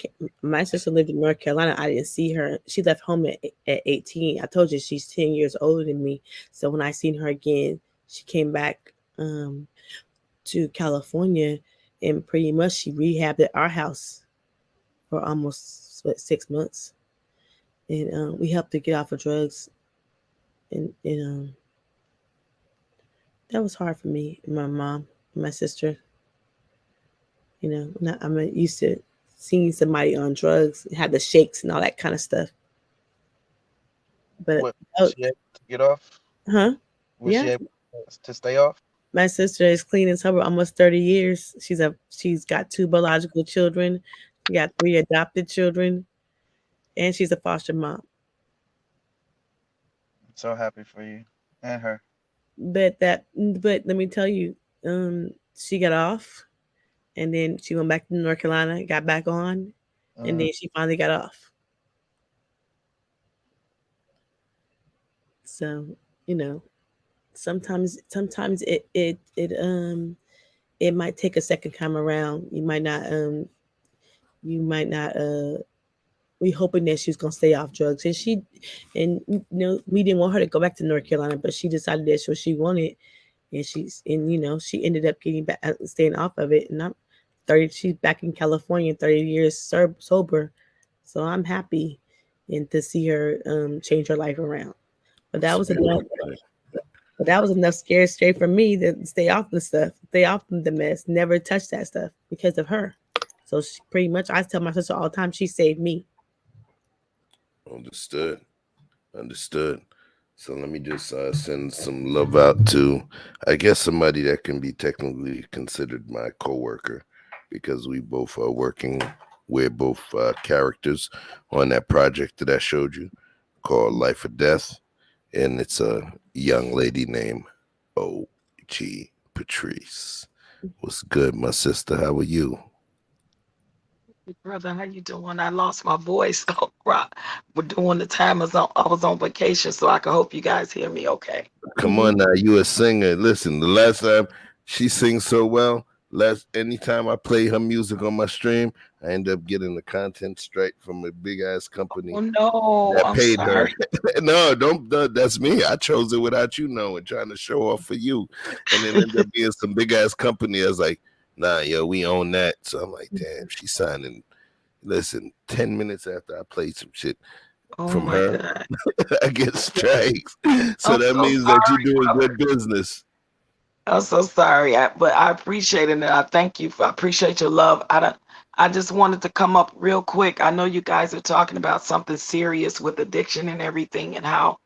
lived in North Carolina. I didn't see her. She left home at 18. I told you she's 10 years older than me. So when I seen her again, she came back to California, and pretty much she rehabbed at our house for almost 6 months, and we helped her get off of drugs, and that was hard for me and my mom and my sister. I'm not used to seeing somebody on drugs, have the shakes and all that kind of stuff. But What, was she able to get off? Huh? Was she Yeah. able to stay off? My sister is clean and sober almost 30 years. She's got 2 biological children. She got 3 adopted children, and she's a foster mom. I'm so happy for you and her. But let me tell you, she got off, and then she went back to North Carolina, got back on, and then she finally got off. So, sometimes it might take a second time around. You might not we hoping that she's gonna stay off drugs, and we didn't want her to go back to North Carolina, but she decided that's what she wanted, and she ended up getting back, staying off of it. And she's back in California, 30 years sober, so I'm happy and to see her change her life around. But that was enough. But that was enough scare straight for me to stay off the stuff, stay off the mess, never touch that stuff because of her. So pretty much, I tell my sister all the time, she saved me. Understood. So let me just send some love out to, I guess, somebody that can be technically considered my coworker, because we both are working. We're both characters on that project that I showed you called Life or Death. And it's a young lady named O.G. Patrice. What's good, my sister? How are you? Brother, how you doing? I lost my voice. We're doing the time I was on vacation, so I can hope you guys hear me okay. Come on now, you a singer. Listen, the last time she sings so well, anytime I play her music on my stream, I end up getting the content strike from a big ass company. Oh no, that I'm paid sorry. her. No, don't. That's me. I chose it without you knowing, trying to show off for you, and then ended up being some big ass company. I was like, nah, yo, we own that. So I'm like, damn, she's signing. Listen, 10 minutes after I played some shit from her, God. I get strikes. So that means that you're doing good business. I'm so sorry, but I appreciate it, and I thank you. I appreciate your love. I just wanted to come up real quick. I know you guys are talking about something serious with addiction and everything, and how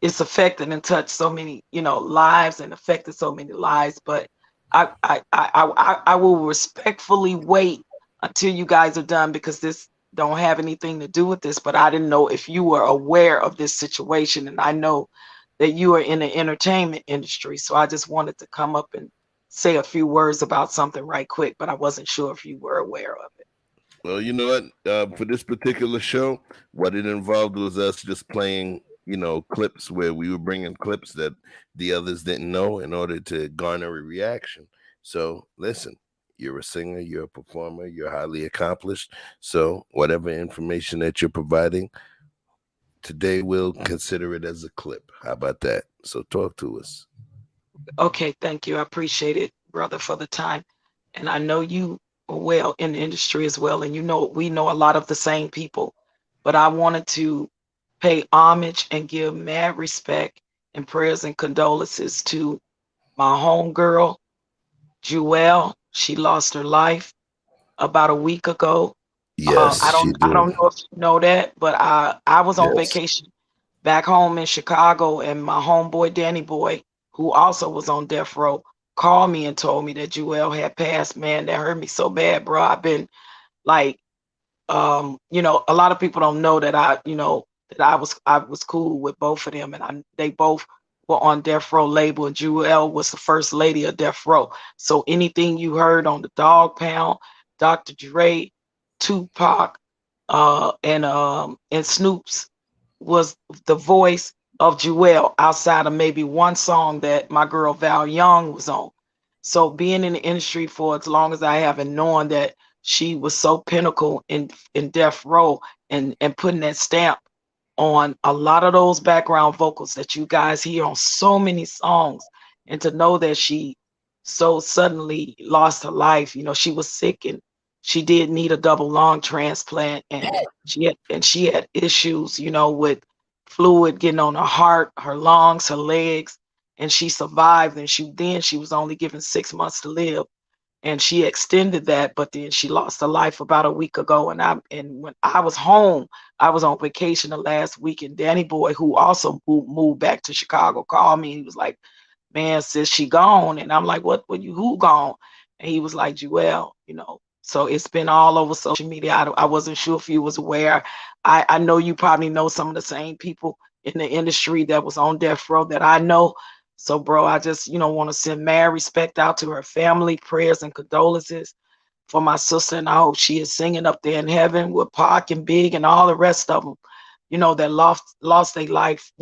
it's affected and touched so many, lives and affected so many lives. But I will respectfully wait until you guys are done, because this don't have anything to do with this. But I didn't know if you were aware of this situation, and I know that you are in the entertainment industry. So I just wanted to come up and say a few words about something right quick, but I wasn't sure if you were aware of it. Well, you know what? For this particular show, what it involved was us just playing, clips where we were bringing clips that the others didn't know in order to garner a reaction. So listen, you're a singer, you're a performer, you're highly accomplished. So whatever information that you're providing, today we'll consider it as a clip. How about that? So talk to us. Okay, thank you. I appreciate it, brother, for the time. And I know you are well in the industry as well. And we know a lot of the same people. But I wanted to pay homage and give mad respect and prayers and condolences to my homegirl, Jewel. She lost her life about a week ago. Yes, I don't know if you know that, but I was on vacation back home in Chicago, and my homeboy Danny Boy, who also was on death row, called me and told me that Jewel had passed. Man, that hurt me so bad, bro. I've been like You know, a lot of people don't know that I was cool with both of them, and they both were on Death Row label, and Jewel was the first lady of Death Row. So anything you heard on the Dog Pound, Dr. Dre, Tupac, and Snoop's was the voice of Jewel outside of maybe one song that my girl Val Young was on. So being in the industry for as long as I have and knowing that she was so pinnacle in Death Row and putting that stamp on a lot of those background vocals that you guys hear on so many songs, and to know that she so suddenly lost her life. You know, she was sick and she did need a double lung transplant, and she had issues, you know, with fluid getting on her heart, her lungs, her legs, and she survived. And she was only given 6 months to live, and she extended that, but then she lost her life about a week ago. And when I was home, I was on vacation the last week, and Danny Boy, who also moved back to Chicago, called me. He was like, "Man, sis, she gone." And I'm like, "What? Who gone?" And he was like, "Jewel," you know. So it's been all over social media. I wasn't sure if you was aware. I know you probably know some of the same people in the industry that was on Death Row that I know. So, bro, I just, want to send mad respect out to her family, prayers and condolences for my sister. And I hope she is singing up there in heaven with Pac and Big and all the rest of them, that lost their life,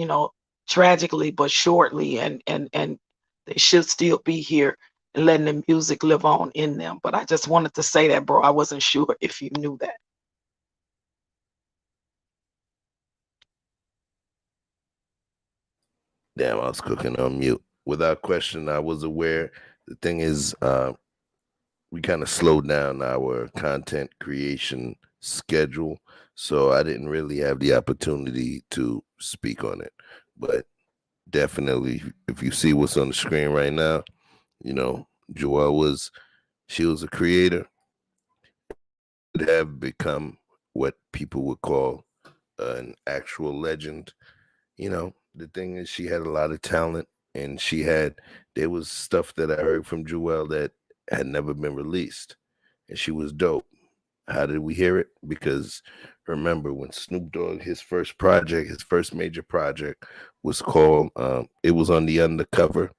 tragically, but shortly. And they should still be here and letting the music live on in them. But I just wanted to say that, bro. I wasn't sure if you knew that. Damn, I was cooking on mute. Without question, I was aware. The thing is, we kind of slowed down our content creation schedule, so I didn't really have the opportunity to speak on it. But definitely, if you see what's on the screen right now, Joelle was a creator. Would have become what people would call an actual legend. The thing is, she had a lot of talent, and there was stuff that I heard from Jewel that had never been released, and she was dope. How did we hear it? Because remember when Snoop Dogg, his first major project was called, it was on the undercover,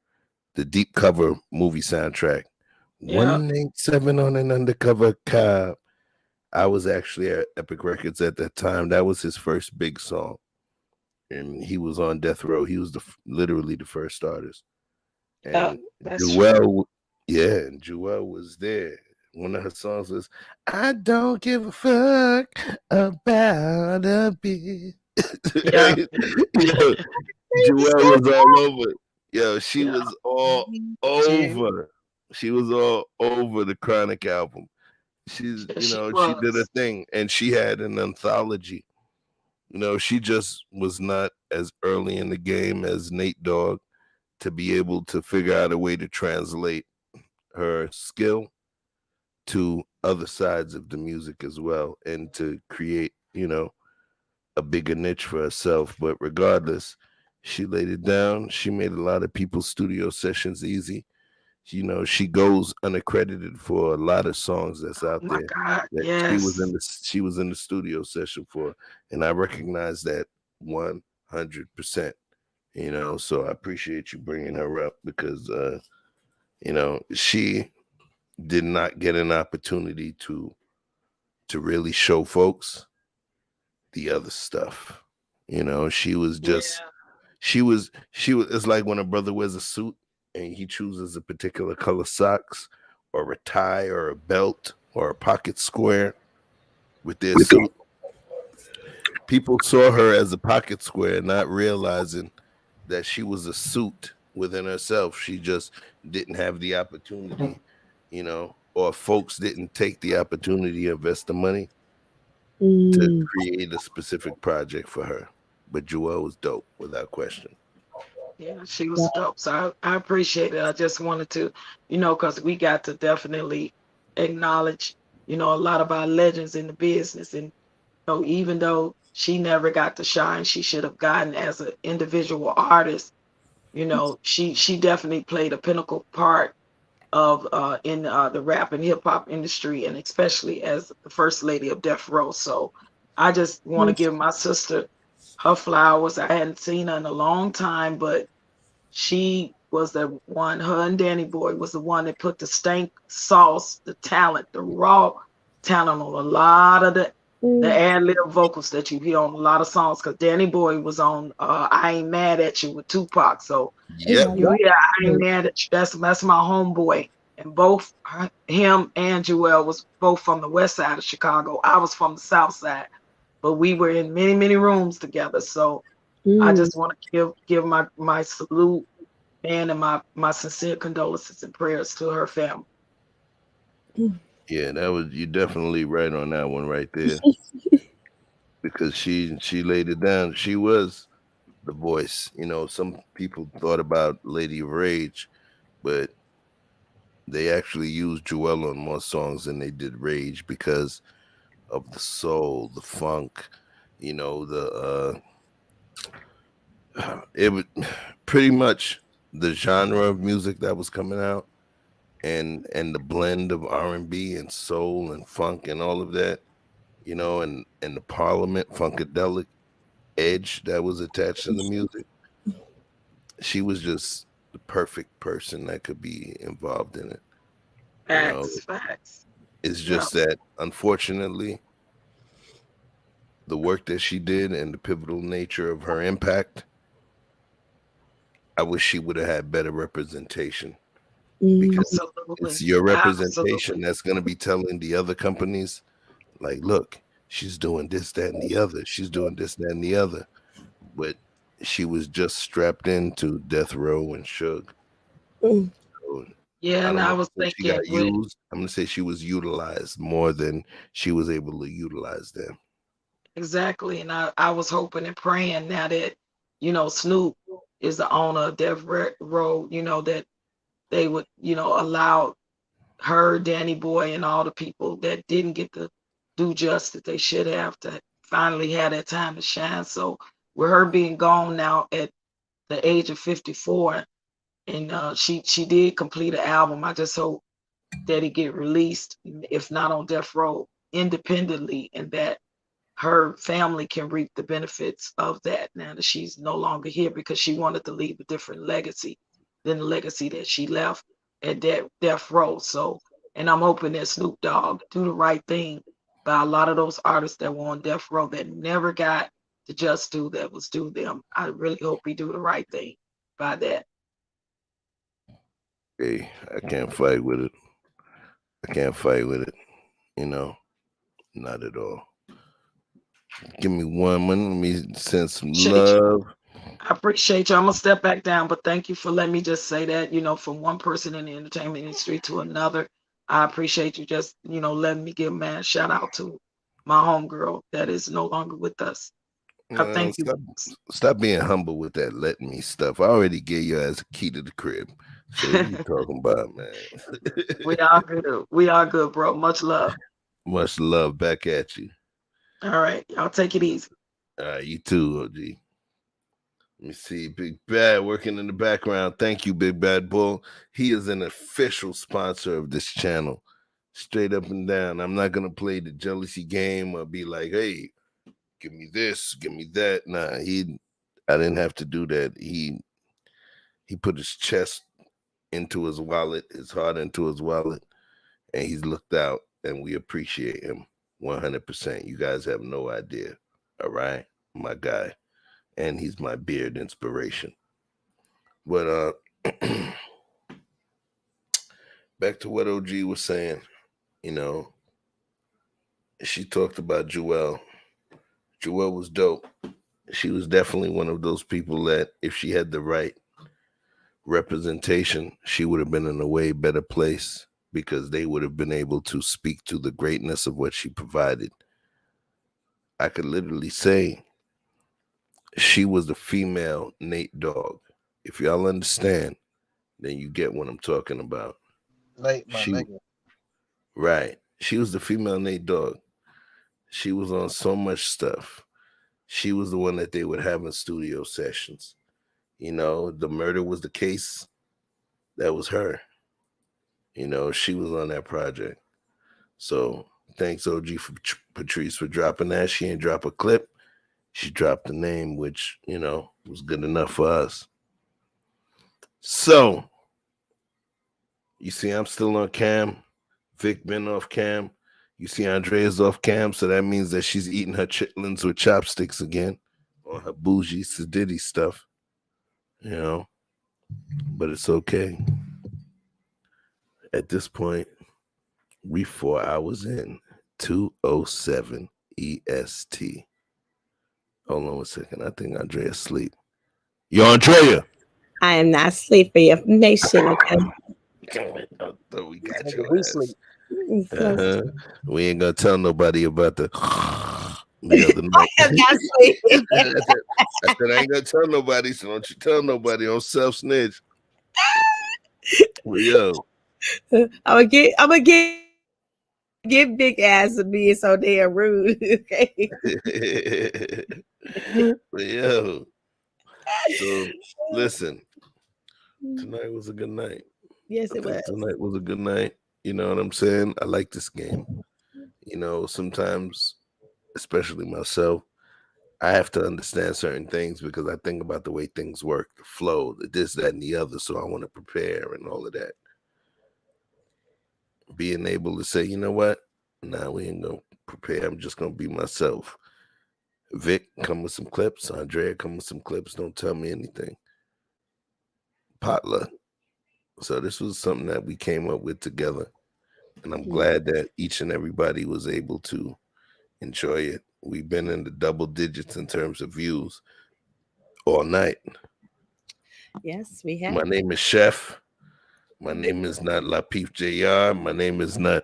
the deep cover movie soundtrack. Yeah. 187 on an undercover cop. I was actually at Epic Records at that time. That was his first big song. And he was on Death Row. He was literally the first artist. And Jewel was there. One of her songs was, "I don't give a fuck about a bit." Yeah. Jewel was all over. She was all over. She was all over the Chronic album. She did a thing, and she had an anthology. She just was not as early in the game as Nate Dogg to be able to figure out a way to translate her skill to other sides of the music as well, and to create, a bigger niche for herself. But regardless, she laid it down. She made a lot of people's studio sessions easy. She goes unaccredited for a lot of songs that's out there. God, that yes. She was in the studio session for, and I recognize that 100%. So I appreciate you bringing her up, because she did not get an opportunity to really show folks the other stuff. She was just she was it's like when a brother wears a suit and he chooses a particular color socks or a tie or a belt or a pocket square with their suit. People saw her as a pocket square, not realizing that she was a suit within herself. She just didn't have the opportunity, or folks didn't take the opportunity to invest the money to create a specific project for her. But Jewel was dope, without question. Yeah, she was dope. So I appreciate it. I just wanted to, because we got to definitely acknowledge, a lot of our legends in the business. And even though she never got to shine, she should have gotten as an individual artist. She definitely played a pinnacle part of in the rap and hip hop industry, and especially as the first lady of Death Row. So I just want to give my sister her flowers. I hadn't seen her in a long time, but she was the one, her and Danny Boy was the one that put the stank sauce, the talent, the raw talent on a lot of the ad lib vocals that you hear on a lot of songs. Because Danny Boy was on I Ain't Mad at You with Tupac. So Yep. you hear I Ain't Mad at You. That's my homeboy. And both him and Joel was both from the west side of Chicago. I was from the south side. But we were in many, many rooms together. So I just want to give my salute and my sincere condolences and prayers to her family. Yeah, that was, you definitely right on that one right there. Because she laid it down. She was the voice. You know, some people thought about Lady of Rage, but they actually used Joelle on more songs than they did Rage because of the soul, the funk, you know, it was pretty much the genre of music that was coming out, and the blend of R&B and soul and funk and all of that, you know, and the Parliament funkadelic edge that was attached to the music. She was just the perfect person that could be involved in it. You know, Facts. it's just that unfortunately the work that she did and the pivotal nature of her impact, I wish she would have had better representation, because it's your representation that's going to be telling the other companies, like, look, she's doing this, that, and the other. She's doing this, that, and the other. But she was just strapped into Death Row and Suge. So, Yeah, and I was she got thinking used. I'm going to say she was utilized more than she was able to utilize them. Exactly. And I was hoping and praying now that, you know, Snoop is the owner of Death Row, you know, that they would, you know, allow her, Danny Boy, and all the people that didn't get to do justice they should have to finally have that time to shine. So with her being gone now at the age of 54, and she did complete an album. I just hope that it get released, if not on Death Row, independently, and that her family can reap the benefits of that now that she's no longer here, because she wanted to leave a different legacy than the legacy that she left at Death Row. So, and I'm hoping that Snoop Dogg do the right thing by a lot of those artists that were on Death Row that never got the just due that was due them. I really hope he do the right thing by that. Hey, I can't fight with it. I can't fight with it. You know, not at all. Give me one minute. Let me send some love. I appreciate you. I'm gonna step back down, but thank you for letting me just say that, you know, from one person in the entertainment industry to another. I appreciate you just, you know, letting me give a man shout out to my homegirl that is no longer with us. I thank you. Stop being humble with that letting me stuff. I already gave you as a key to the crib. So what you talking about, man? We are good. We are good, bro. Much love. Much love back at you. All right. Y'all take it easy. All right, you too, OG. Let me see. Big Bad working in the background. Thank you, Big Bad Bull. He is an official sponsor of this channel. Straight up and down. I'm not going to play the jealousy game or be like, hey, give me this, give me that. Nah, I didn't have to do that. He put his chest into his wallet, his heart into his wallet, and he's looked out, and we appreciate him 100%. You guys have no idea. All right, my guy. And he's my beard inspiration. But back to what OG was saying, you know, she talked about Joelle. Joelle was dope. She was definitely one of those people that if she had the right representation, she would have been in a way better place, because they would have been able to speak to the greatness of what she provided. I could literally say she was the female Nate Dogg. If y'all understand, then you get what I'm talking about. Right. She was the female Nate Dogg. She was on so much stuff. She was the one that they would have in studio sessions. You know, the murder was the case. That was her. You know, she was on that project. So thanks OG for Patrice for dropping that. She ain't drop a clip. She dropped the name, which, you know, was good enough for us. So you see, I'm still on cam. Vic been off cam. You see Andrea's off cam, so that means that she's eating her chitlins with chopsticks again on her bougie sedity stuff. You know, but it's okay. At this point, we 4 hours in, 2:07 EST. Hold on a second. I think Andrea's asleep. Yo, Andrea. I am not asleep for your information, okay? We got your ass. We ain't gonna tell nobody about the other night. I said I ain't gonna tell nobody, so don't you tell nobody on self snitch. Well, yo, I'm gonna get big ass and being so damn rude. Okay. Well, yo. So listen, tonight was a good night. Yes, it was. Tonight was a good night. You know what I'm saying? I like this game. You know, sometimes, especially myself, I have to understand certain things because I think about the way things work, the flow, the this, that, and the other. So I want to prepare and all of that. Being able to say, you know what? Nah, we ain't gonna prepare. I'm just gonna be myself. Vic, come with some clips. Andrea, come with some clips. Don't tell me anything. Potluck. So this was something that we came up with together. And I'm glad that each and everybody was able to enjoy it. We've been in the double digits in terms of views all night. Yes, we have. My name is Chef. My name is not Lapeef JR. My name is not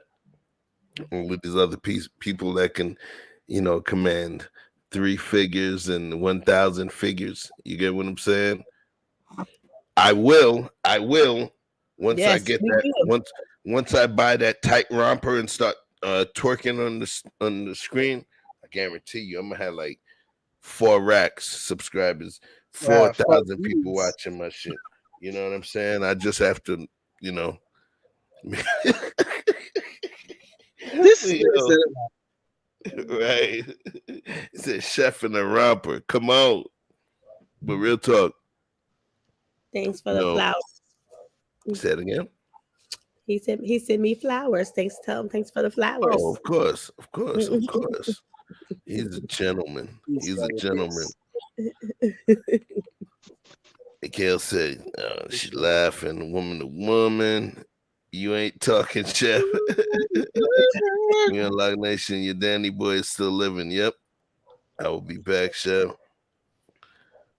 with these other people that can, you know, command 3 figures and 1,000 figures. You get what I'm saying? I will. Once I get that, once I buy that tight romper and start twerking on the screen, I guarantee you, I'm gonna have like 4 racks subscribers, 4,000 people watching my shit. You know what I'm saying? I just have to, you know. This is right. It said chef in the romper. Come on. But real talk. Thanks for the flowers. Say it again. He sent me flowers. Tell him thanks for the flowers. Oh, of course. He's a gentleman. He's a gentleman. Mikhail said, she's laughing, woman to woman. You ain't talking, Chef. We in Lock Nation. Your Danny boy is still living. Yep. I will be back, Chef.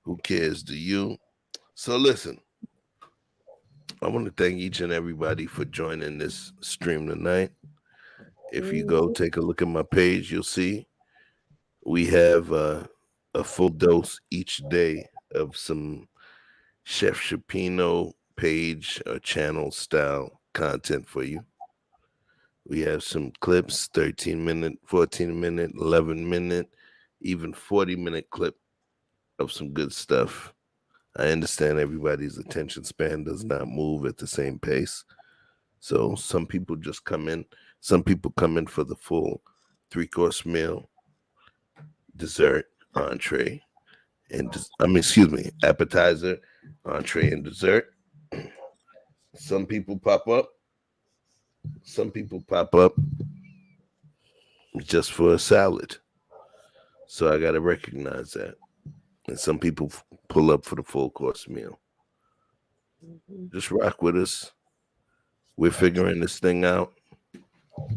Who cares? Do you? So listen. I want to thank each and everybody for joining this stream tonight. If you go take a look at my page, you'll see we have a full dose each day of some Chef Choupino page or channel style content for you. We have some clips, 13-minute, 14-minute, 11-minute, even 40-minute clip of some good stuff. I understand everybody's attention span does not move at the same pace. So some people just come in. Some people come in for the full 3-course meal, dessert, entree, and appetizer, entree, and dessert. Some people pop up. Some people pop up just for a salad. So I got to recognize that. And some people pull up for the full course meal. Just rock with us. We're figuring this thing out.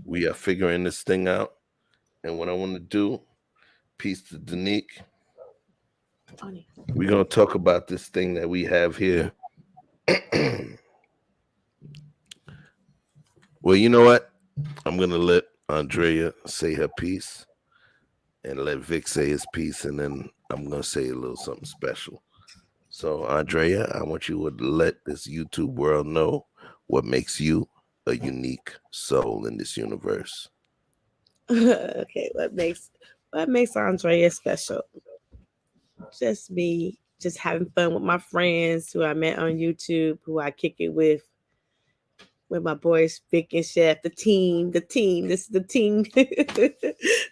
We are figuring this thing out. And what I want to do, peace to Danique. We're going to talk about this thing that we have here. Well, you know what? I'm going to let Andrea say her piece and let Vic say his piece, and then I'm going to say a little something special. So, Andrea, I want you to let this YouTube world know what makes you a unique soul in this universe. Okay, what makes Andrea special? Just me, just having fun with my friends who I met on YouTube, who I kick it with. with my boys Vic and Chef, the team. This is the team.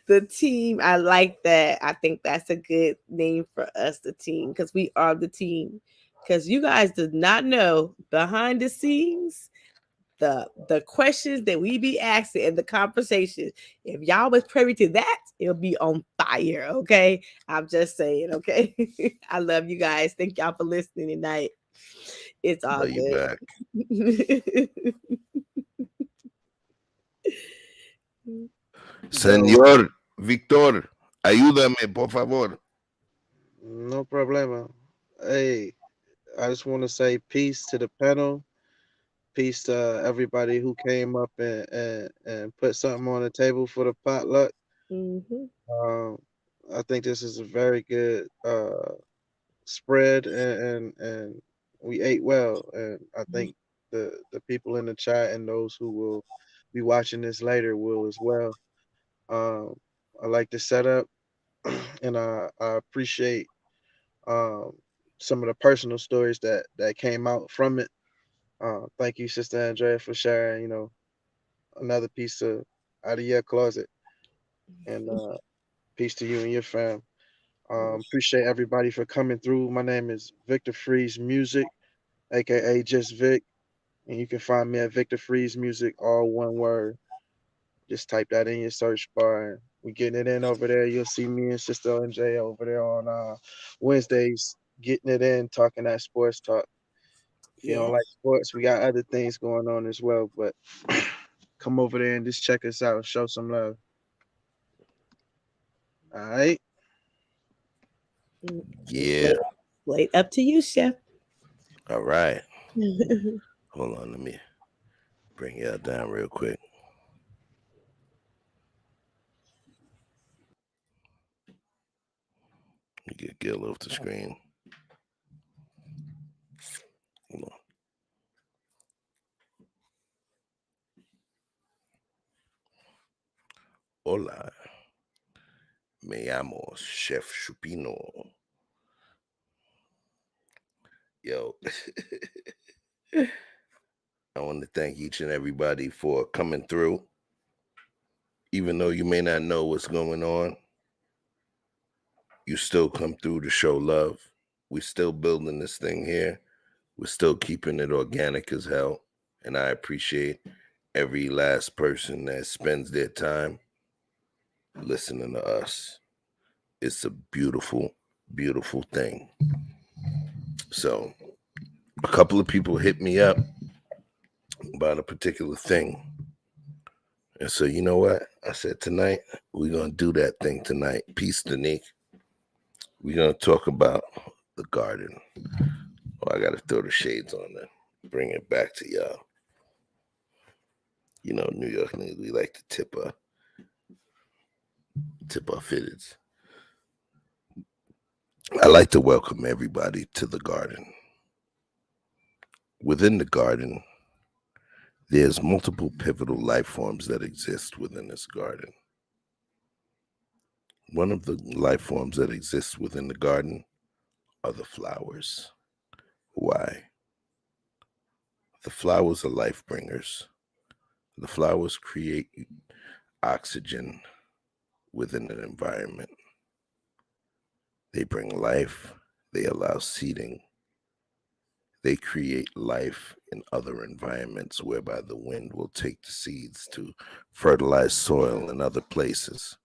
The team. I like that. I think that's a good name for us, the team, because we are the team. Because you guys did not know behind the scenes the questions that we be asking and the conversations. If y'all was privy to that, it'll be on fire. Okay, I'm just saying. Okay, I love you guys. Thank y'all for listening tonight. It's all Love you good. back. Señor Víctor, ayúdame, por favor. No problema. Hey, I just want to say peace to the panel. Peace to everybody who came up and put something on the table for the potluck. I think this is a very good spread, and we ate well. And I think the people in the chat and those who will be watching this later will as well. I like the setup, and I appreciate some of the personal stories that came out from it. Thank you, Sister Andrea, for sharing. Another piece of out of your closet, and peace to you and your fam. Appreciate everybody for coming through. My name is Victor Freeze Music, aka Just Vic, and you can find me at Victor Freeze Music, all one word. Just type that in your search bar, and we getting it in over there. You'll see me and Sister NJ over there on Wednesdays, getting it in, talking that sports talk. If you don't like sports, we got other things going on as well, but come over there and just check us out, show some love. All right. Yeah. Wait, up to you, Chef. All right. Hold on, let me bring y'all down real quick. Let me get Gil off the screen. Hold on. Hola. Me llamo Chef Choupino. Yo. I want to thank each and everybody for coming through. Even though you may not know what's going on, you still come through to show love. We're still building this thing here. We're still keeping it organic as hell. And I appreciate every last person that spends their time listening to us. It's a beautiful, beautiful thing. So a couple of people hit me up about a particular thing. And so, you know what? I said, tonight, we're going to do that thing tonight. Peace, Danique. We're going to talk about the garden. Oh, I got to throw the shades on and bring it back to y'all. You know, New York niggas, we like to tip our fitteds. I like to welcome everybody to the garden. Within the garden, there's multiple pivotal life forms that exist within this garden. One of the life forms that exists within the garden are the flowers. Why? The flowers are life bringers. The flowers create oxygen within an environment. They bring life. They allow seeding. They create life in other environments whereby the wind will take the seeds to fertilize soil in other places.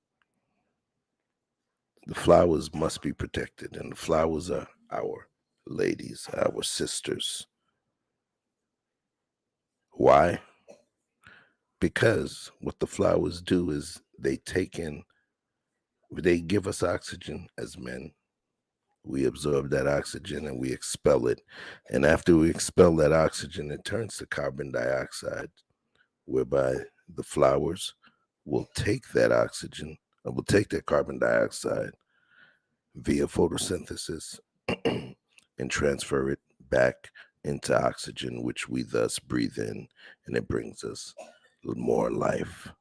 The flowers must be protected, and the flowers are our ladies, our sisters. Why? Because what the flowers do is they give us oxygen as men. We absorb that oxygen and we expel it. And after we expel that oxygen, it turns to carbon dioxide, whereby the flowers will take that oxygen, will take that carbon dioxide via photosynthesis and transfer it back into oxygen, which we thus breathe in, and it brings us more life.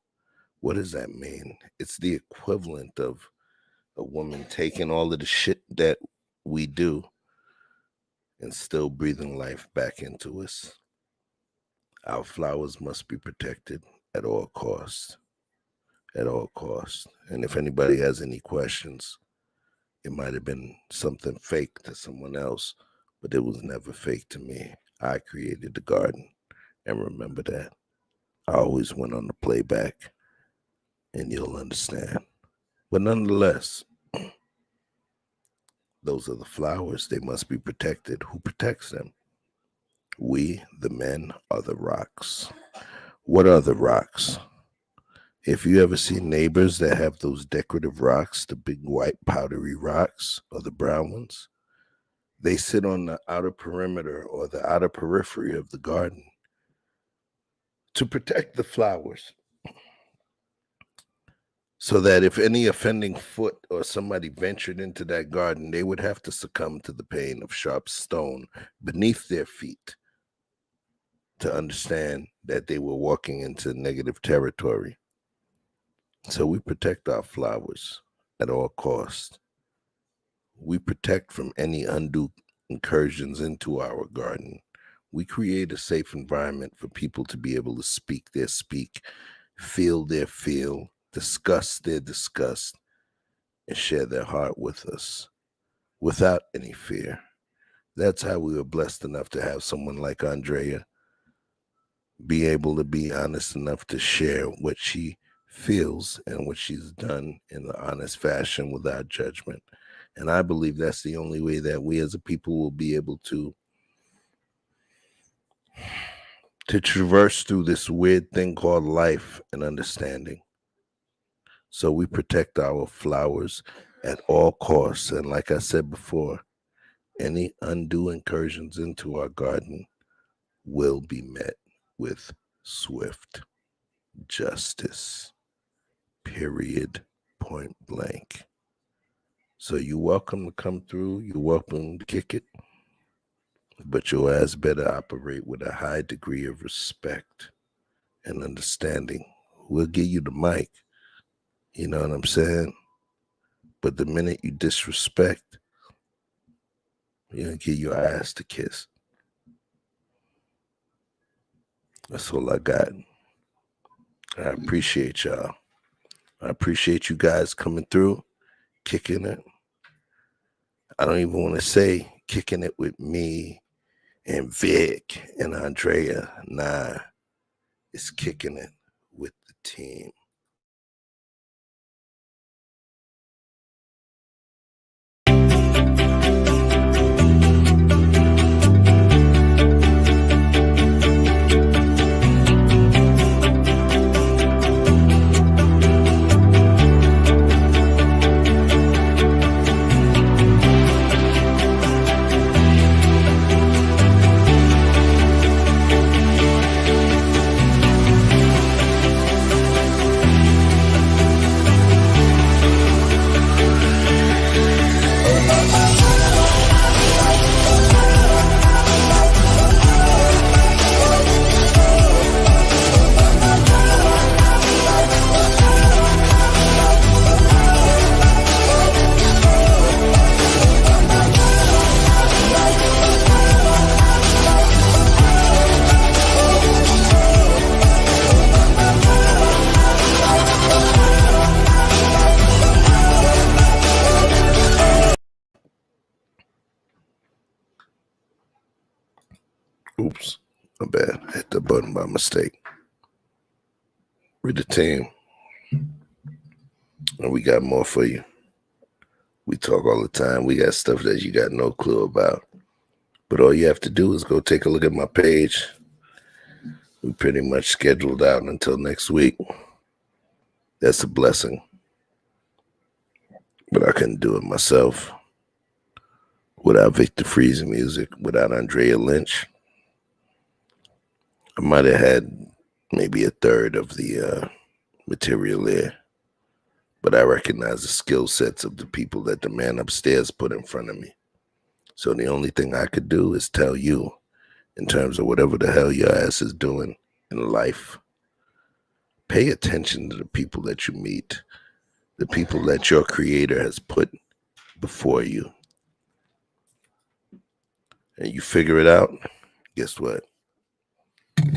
What does that mean? It's the equivalent of a woman taking all of the shit that we do and still breathing life back into us. Our flowers must be protected at all costs. At all costs. And if anybody has any questions, it might have been something fake to someone else, but it was never fake to me. I created the garden, and remember that. I always went on the playback, and you'll understand. But nonetheless, those are the flowers. They must be protected. Who protects them? We, the men, are the rocks. What are the rocks? If you ever see neighbors that have those decorative rocks, the big white powdery rocks or the brown ones, they sit on the outer perimeter or the outer periphery of the garden to protect the flowers, so that if any offending foot or somebody ventured into that garden, they would have to succumb to the pain of sharp stone beneath their feet to understand that they were walking into negative territory. So we protect our flowers at all costs. We protect from any undue incursions into our garden. We create a safe environment for people to be able to speak their speak, feel their feel, discuss their disgust, and share their heart with us without any fear. That's how we were blessed enough to have someone like Andrea be able to be honest enough to share what she feels and what she's done in an honest fashion without judgment. And I believe that's the only way that we as a people will be able to traverse through this weird thing called life and understanding. So we protect our flowers at all costs. And like I said before, any undue incursions into our garden will be met with swift justice. Period. Point blank. So you're welcome to come through. You're welcome to kick it. But your ass better operate with a high degree of respect and understanding. We'll give you the mic. You know what I'm saying? But the minute you disrespect, you're going to give your ass to kiss. That's all I got. I appreciate y'all. I appreciate you guys coming through, kicking it. I don't even want to say kicking it with me and Vic and Andrea. Nah, it's kicking it with the team. Oops, my bad. I hit the button by mistake. We're the team. And we got more for you. We talk all the time. We got stuff that you got no clue about. But all you have to do is go take a look at my page. We pretty much scheduled out until next week. That's a blessing. But I couldn't do it myself. Without VictorFREEZE music, without Andrea Lynch, I might have had maybe a third of the material there. But I recognize the skill sets of the people that the man upstairs put in front of me. So the only thing I could do is tell you, in terms of whatever the hell your ass is doing in life, pay attention to the people that you meet, the people that your creator has put before you. And you figure it out, guess what?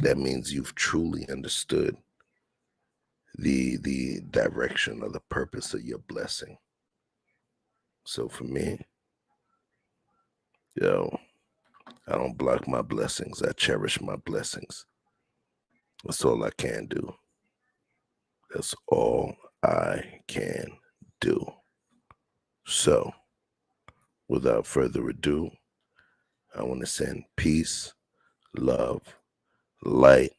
that means you've truly understood the direction or the purpose of your blessing. So for me, yo, I don't block my blessings. I cherish my blessings. That's all I can do. That's all I can do. So, without further ado, I want to send peace, love, light,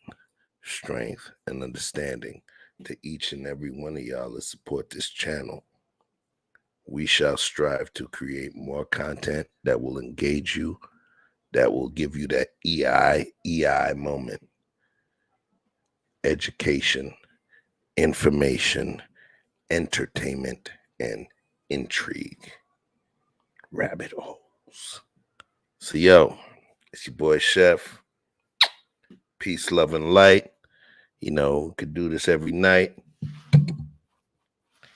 strength, and understanding to each and every one of y'all that support this channel. We shall strive to create more content that will engage you, that will give you that EI moment. Education, information, entertainment, and intrigue. Rabbit holes. So, yo, it's your boy Chef. Peace, love, and light. You know, could do this every night.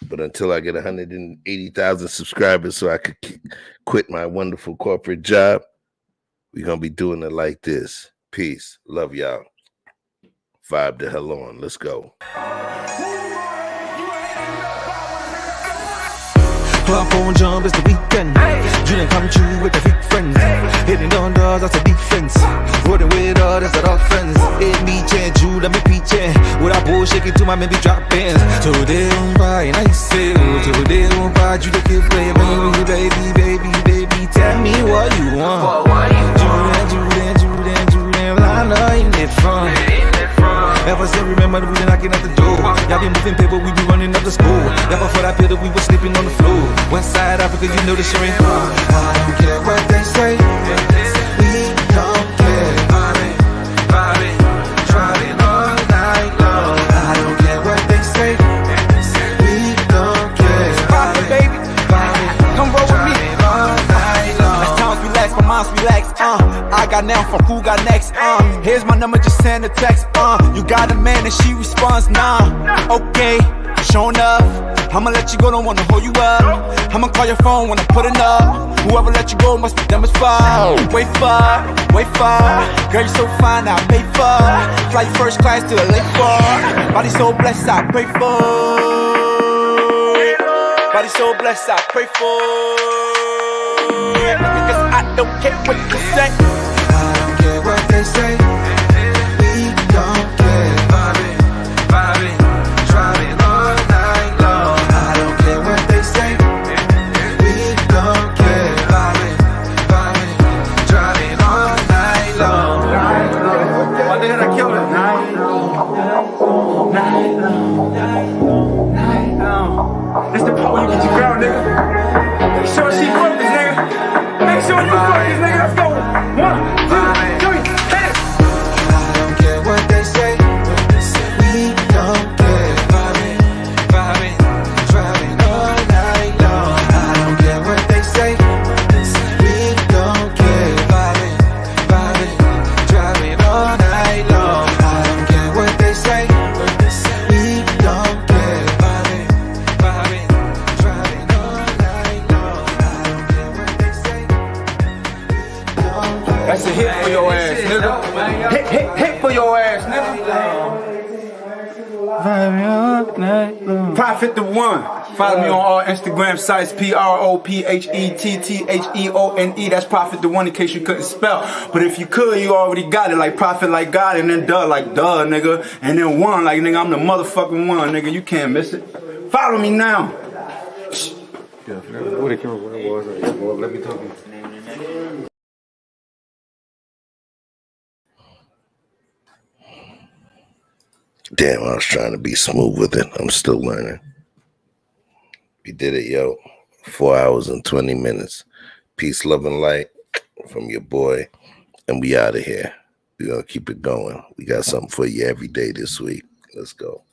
But until I get 180,000 subscribers so I could quit my wonderful corporate job, we're going to be doing it like this. Peace. Love y'all. Vibe the hell on. Let's go. Up on jump, it's the weekend. Dream come true with the big friends. Hitting on doors, that's a defense. Rolling with all, that's our friends. It me change, you let me peach. With a bull shaking to my maybe drop bands. So they won't buy, and I say, so they won't buy you the kid play. Baby, tell me what you want. Julian, I know you need fun. Ever since remember we been knocking at the door. Y'all been moving paper, we be running up the school. Y'all before that pillar, we was sleeping on the floor. West side Africa, you know the shit ain't hard. I don't care what they say. We don't care. Driving all night long. I don't care what they say. We don't care. Bobby, baby, come roll with me. All night long. As times relax, my mind's relaxed. I got now from who got next. Here's my number, just send a text. You got a man and she responds, nah. Okay, sure enough. I'ma let you go, don't wanna hold you up. I'ma call your phone when I put it up. Whoever let you go must be them as far. Wait far. Girl, you so fine, I pay for. Fly you first class to LA for. Body so blessed, I pray for. Body so blessed, I pray for. Because I don't care what you say. I don't care what they say. We don't care. Bobby, driving all night long. I don't care what they say. We don't care. Bobby, driving all night long. Why the hell I kill it? Night long. It's the part when you get your girl, nigga. Make sure she focus, nigga. Make sure you focus, nigga. Let's go. 1, 2, 3, hit it. I don't care what they say. We don't care. Bobby, driving all night long. I don't care what they say. We don't care. Bobby, driving all night long. I don't care what they say. We don't care. Bobby, driving all night long. I don't care what they say. That's a hit for your ass, nigga. Hit for your ass, nigga. Prophet the One. Follow me on all Instagram sites, PROPHETTHEONE. That's Prophet the One in case you couldn't spell. But if you could, you already got it. Like Prophet like God, and then duh like duh, nigga. And then one like nigga, I'm the motherfucking one, nigga. You can't miss it. Follow me now. What the camera was, let me talk to you. Damn, I was trying to be smooth with it. I'm still learning. We did it, yo. 4 hours and 20 minutes. Peace, love, and light from your boy. And we out of here. We're going to keep it going. We got something for you every day this week. Let's go.